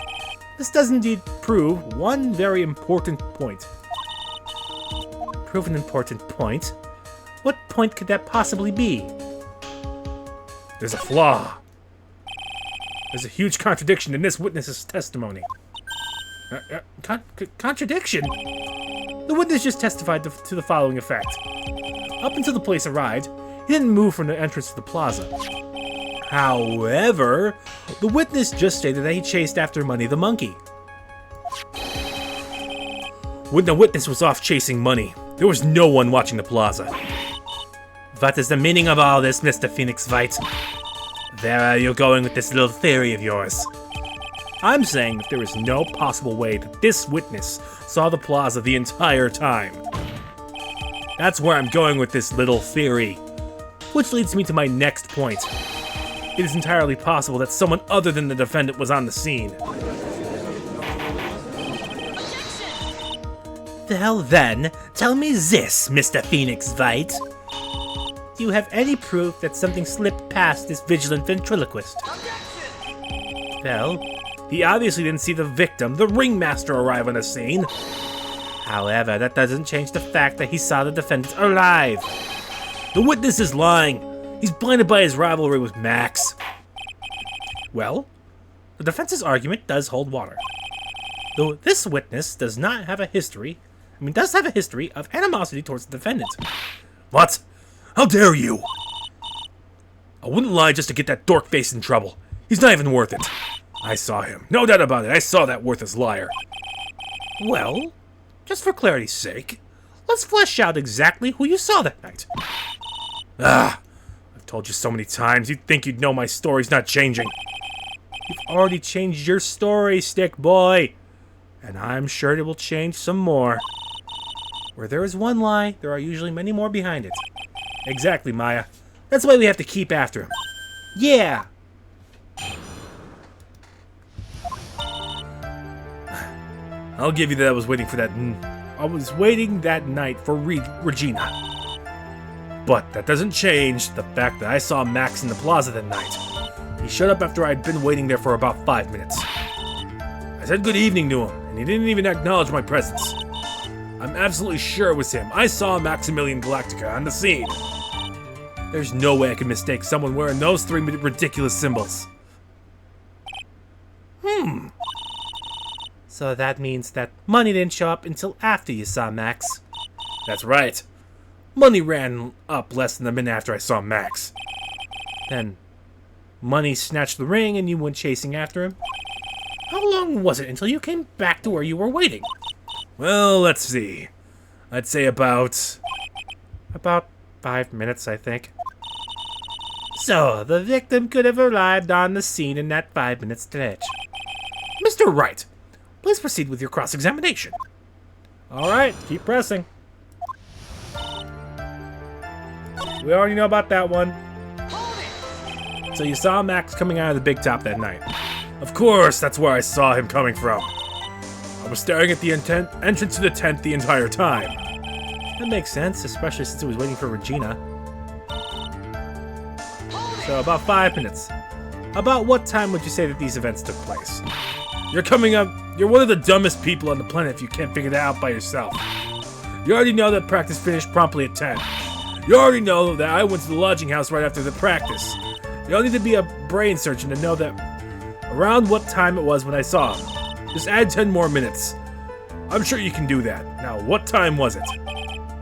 this does indeed prove one very important point. Prove an important point? What point could that possibly be? There's a flaw. There's a huge contradiction in this witness's testimony. Contradiction? The witness just testified to the following effect. Up until the police arrived, he didn't move from the entrance to the plaza. However, the witness just stated that he chased after Money the monkey. When the witness was off chasing Money, there was no one watching the plaza. What is the meaning of all this, Mr. Phoenix Wright? Where are you going with this little theory of yours? I'm saying that there is no possible way that this witness saw the plaza the entire time. That's where I'm going with this little theory. Which leads me to my next point. It is entirely possible that someone other than the defendant was on the scene. Well then, tell me this, Mr. Phoenix Wright. Do you have any proof that something slipped past this vigilant ventriloquist? Well, he obviously didn't see the victim, the ringmaster, arrive on the scene. However, that doesn't change the fact that he saw the defendant alive. The witness is lying. He's blinded by his rivalry with Max. Well, the defense's argument does hold water. Though this witness does have a history of animosity towards the defendant. What? How dare you? I wouldn't lie just to get that dork face in trouble. He's not even worth it. I saw him. No doubt about it. I saw that worthless liar. Well, just for clarity's sake, let's flesh out exactly who you saw that night. I've told you so many times. You'd think you'd know my story's not changing. You've already changed your story, Stick Boy. And I'm sure it will change some more. Where there is one lie, there are usually many more behind it. Exactly, Maya. That's why we have to keep after him. Yeah! I'll give you that I was waiting that night for Regina. But that doesn't change the fact that I saw Max in the plaza that night. He showed up after I'd been waiting there for about 5 minutes. I said good evening to him, and he didn't even acknowledge my presence. I'm absolutely sure it was him. I saw Maximilian Galactica on the scene. There's no way I could mistake someone wearing those 3 ridiculous symbols. So that means that Money didn't show up until after you saw Max. That's right. Money ran up less than a minute after I saw Max. Then Money snatched the ring and you went chasing after him? How long was it until you came back to where you were waiting? Well, let's see. I'd say about 5 minutes, I think. So, the victim could have arrived on the scene in that 5-minute stretch. Mr. Wright, please proceed with your cross-examination. Alright, keep pressing. We already know about that one. So you saw Max coming out of the big top that night. Of course, that's where I saw him coming from. I was staring at the entrance to the tent the entire time. That makes sense, especially since he was waiting for Regina. So about 5 minutes. About what time would you say that these events took place? You're coming up. You're one of the dumbest people on the planet if you can't figure that out by yourself. You already know that practice finished promptly at 10. You already know that I went to the lodging house right after the practice. You don't need to be a brain surgeon to know that around what time it was when I saw him. Just add 10 more minutes. I'm sure you can do that. Now, what time was it?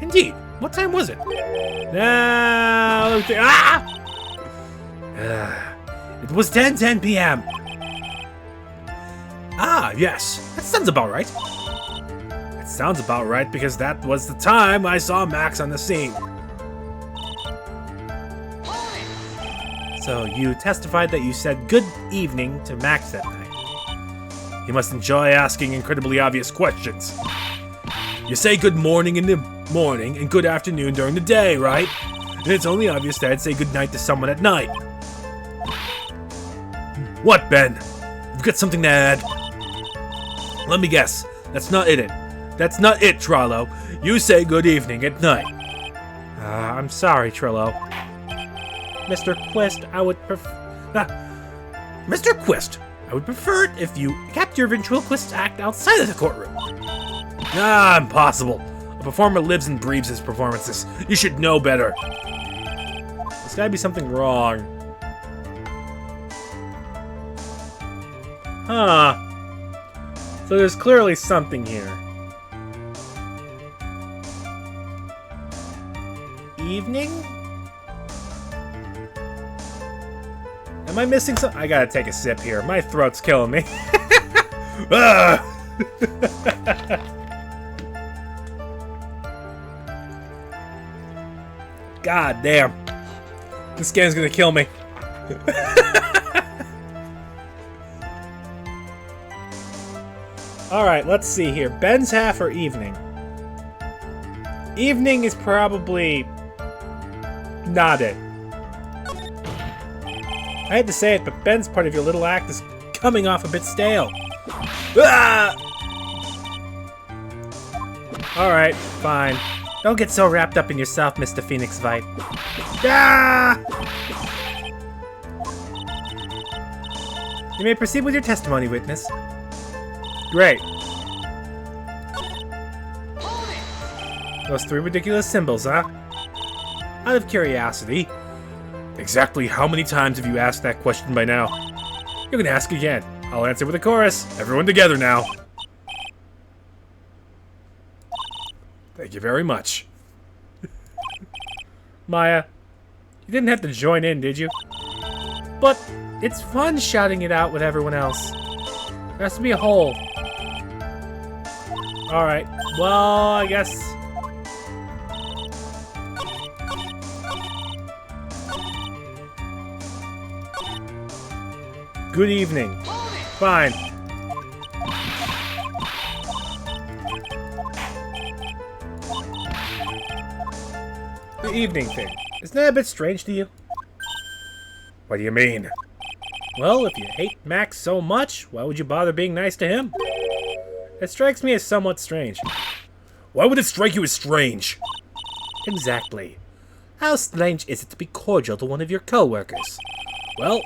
Indeed. What time was it? Now, let me think. It was 10:10 p.m. Ah, yes. That sounds about right. It sounds about right because that was the time I saw Max on the scene. So you testified that you said good evening to Max that night. You must enjoy asking incredibly obvious questions. You say good morning in the morning and good afternoon during the day, right? And it's only obvious that I'd say good night to someone at night. What, Ben? You've got something to add? Let me guess. That's not it. That's not it, Trollo. You say good evening at night. I'm sorry, Trillo. Mr. Quist, I would Mr. Quist, I would prefer it if you kept your ventriloquist act outside of the courtroom. Impossible. A performer lives and breathes his performances. You should know better. There's gotta be something wrong. Huh. So there's clearly something here. Evening? Am I missing something? I gotta take a sip here. My throat's killing me. God damn. This game's gonna kill me. Alright, let's see here. Ben's half or evening? Evening is probably not it. I hate to say it, but Ben's part of your little act is coming off a bit stale. Ah! Alright, fine. Don't get so wrapped up in yourself, Mr. Phoenix Wright. Ah! You may proceed with your testimony, witness. Great. Those 3 ridiculous symbols, huh? Out of curiosity, exactly how many times have you asked that question by now? You're gonna ask again. I'll answer with a chorus. Everyone together now. Thank you very much. Maya, you didn't have to join in, did you? But it's fun shouting it out with everyone else. There has to be a hole. Alright, well, I guess... Good evening. Fine. The evening thing. Isn't that a bit strange to you? What do you mean? Well, if you hate Max so much, why would you bother being nice to him? It strikes me as somewhat strange. Why would it strike you as strange? Exactly. How strange is it to be cordial to one of your co-workers? Well,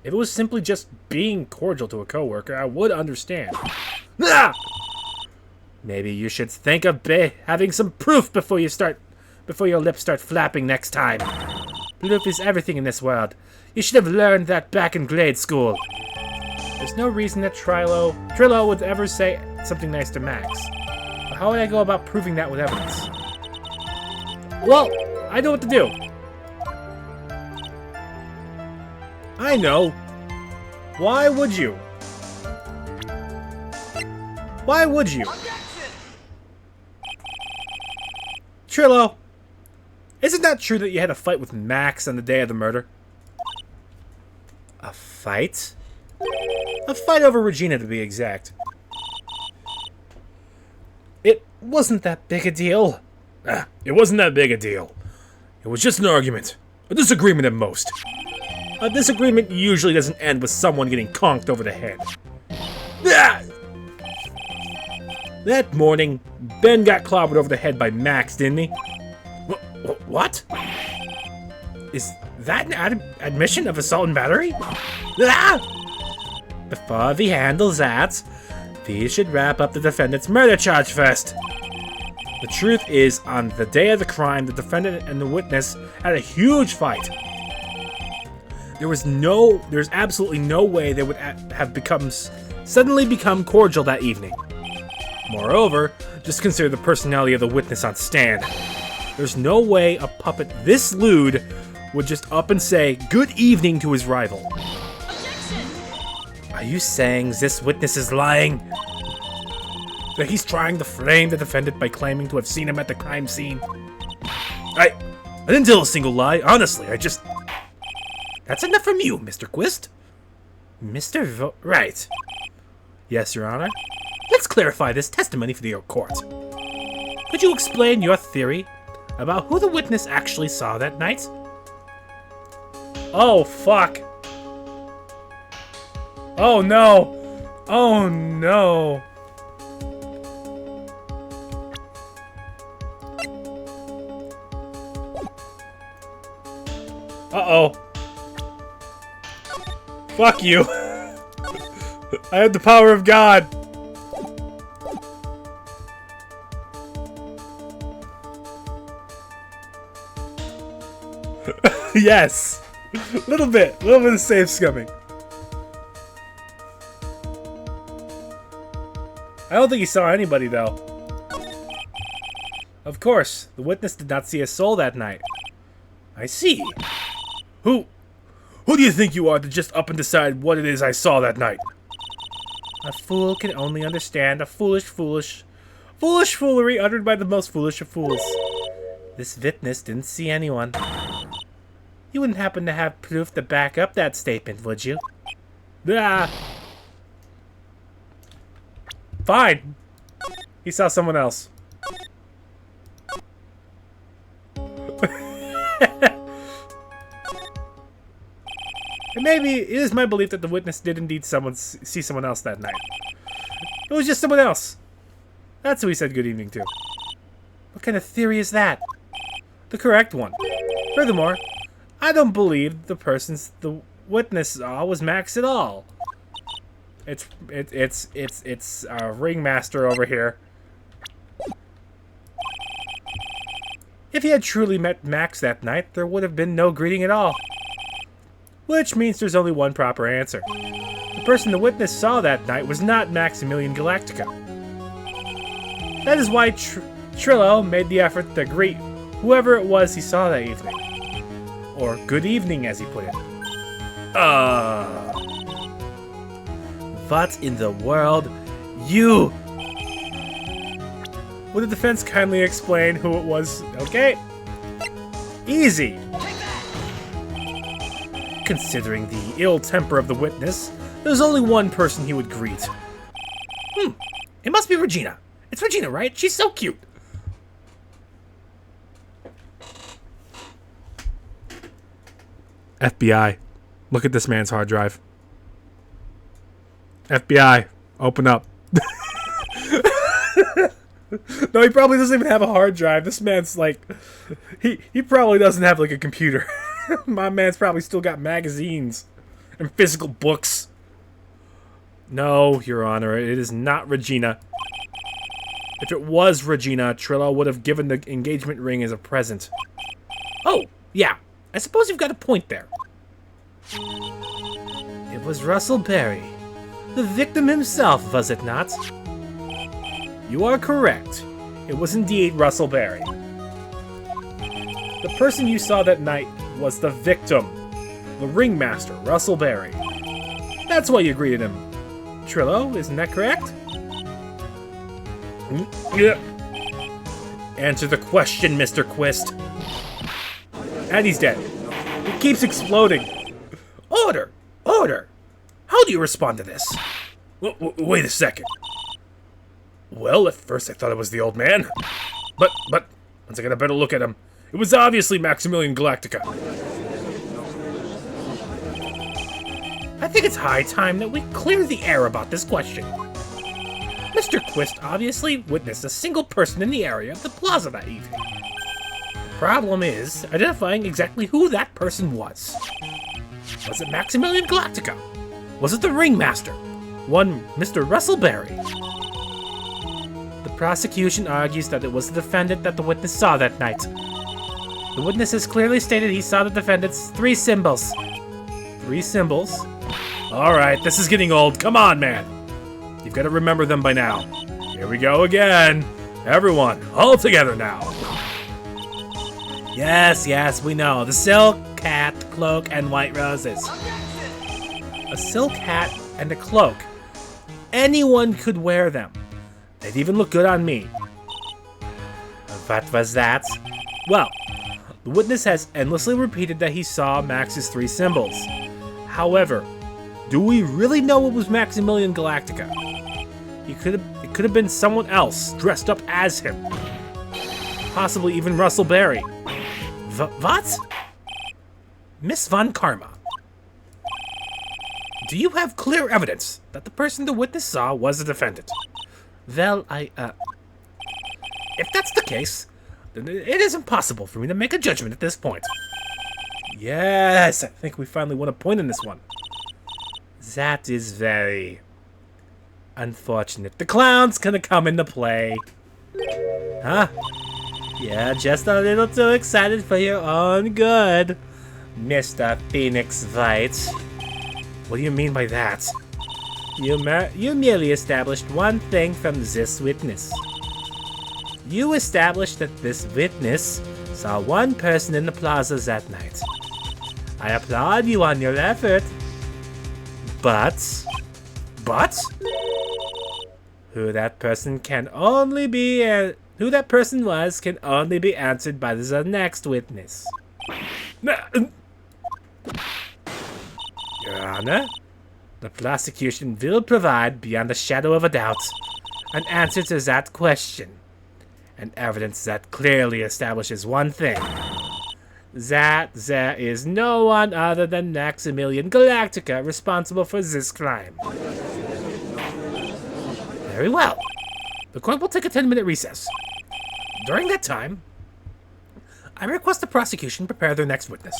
if it was simply just being cordial to a co-worker, I would understand. Ah! Maybe you should think of having some proof before your lips start flapping next time. Proof is everything in this world. You should have learned that back in grade school. There's no reason that Trillo would ever say something nice to Max. But how would I go about proving that with evidence? Well, I know what to do. I know. Why would you? Why would you? Trillo, isn't that true that you had a fight with Max on the day of the murder? A fight? A fight over Regina, to be exact. It wasn't that big a deal. It wasn't that big a deal. It was just an argument. A disagreement at most. A disagreement usually doesn't end with someone getting conked over the head. Ah! That morning, Ben got clobbered over the head by Max, didn't he? What? Is that an admission of assault and battery? Ah! Before we handle that, we should wrap up the defendant's murder charge first. The truth is, on the day of the crime, the defendant and the witness had a huge fight. There's absolutely no way they would have suddenly become cordial that evening. Moreover, just consider the personality of the witness on stand. There's no way a puppet this lewd would just up and say good evening to his rival. Objection! Are you saying this witness is lying? That he's trying to frame the defendant by claiming to have seen him at the crime scene? I didn't tell a single lie, honestly, That's enough from you, Mr. Quist. Mr. Wright. Yes, Your Honor. Let's clarify this testimony for the court. Could you explain your theory about who the witness actually saw that night? Oh, fuck. Oh, no. Oh, no. Uh-oh. Fuck you. I have the power of God. Yes. Little bit of safe scumming. I don't think he saw anybody, though. Of course, the witness did not see a soul that night. I see. Who do you think you are to just up and decide what it is I saw that night? A fool can only understand a foolish foolery uttered by the most foolish of fools. This witness didn't see anyone. You wouldn't happen to have proof to back up that statement, would you? Ah. Fine. He saw someone else. And maybe it is my belief that the witness did indeed see someone else that night. It was just someone else. That's who he said good evening to. What kind of theory is that? The correct one. Furthermore, I don't believe the witness saw was Max at all. It's Ringmaster over here. If he had truly met Max that night, there would have been no greeting at all. Which means there's only one proper answer. The person the witness saw that night was not Maximilian Galactica. That is why Trillo made the effort to greet whoever it was he saw that evening. Or good evening, as he put it. What in the world? You! Would the defense kindly explain who it was? Okay. Easy! Considering the ill temper of the witness, there's only one person he would greet. It must be Regina. It's Regina, right? She's so cute. FBI, look at this man's hard drive. FBI, open up. No, he probably doesn't even have a hard drive. This man's like... He probably doesn't have, like, a computer. My man's probably still got magazines and physical books. No, Your Honor, it is not Regina. If it was Regina, Trillo would have given the engagement ring as a present. Oh, yeah. I suppose you've got a point there. It was Russell Berry. The victim himself, was it not? You are correct. It was indeed Russell Berry. The person you saw that night was the victim. The ringmaster, Russell Berry. That's why you greeted him. Trillo, isn't that correct? Yeah. Answer the question, Mr. Quist. And he's dead. It keeps exploding. Order! Order! How do you respond to this? Wait a second. Well, at first I thought it was the old man. But, once I got a better look at him, it was obviously Maximilian Galactica. I think it's high time that we clear the air about this question. Mr. Quist obviously witnessed a single person in the area of the plaza that evening. The problem is identifying exactly who that person was. Was it Maximilian Galactica? Was it the ringmaster? One Mr. Russellberry? The prosecution argues that it was the defendant that the witness saw that night. The witness has clearly stated he saw the defendant's 3 symbols. 3 symbols? Alright, this is getting old. Come on, man. You've got to remember them by now. Here we go again. Everyone, all together now. Yes, we know. The silk hat, cloak, and white roses. A silk hat and a cloak. Anyone could wear them. They'd even look good on me. What was that? Well, the witness has endlessly repeated that he saw Max's 3 symbols. However, do we really know it was Maximilian Galactica? It could have been someone else dressed up as him. Possibly even Russellberry. What? Miss Von Karma. Do you have clear evidence that the person the witness saw was the defendant? Well, if that's the case, then it is impossible for me to make a judgment at this point. Yes, I think we finally won a point in this one. That is very unfortunate. The clown's gonna come into play. Huh? Yeah, just a little too excited for your own good, Mr. Phoenix Wright. What do you mean by that? You merely established one thing from this witness. You established that this witness saw one person in the plaza that night. I applaud you on your effort. But who that person was can only be answered by the next witness. Your Honor, the prosecution will provide, beyond a shadow of a doubt, an answer to that question, and evidence that clearly establishes one thing: that there is no one other than Maximilian Galactica responsible for this crime. Very well. The court will take a 10-minute recess. During that time, I request the prosecution prepare their next witness.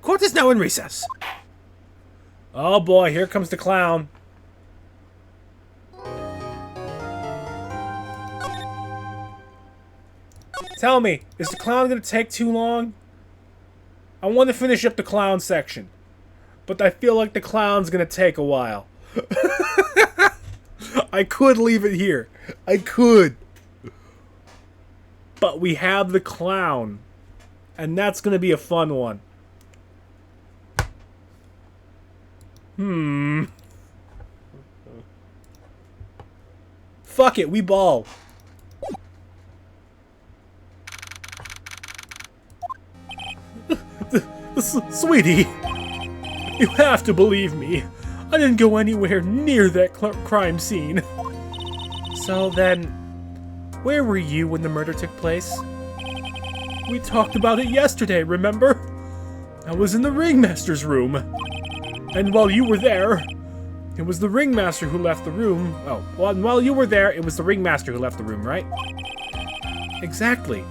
Court is now in recess. Oh boy, here comes the clown. Tell me, is the clown gonna take too long? I want to finish up the clown section, but I feel like the clown's gonna take a while. I could leave it here. I could. But we have the clown, and that's gonna be a fun one. Fuck it, we ball. Sweetie, you have to believe me. I didn't go anywhere near that crime scene. So then, where were you when the murder took place? We talked about it yesterday, remember? I was in the ringmaster's room. And while you were there, it was the ringmaster who left the room. Oh, well, and while you were there, it was the ringmaster who left the room, right? Exactly.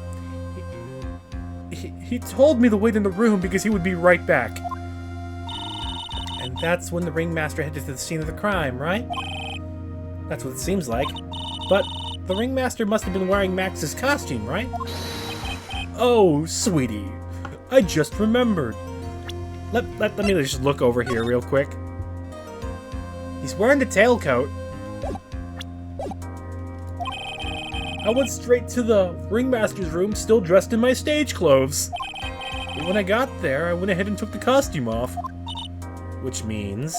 He told me to wait in the room because he would be right back. And that's when the ringmaster headed to the scene of the crime, right? That's what it seems like. But the ringmaster must have been wearing Max's costume, right? Oh, sweetie, I just remembered. Let me just look over here real quick. He's wearing the tailcoat. I went straight to the ringmaster's room still dressed in my stage clothes. But when I got there, I went ahead and took the costume off. Which means...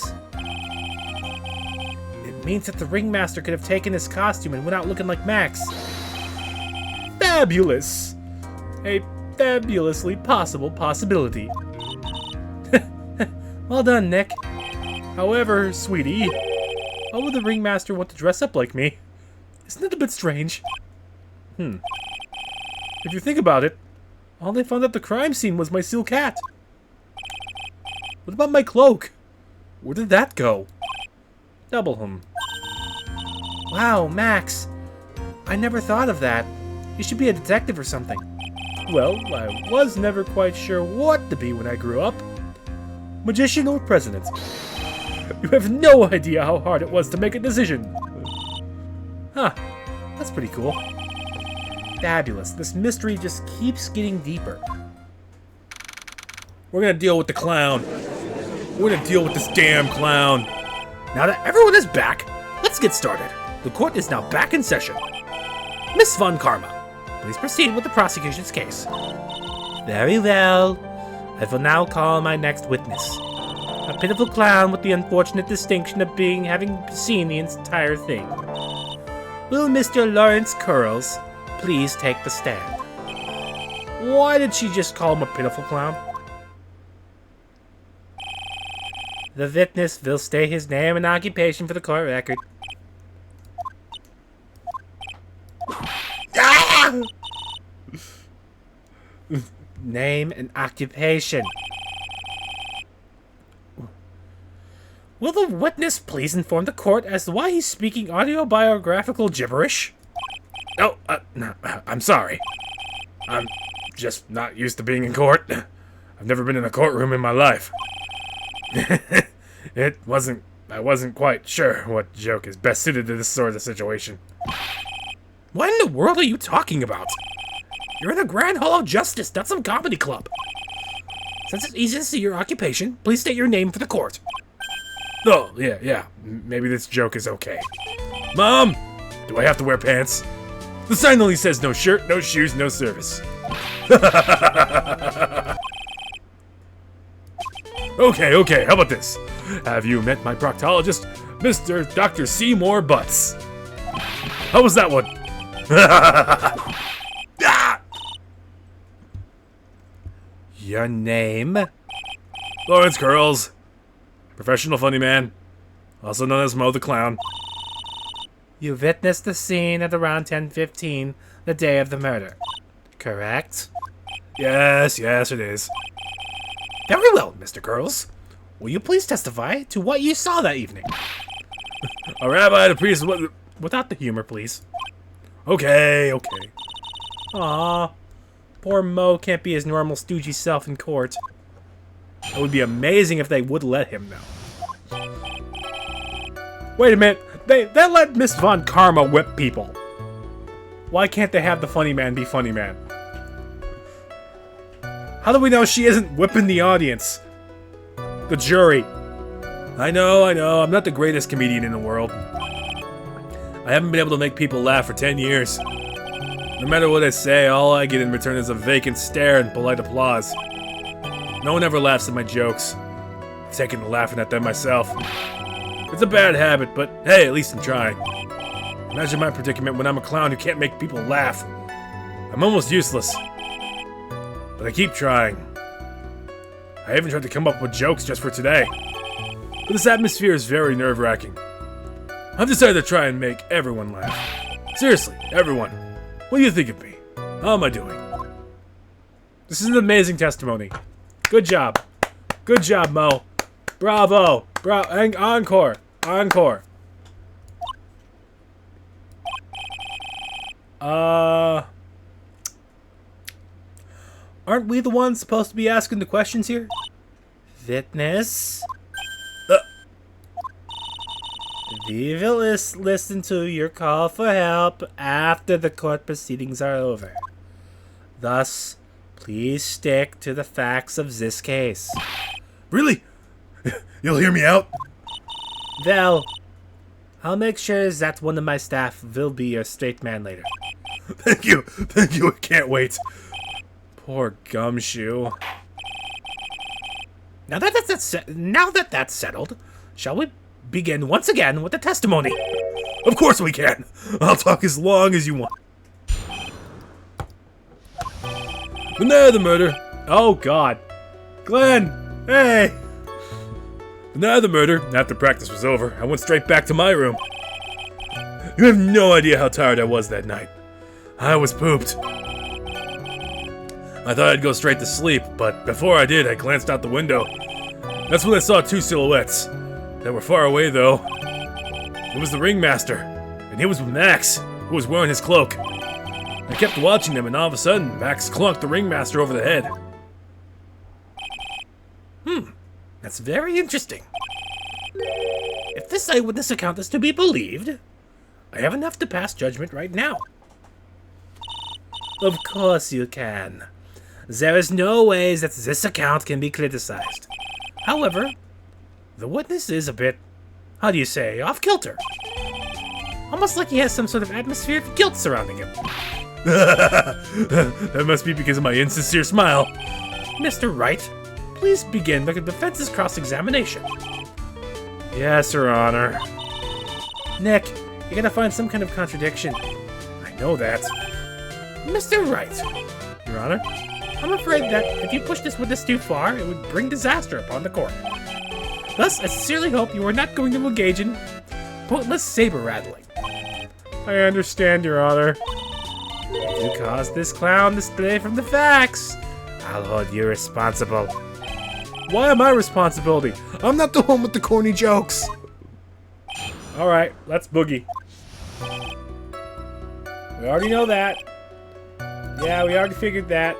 it means that the ringmaster could have taken his costume and went out looking like Max. Fabulous! A fabulously possible possibility. Well done, Nick. However, sweetie, why would the ringmaster want to dress up like me? Isn't it a bit strange? If you think about it, all they found at the crime scene was my seal cat. What about my cloak? Where did that go? Double him. Wow, Max. I never thought of that. You should be a detective or something. Well, I was never quite sure what to be when I grew up. Magician or president? You have no idea how hard it was to make a decision. Huh. That's pretty cool. Fabulous. This mystery just keeps getting deeper. We're gonna deal with the clown. We're gonna deal with this damn clown. Now that everyone is back, let's get started. The court is now back in session. Miss Von Karma, please proceed with the prosecution's case. Very well. I will now call my next witness. A pitiful clown with the unfortunate distinction of having seen the entire thing. Will Mr. Lawrence Curls please take the stand? Why did she just call him a pitiful clown? The witness will state his name and occupation for the court record. Name and occupation. Will the witness please inform the court as to why he's speaking autobiographical gibberish? Oh, no, I'm sorry. I'm just not used to being in court. I've never been in a courtroom in my life. I wasn't quite sure what joke is best suited to this sort of situation. What in the world are you talking about? You're in the Grand Hall of Justice, not some comedy club. Since it's easy to see your occupation, please state your name for the court. Oh, yeah. Maybe this joke is okay. Mom! Do I have to wear pants? The sign only says no shirt, no shoes, no service. Okay, how about this? Have you met my proctologist, Mr. Dr. Seymour Butts? How was that one? Your name? Lawrence Curls. Professional funny man. Also known as Mo the Clown. You witnessed the scene at around 10:15 the day of the murder, correct? Yes, it is. Very well, Mr. Curls. Will you please testify to what you saw that evening? A rabbi and a priest without the humor, please. Okay. Aw, poor Mo can't be his normal stoogey self in court. It would be amazing if they would let him know. Wait a minute, they let Miss Von Karma whip people. Why can't they have the funny man be funny man? How do we know she isn't whipping the audience? The jury. I know, I'm not the greatest comedian in the world. I haven't been able to make people laugh for 10 years. No matter what I say, all I get in return is a vacant stare and polite applause. No one ever laughs at my jokes. I've taken to laughing at them myself. It's a bad habit, but hey, at least I'm trying. Imagine my predicament when I'm a clown who can't make people laugh. I'm almost useless. But I keep trying. I even tried to come up with jokes just for today. But this atmosphere is very nerve-wracking. I've decided to try and make everyone laugh. Seriously, everyone. What do you think of me? How am I doing? This is an amazing testimony. Good job. Good job, Mo. Bravo. And encore. Aren't we the ones supposed to be asking the questions here? Witness? We will listen to your call for help after the court proceedings are over. Thus, please stick to the facts of this case. Really? You'll hear me out? Well, I'll make sure that one of my staff will be your straight man later. Thank you, I can't wait. Poor Gumshoe. Now that that's settled, shall we begin once again with the testimony? Of course we can. I'll talk as long as you want. The night of the murder. Oh God. Glenn, hey. The The night of the murder, after practice was over, I went straight back to my room. You have no idea how tired I was that night. I was pooped. I thought I'd go straight to sleep, but before I did, I glanced out the window. That's when I saw two silhouettes. They were far away, though. It was the ringmaster, and he was with Max, who was wearing his cloak. I kept watching them, and all of a sudden, Max clunked the ringmaster over the head. That's very interesting. If this eyewitness account is to be believed, I have enough to pass judgment right now. Of course you can. There is no way that this account can be criticized. However, the witness is a bit, how do you say, off-kilter. Almost like he has some sort of atmosphere of guilt surrounding him. That must be because of my insincere smile. Mr. Wright, please begin the defense's cross-examination. Yes, Your Honor. Nick, you gotta find some kind of contradiction. I know that. Mr. Wright, Your Honor, I'm afraid that if you push this witness too far, it would bring disaster upon the court. Thus, I sincerely hope you are not going to engage in pointless saber-rattling. I understand, Your Honor. If you cause this clown to stray from the facts, I'll hold you responsible. Why am I responsibility? I'm not the one with the corny jokes. Alright, let's boogie. We already know that. Yeah, we already figured that.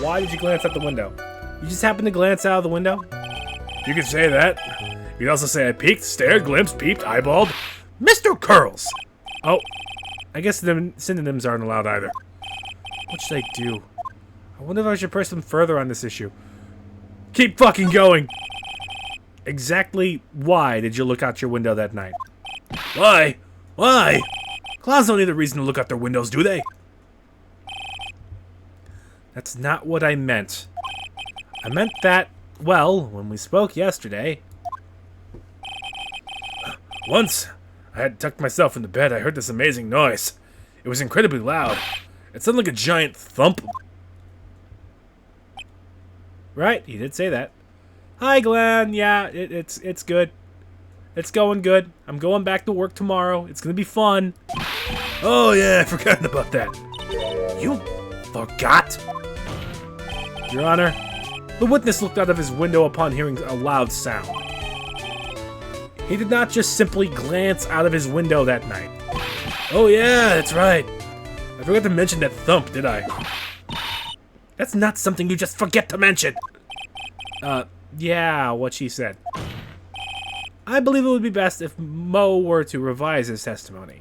Why did you glance out the window? You just happened to glance out of the window? You could say that. You could also say I peeked, stared, glimpsed, peeped, eyeballed. Mr. Curls! Oh, I guess the synonyms aren't allowed either. What should I do? I wonder if I should press them further on this issue. Keep fucking going! Exactly why did you look out your window that night? Why? Why? Clowns don't need a reason to look out their windows, do they? That's not what I meant. I meant that, well, when we spoke yesterday... Once, I had tucked myself into bed, I heard this amazing noise. It was incredibly loud. It sounded like a giant thump. Right, he did say that. Hi, Glenn. Yeah, it's good. It's going good. I'm going back to work tomorrow. It's gonna be fun. Oh yeah, I forgot about that. You forgot? Your Honor, the witness looked out of his window upon hearing a loud sound. He did not just simply glance out of his window that night. Oh yeah, that's right. I forgot to mention that thump, did I? That's not something you just forget to mention. Yeah, what she said. I believe it would be best if Mo were to revise his testimony.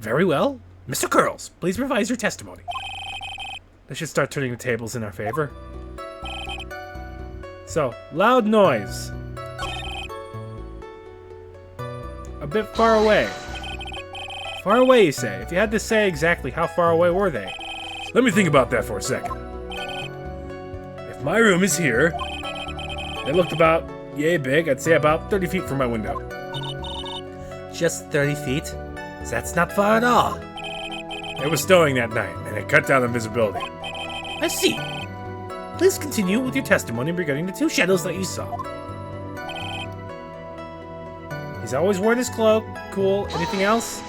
Very well. Mr. Curls, please revise your testimony. I should start turning the tables in our favor. So, loud noise. A bit far away. Far away, you say? If you had to say exactly how far away were they? Let me think about that for a second. If my room is here, It looked about yay big. I'd say about 30 feet from my window. Just 30 feet? That's not far at all. it was snowing that night, and it cut down on visibility. I see. Please continue with your testimony regarding the two shadows that you saw. He's always worn his cloak. Cool. Anything else?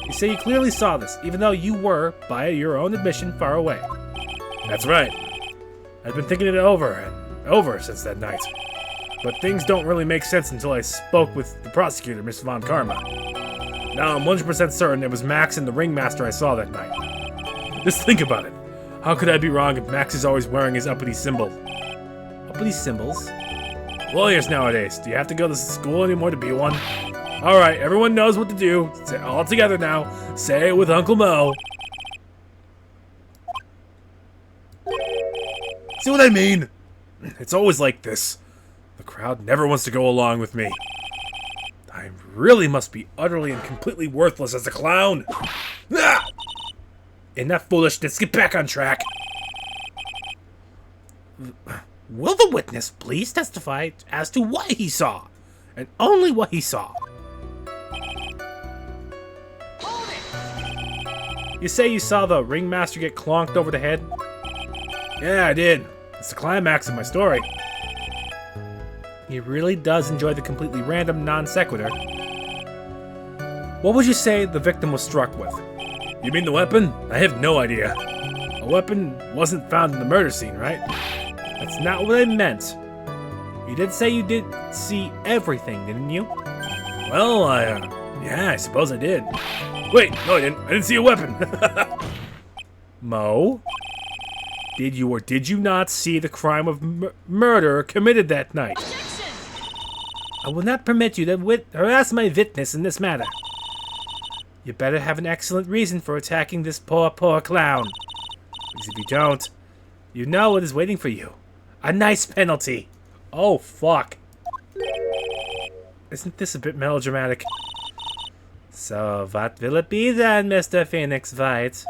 You say you clearly saw this, even though you were, by your own admission, far away. That's right. I've been thinking it over and over since that night. But things don't really make sense until I spoke with the prosecutor, Miss Von Karma. Now I'm 100% certain it was Max and the ringmaster I saw that night. Just think about it. How could I be wrong if Max is always wearing his uppity symbol? Uppity symbols? Lawyers nowadays, do you have to go to school anymore to be one? Alright, everyone knows what to do. Say it all together now. Say it with Uncle Mo. See what I mean? It's always like this. The crowd never wants to go along with me. I really must be utterly and completely worthless as a clown. Ah! Enough foolishness, get back on track. Will the witness please testify as to what he saw? And only what he saw. You say you saw the ringmaster get clonked over the head? Yeah, I did. It's the climax of my story. He really does enjoy the completely random non sequitur. What would you say the victim was struck with? You mean the weapon? I have no idea. A weapon wasn't found in the murder scene, right? That's not what I meant. You did say you did see everything, didn't you? Well, yeah, I suppose I did. Wait, no, I didn't. I didn't see a weapon. Mo? Did you or did you not see the crime of murder committed that night? Objection! I will not permit you to harass my witness in this matter. You better have an excellent reason for attacking this poor clown. Because if you don't, you know what is waiting for you. A nice penalty. Oh, fuck. Isn't this a bit melodramatic? So, what will it be then, Mr. Phoenix Wright?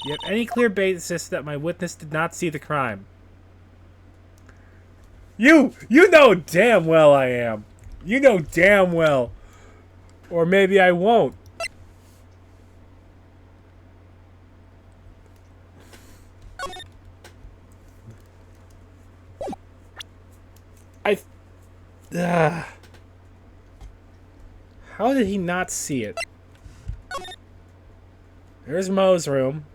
You have any clear basis that my witness did not see the crime? You know damn well I am. You know damn well. Or maybe I won't. How did he not see it? There's Mo's room.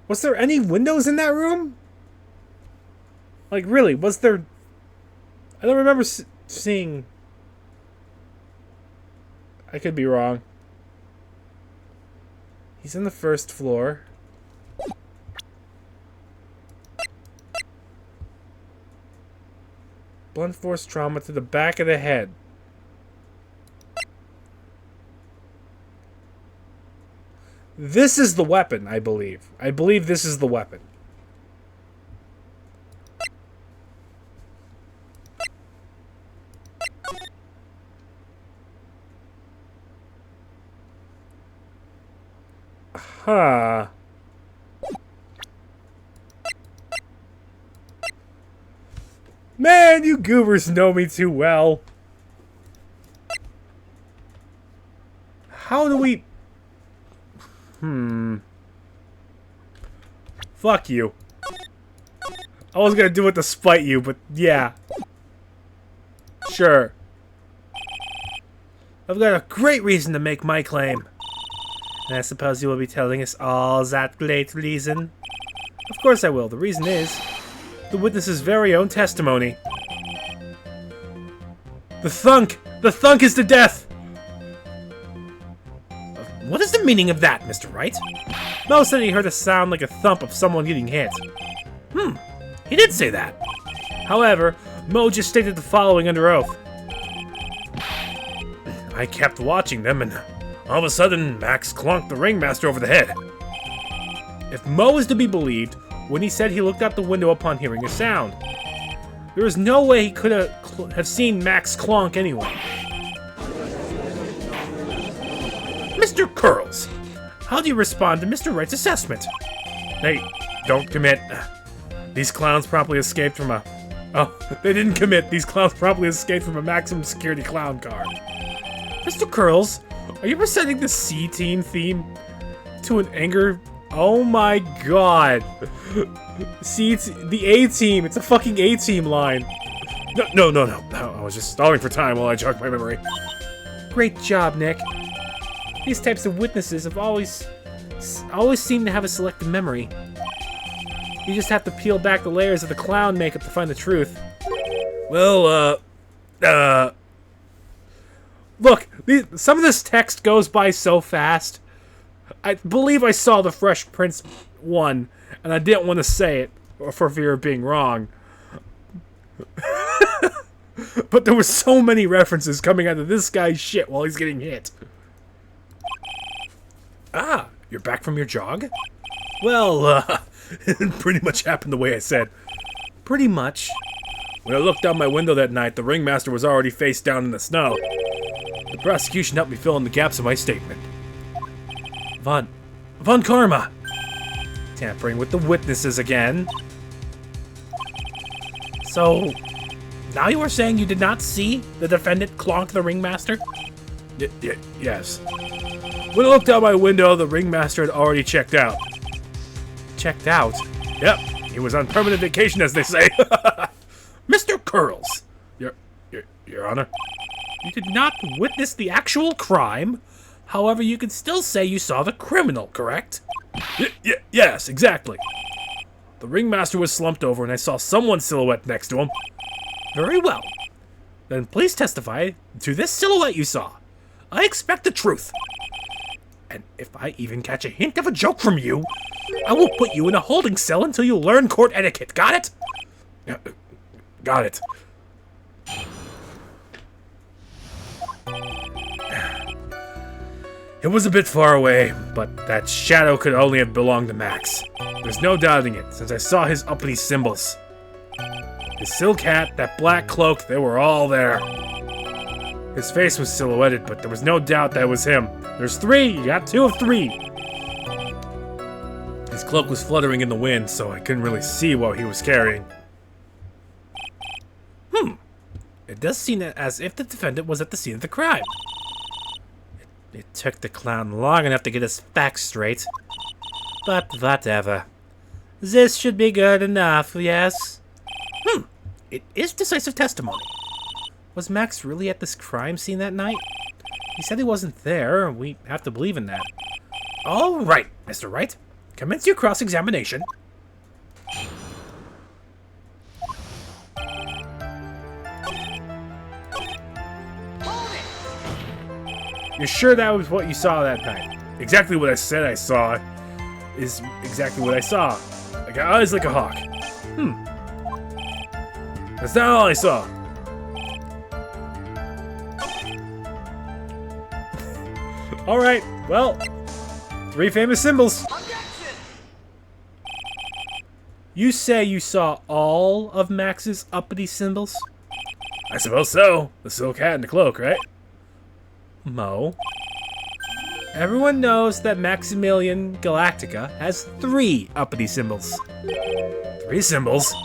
Was there any windows in that room? Like, really, was there... I don't remember seeing... I could be wrong. He's on the first floor. Blunt force trauma to the back of the head. This is the weapon, I believe. I believe this is the weapon. Huh. Man, you goobers know me too well. How do we... Fuck you. I was gonna do it to spite you, but yeah. Sure. I've got a great reason to make my claim. And I suppose you will be telling us all that great reason? Of course I will. The reason is the witness's very own testimony. The thunk! The thunk is to death! What is the meaning of that, Mr. Wright? Mo said he heard a sound like a thump of someone getting hit. He did say that. However, Mo just stated the following under oath. I kept watching them, and all of a sudden, Max clunked the ringmaster over the head. If Mo is to be believed, when he said he looked out the window upon hearing a sound, there is no way he could have seen Max clonk anyway. Mr. Curls, how do you respond to Mr. Wright's assessment? Hey, don't commit. These clowns promptly escaped from a... Oh, they didn't commit. These clowns promptly escaped from a maximum security clown car. Mr. Curls, are you presenting the C-Team theme to an anger... Oh my god. See, it's the A-Team. It's a fucking A-Team line. No. I was just stalling for time while I jogged my memory. Great job, Nick. These types of witnesses have always seem to have a selective memory. You just have to peel back the layers of the clown makeup to find the truth. Well, look, some of this text goes by so fast. I believe I saw the Fresh Prince 1, and I didn't want to say it for fear of being wrong. But there were so many references coming out of this guy's shit while he's getting hit. Ah, you're back from your jog? Well, it pretty much happened the way I said. Pretty much. When I looked out my window that night, the ringmaster was already face down in the snow. The prosecution helped me fill in the gaps of my statement. Von Karma! Tampering with the witnesses again. So, now you are saying you did not see the defendant clonk the ringmaster? Yes. When I looked out my window, the ringmaster had already checked out. checked out. Yep, he was on permanent vacation, as they say. Mr. Curls, Your Honor. You did not witness the actual crime. However, you can still say you saw the criminal, correct? Yes, exactly. The ringmaster was slumped over, and I saw someone's silhouette next to him. Very well. Then please testify to this silhouette you saw. I expect the truth. And if I even catch a hint of a joke from you, I will put you in a holding cell until you learn court etiquette. Got it? Got it. It was a bit far away, but that shadow could only have belonged to Max. There's no doubting it, since I saw his uppity symbols. His silk hat, that black cloak, they were all there. His face was silhouetted, but there was no doubt that it was him. There's 3, you got 2 of 3. His cloak was fluttering in the wind, so I couldn't really see what he was carrying. It does seem as if the defendant was at the scene of the crime. It took the clown long enough to get his facts straight. But whatever. This should be good enough, yes? It is decisive testimony. Was Max really at this crime scene that night? He said he wasn't there. We have to believe in that. All right, Mr. Wright. Commence your cross-examination. You're sure that was what you saw that night? Exactly what I said I saw is exactly what I saw. I got eyes like a hawk. That's not all I saw. All right, well, 3 famous symbols. You say you saw all of Max's uppity symbols? I suppose so. The silk hat and the cloak, right? Mo. Everyone knows that Maximilian Galactica has 3 uppity symbols. 3 symbols?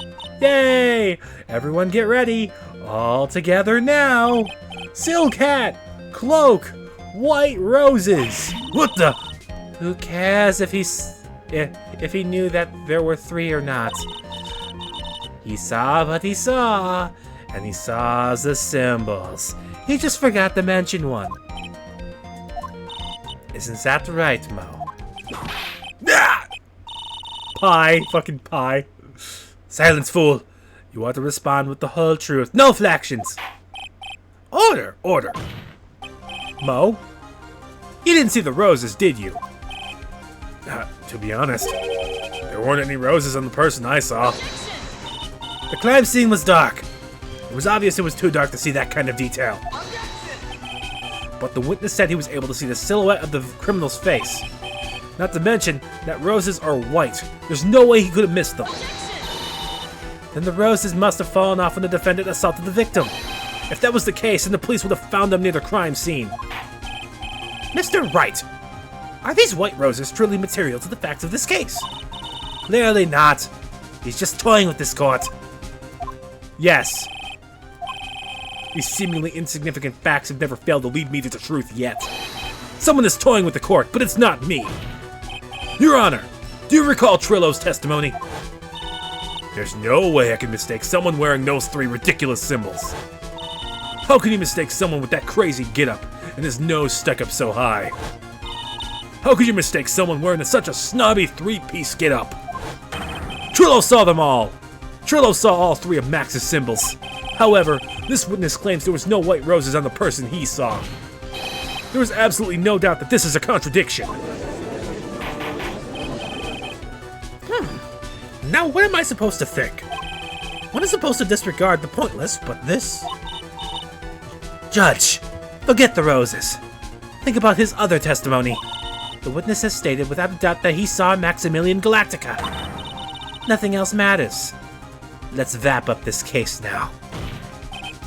Yay! Everyone get ready. All together now. Silk hat, cloak, white roses. What the? Who cares if he knew that there were 3 or not? He saw what he saw, and he saw the symbols. He just forgot to mention one. Isn't that right, Mo? Ah! Pie, fucking pie. Silence, fool. You ought to respond with the whole truth. No flexions. Order, order. Mo, you didn't see the roses, did you? To be honest, there weren't any roses on the person I saw. The crime scene was dark. It was obvious it was too dark to see that kind of detail. But the witness said he was able to see the silhouette of the criminal's face. Not to mention that roses are white. There's no way he could have missed them. Then the roses must have fallen off when the defendant assaulted the victim. If that was the case, then the police would have found them near the crime scene. Mr. Wright, are these white roses truly material to the facts of this case? Clearly not. He's just toying with this court. Yes. These seemingly insignificant facts have never failed to lead me to the truth yet. Someone is toying with the court, but it's not me. Your Honor, do you recall Trillo's testimony? There's no way I can mistake someone wearing those 3 ridiculous symbols. How can you mistake someone with that crazy get-up and his nose stuck up so high? How could you mistake someone wearing such a snobby 3-piece get-up? Trillo saw them all. Trillo saw all 3 of Max's symbols. However, this witness claims there was no white roses on the person he saw. There is absolutely no doubt that this is a contradiction. Now what am I supposed to think? One is supposed to disregard the pointless, but this... Judge, forget the roses. Think about his other testimony. The witness has stated without a doubt that he saw Maximilian Galactica. Nothing else matters. Let's wrap up this case now.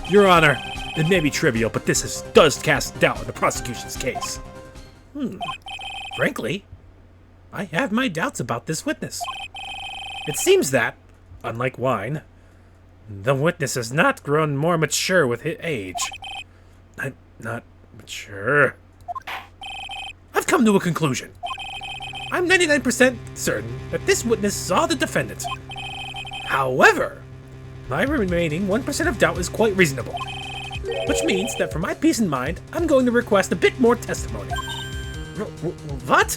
Your Honor, it may be trivial, but this does cast doubt on the prosecution's case. Frankly, I have my doubts about this witness. It seems that, unlike wine, the witness has not grown more mature with his age. Not mature. I've come to a conclusion. I'm 99% certain that this witness saw the defendant. However, my remaining 1% of doubt is quite reasonable. Which means that for my peace of mind, I'm going to request a bit more testimony. What?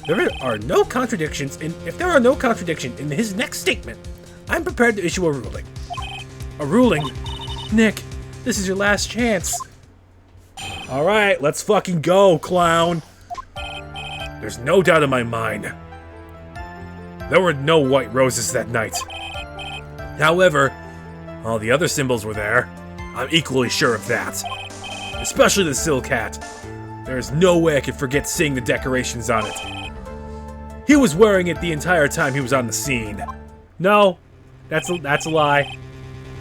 There are no contradictions, and if there are no contradictions in his next statement, I'm prepared to issue a ruling. A ruling? Nick, this is your last chance. Alright, let's fucking go, clown. There's no doubt in my mind. There were no white roses that night. However, all the other symbols were there. I'm equally sure of that. Especially the silk hat. There is no way I could forget seeing the decorations on it. He was wearing it the entire time he was on the scene. No, that's a lie.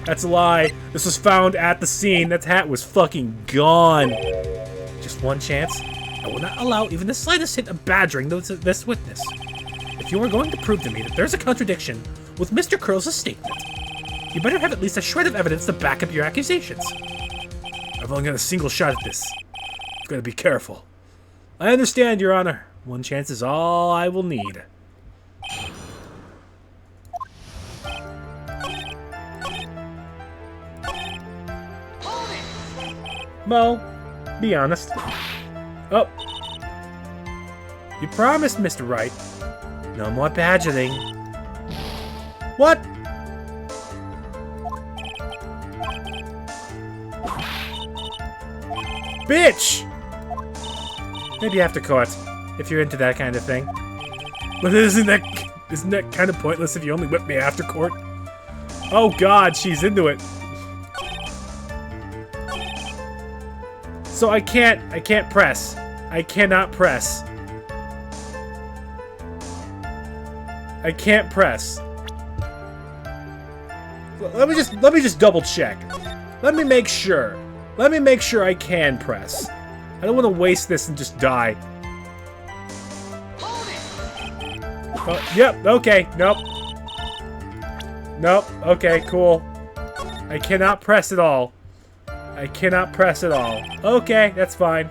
That's a lie. This was found at the scene. That hat was fucking gone. Just one chance. I will not allow even the slightest hint of badgering this witness. If you are going to prove to me that there's a contradiction with Mr. Curls' statement, you better have at least a shred of evidence to back up your accusations. I've only got a single shot at this. I've got to be careful. I understand, Your Honor. One chance is all I will need. Mo, be honest. Oh. You promised, Mr. Wright. No more badgering. What? Bitch! Maybe after court, if you're into that kind of thing. But isn't that kind of pointless if you only whip me after court? Oh god, she's into it. So I can't press. I cannot press. I can't press. Let me just double check. Let me make sure. Let me make sure I can press. I don't want to waste this and just die. Yep, okay, nope. Nope, okay, cool. I cannot press at all. I cannot press at all. Okay, that's fine.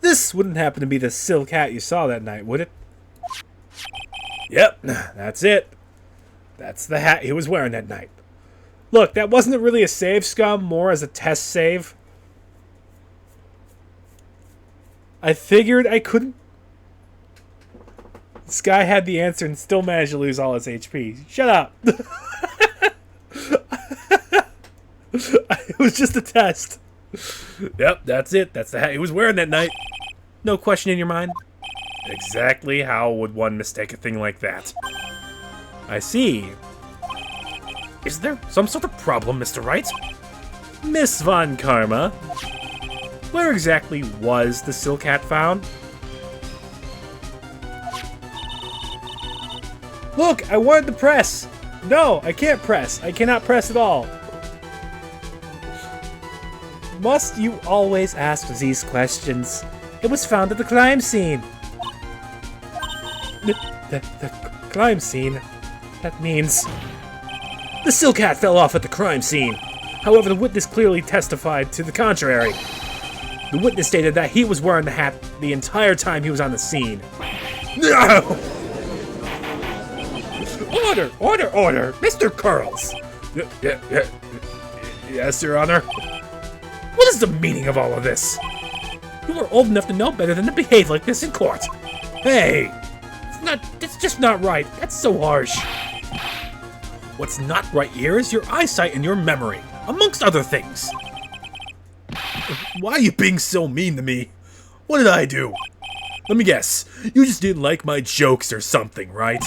This wouldn't happen to be the silk hat you saw that night, would it? Yep, that's it. That's the hat he was wearing that night. Look, that wasn't really a save, scum, more as a test save. I figured I couldn't. This guy had the answer and still managed to lose all his HP. Shut up. It was just a test. Yep, that's it. That's the hat he was wearing that night. No question in your mind? Exactly how would one mistake a thing like that? I see. Is there some sort of problem, Mr. Wright? Miss Von Karma, where exactly was the silk hat found? Look, I wanted to press. No, I can't press. I cannot press at all. Must you always ask these questions? It was found at the crime scene. The crime scene? That means... The silk hat fell off at the crime scene. However, the witness clearly testified to the contrary. The witness stated that he was wearing the hat the entire time he was on the scene. No! Order! Order! Order! Mr. Curls! Yes, Your Honor. What is the meaning of all of this? You are old enough to know better than to behave like this in court. Hey! It's just not right. That's so harsh. What's not right here is your eyesight and your memory, amongst other things. Why are you being so mean to me? What did I do? Let me guess. You just didn't like my jokes or something, right?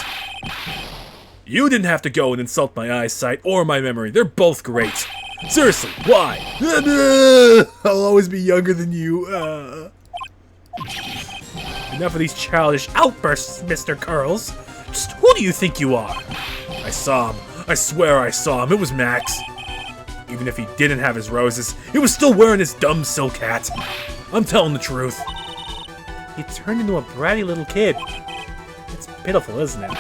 You didn't have to go and insult my eyesight or my memory. They're both great. Seriously, why? I'll always be younger than you. Enough of these childish outbursts, Mr. Curls. Just who do you think you are? I saw him. I swear I saw him. It was Max. Even if he didn't have his roses, he was still wearing his dumb silk hat. I'm telling the truth. He turned into a bratty little kid. It's pitiful, isn't it?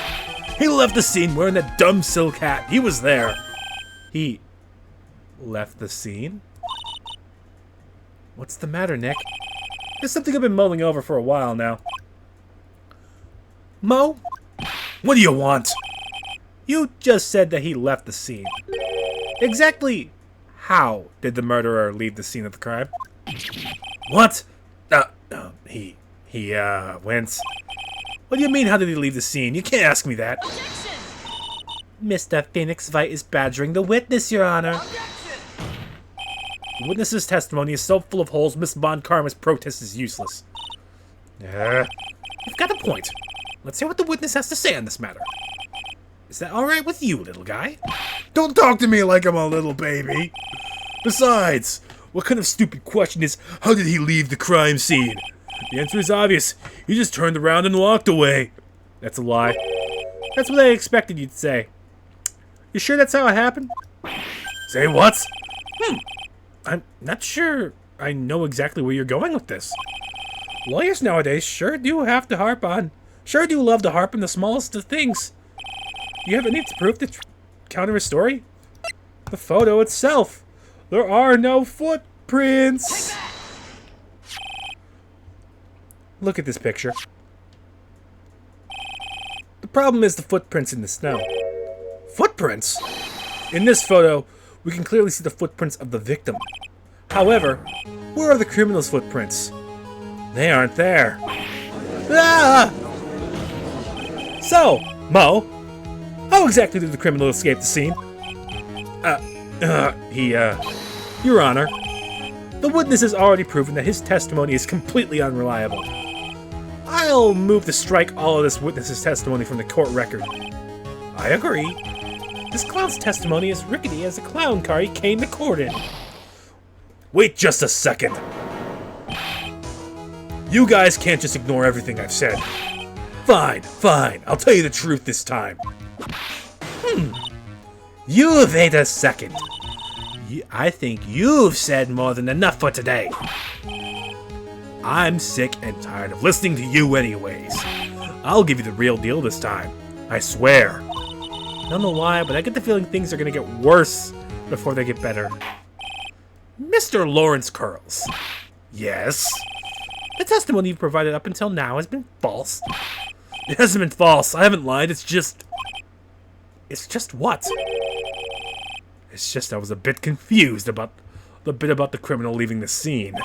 He left the scene wearing that dumb silk hat. He was there. He left the scene? What's the matter, Nick? There's something I've been mulling over for a while now. Mo, What do you want? you just said that he left the scene. Exactly how did the murderer leave the scene of the crime? What? He went. What do you mean, how did he leave the scene? You can't ask me that. Objection! Mr. Phoenix Wright is badgering the witness, Your Honor. Objection! The witness's testimony is so full of holes, Miss Von Karma's protest is useless. You've got a point. Let's hear what the witness has to say on this matter. Is that alright with you, little guy? Don't talk to me like I'm a little baby. Besides, what kind of stupid question is, how did he leave the crime scene? The answer is obvious. He just turned around and walked away. That's a lie. That's what I expected you'd say. You sure that's how it happened? Say what? I'm not sure I know exactly where you're going with this. Lawyers nowadays sure do love to harp on the smallest of things. Do you have any proof to counter his story? The photo itself. There are no footprints. Look at this picture. The problem is the footprints in the snow. Footprints? In this photo, we can clearly see the footprints of the victim. However, where are the criminal's footprints? They aren't there. Ah! So, Mo, how exactly did the criminal escape the scene? Your Honor, the witness has already proven that his testimony is completely unreliable. I'll move to strike all of this witness's testimony from the court record. I agree. This clown's testimony is rickety as a clown car he came to court in. Wait just a second. You guys can't just ignore everything I've said. Fine, I'll tell you the truth this time. You wait a second. I think you've said more than enough for today. I'm sick and tired of listening to you anyways. I'll give you the real deal this time. I swear. I don't know why, but I get the feeling things are gonna get worse before they get better. Mr. Lawrence Curls. Yes? The testimony you've provided up until now has been false. It hasn't been false. I haven't lied. It's just what? It's just I was a bit confused about the criminal leaving the scene.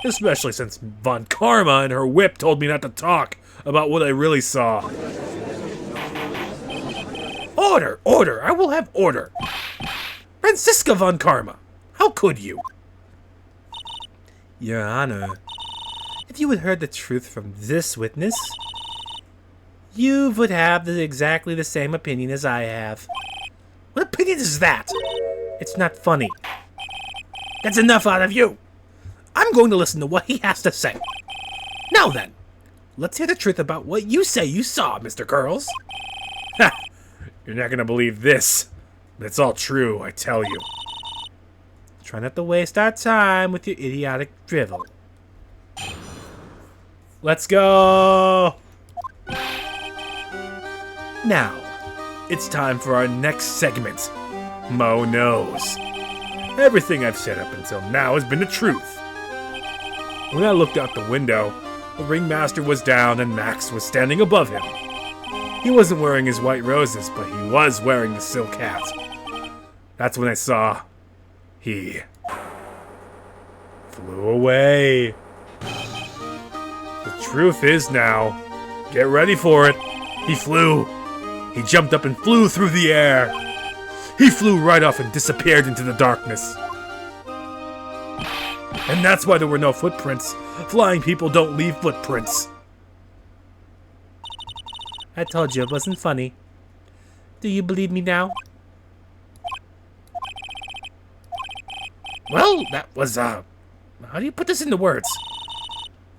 Especially since Von Karma and her whip told me not to talk about what I really saw. Order! Order! I will have order! Franziska Von Karma! How could you? Your Honor, if you had heard the truth from this witness, you would have exactly the same opinion as I have. What opinion is that? It's not funny. That's enough out of you. I'm going to listen to what he has to say. Now then, let's hear the truth about what you say you saw, Mr. Curls. Ha! You're not gonna believe this. But it's all true, I tell you. Try not to waste our time with your idiotic drivel. Let's go! Now, it's time for our next segment. Mo Knows. Everything I've said up until now has been the truth. When I looked out the window, the ringmaster was down and Max was standing above him. He wasn't wearing his white roses, but he was wearing the silk hat. That's when I saw he flew away. The truth is now, get ready for it. He flew. He jumped up and flew through the air. He flew right off and disappeared into the darkness. And that's why there were no footprints. Flying people don't leave footprints. I told you it wasn't funny. Do you believe me now? Well, that was, how do you put this into words?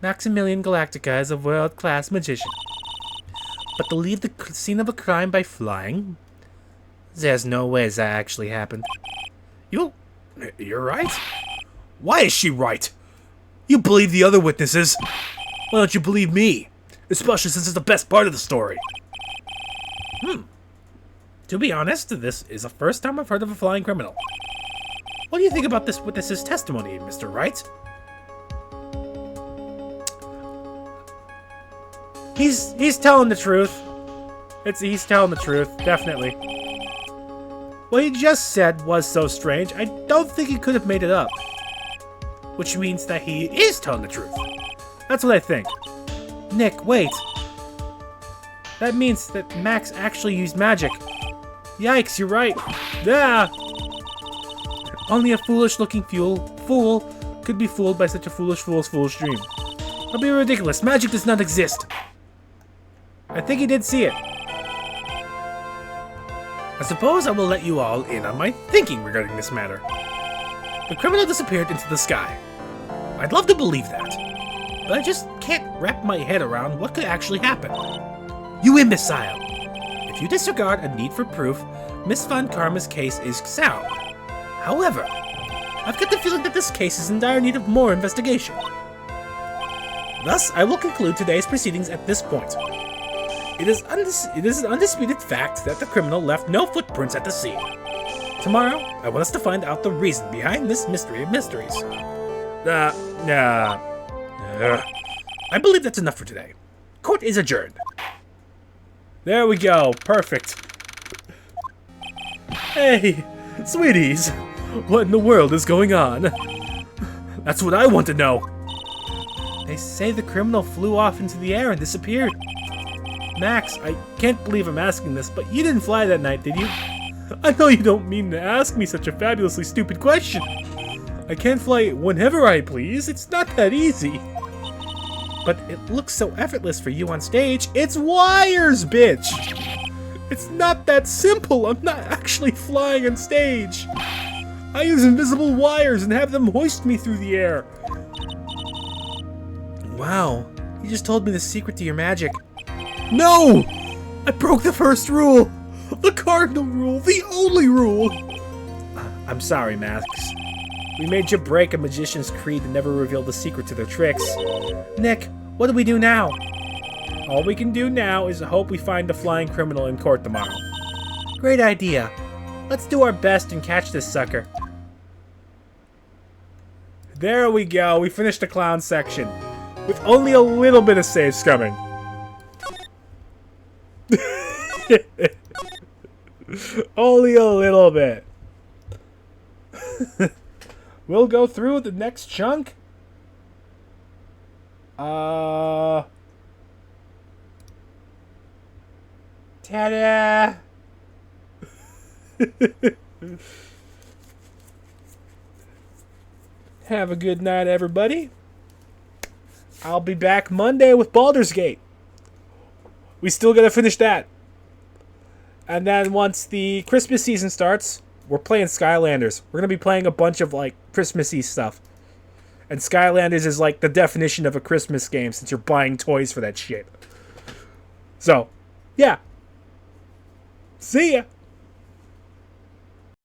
Maximilian Galactica is a world-class magician. But to leave the scene of a crime by flying? There's no way that actually happened. You're right? Why is she right? You believe the other witnesses. Why don't you believe me? Especially since it's the best part of the story. To be honest, this is the first time I've heard of a flying criminal. What do you think about this witness's testimony, Mr. Wright? He's telling the truth. He's telling the truth, definitely. What he just said was so strange, I don't think he could have made it up. Which means that he is telling the truth. That's what I think. Nick, wait. That means that Max actually used magic. Yikes, you're right. Yeah. Only a foolish-looking fool could be fooled by such a foolish dream. That'd be ridiculous. Magic does not exist. I think he did see it. I suppose I will let you all in on my thinking regarding this matter. The criminal disappeared into the sky. I'd love to believe that, but I just can't wrap my head around what could actually happen. You imbecile! If you disregard a need for proof, Miss Von Karma's case is sound. However, I've got the feeling that this case is in dire need of more investigation. Thus, I will conclude today's proceedings at this point. It is an undisputed fact that the criminal left no footprints at the scene. Tomorrow, I want us to find out the reason behind this mystery of mysteries. I believe that's enough for today. Court is adjourned. There we go. Perfect. Hey, sweeties. What in the world is going on? That's what I want to know. They say the criminal flew off into the air and disappeared. Max, I can't believe I'm asking this, but you didn't fly that night, did you? I know you don't mean to ask me such a fabulously stupid question. I can't fly whenever I please. It's not that easy. But it looks so effortless for you on stage. It's wires, bitch! It's not that simple. I'm not actually flying on stage. I use invisible wires and have them hoist me through the air. Wow, you just told me the secret to your magic. No! I broke the first rule! The cardinal rule! The only rule! I'm sorry, Max. We made you break a magician's creed and never reveal the secret to their tricks. Nick, what do we do now? All we can do now is hope we find the flying criminal in court tomorrow. Great idea. Let's do our best and catch this sucker. There we go. We finished the clown section. With only a little bit of saves coming. Only a little bit. We'll go through the next chunk. Ta-da! Have a good night, everybody. I'll be back Monday with Baldur's Gate. We still gotta finish that. And then once the Christmas season starts, we're playing Skylanders. We're gonna be playing a bunch of, like, Christmassy stuff. And Skylanders is, like, the definition of a Christmas game since you're buying toys for that shit. So, yeah. See ya!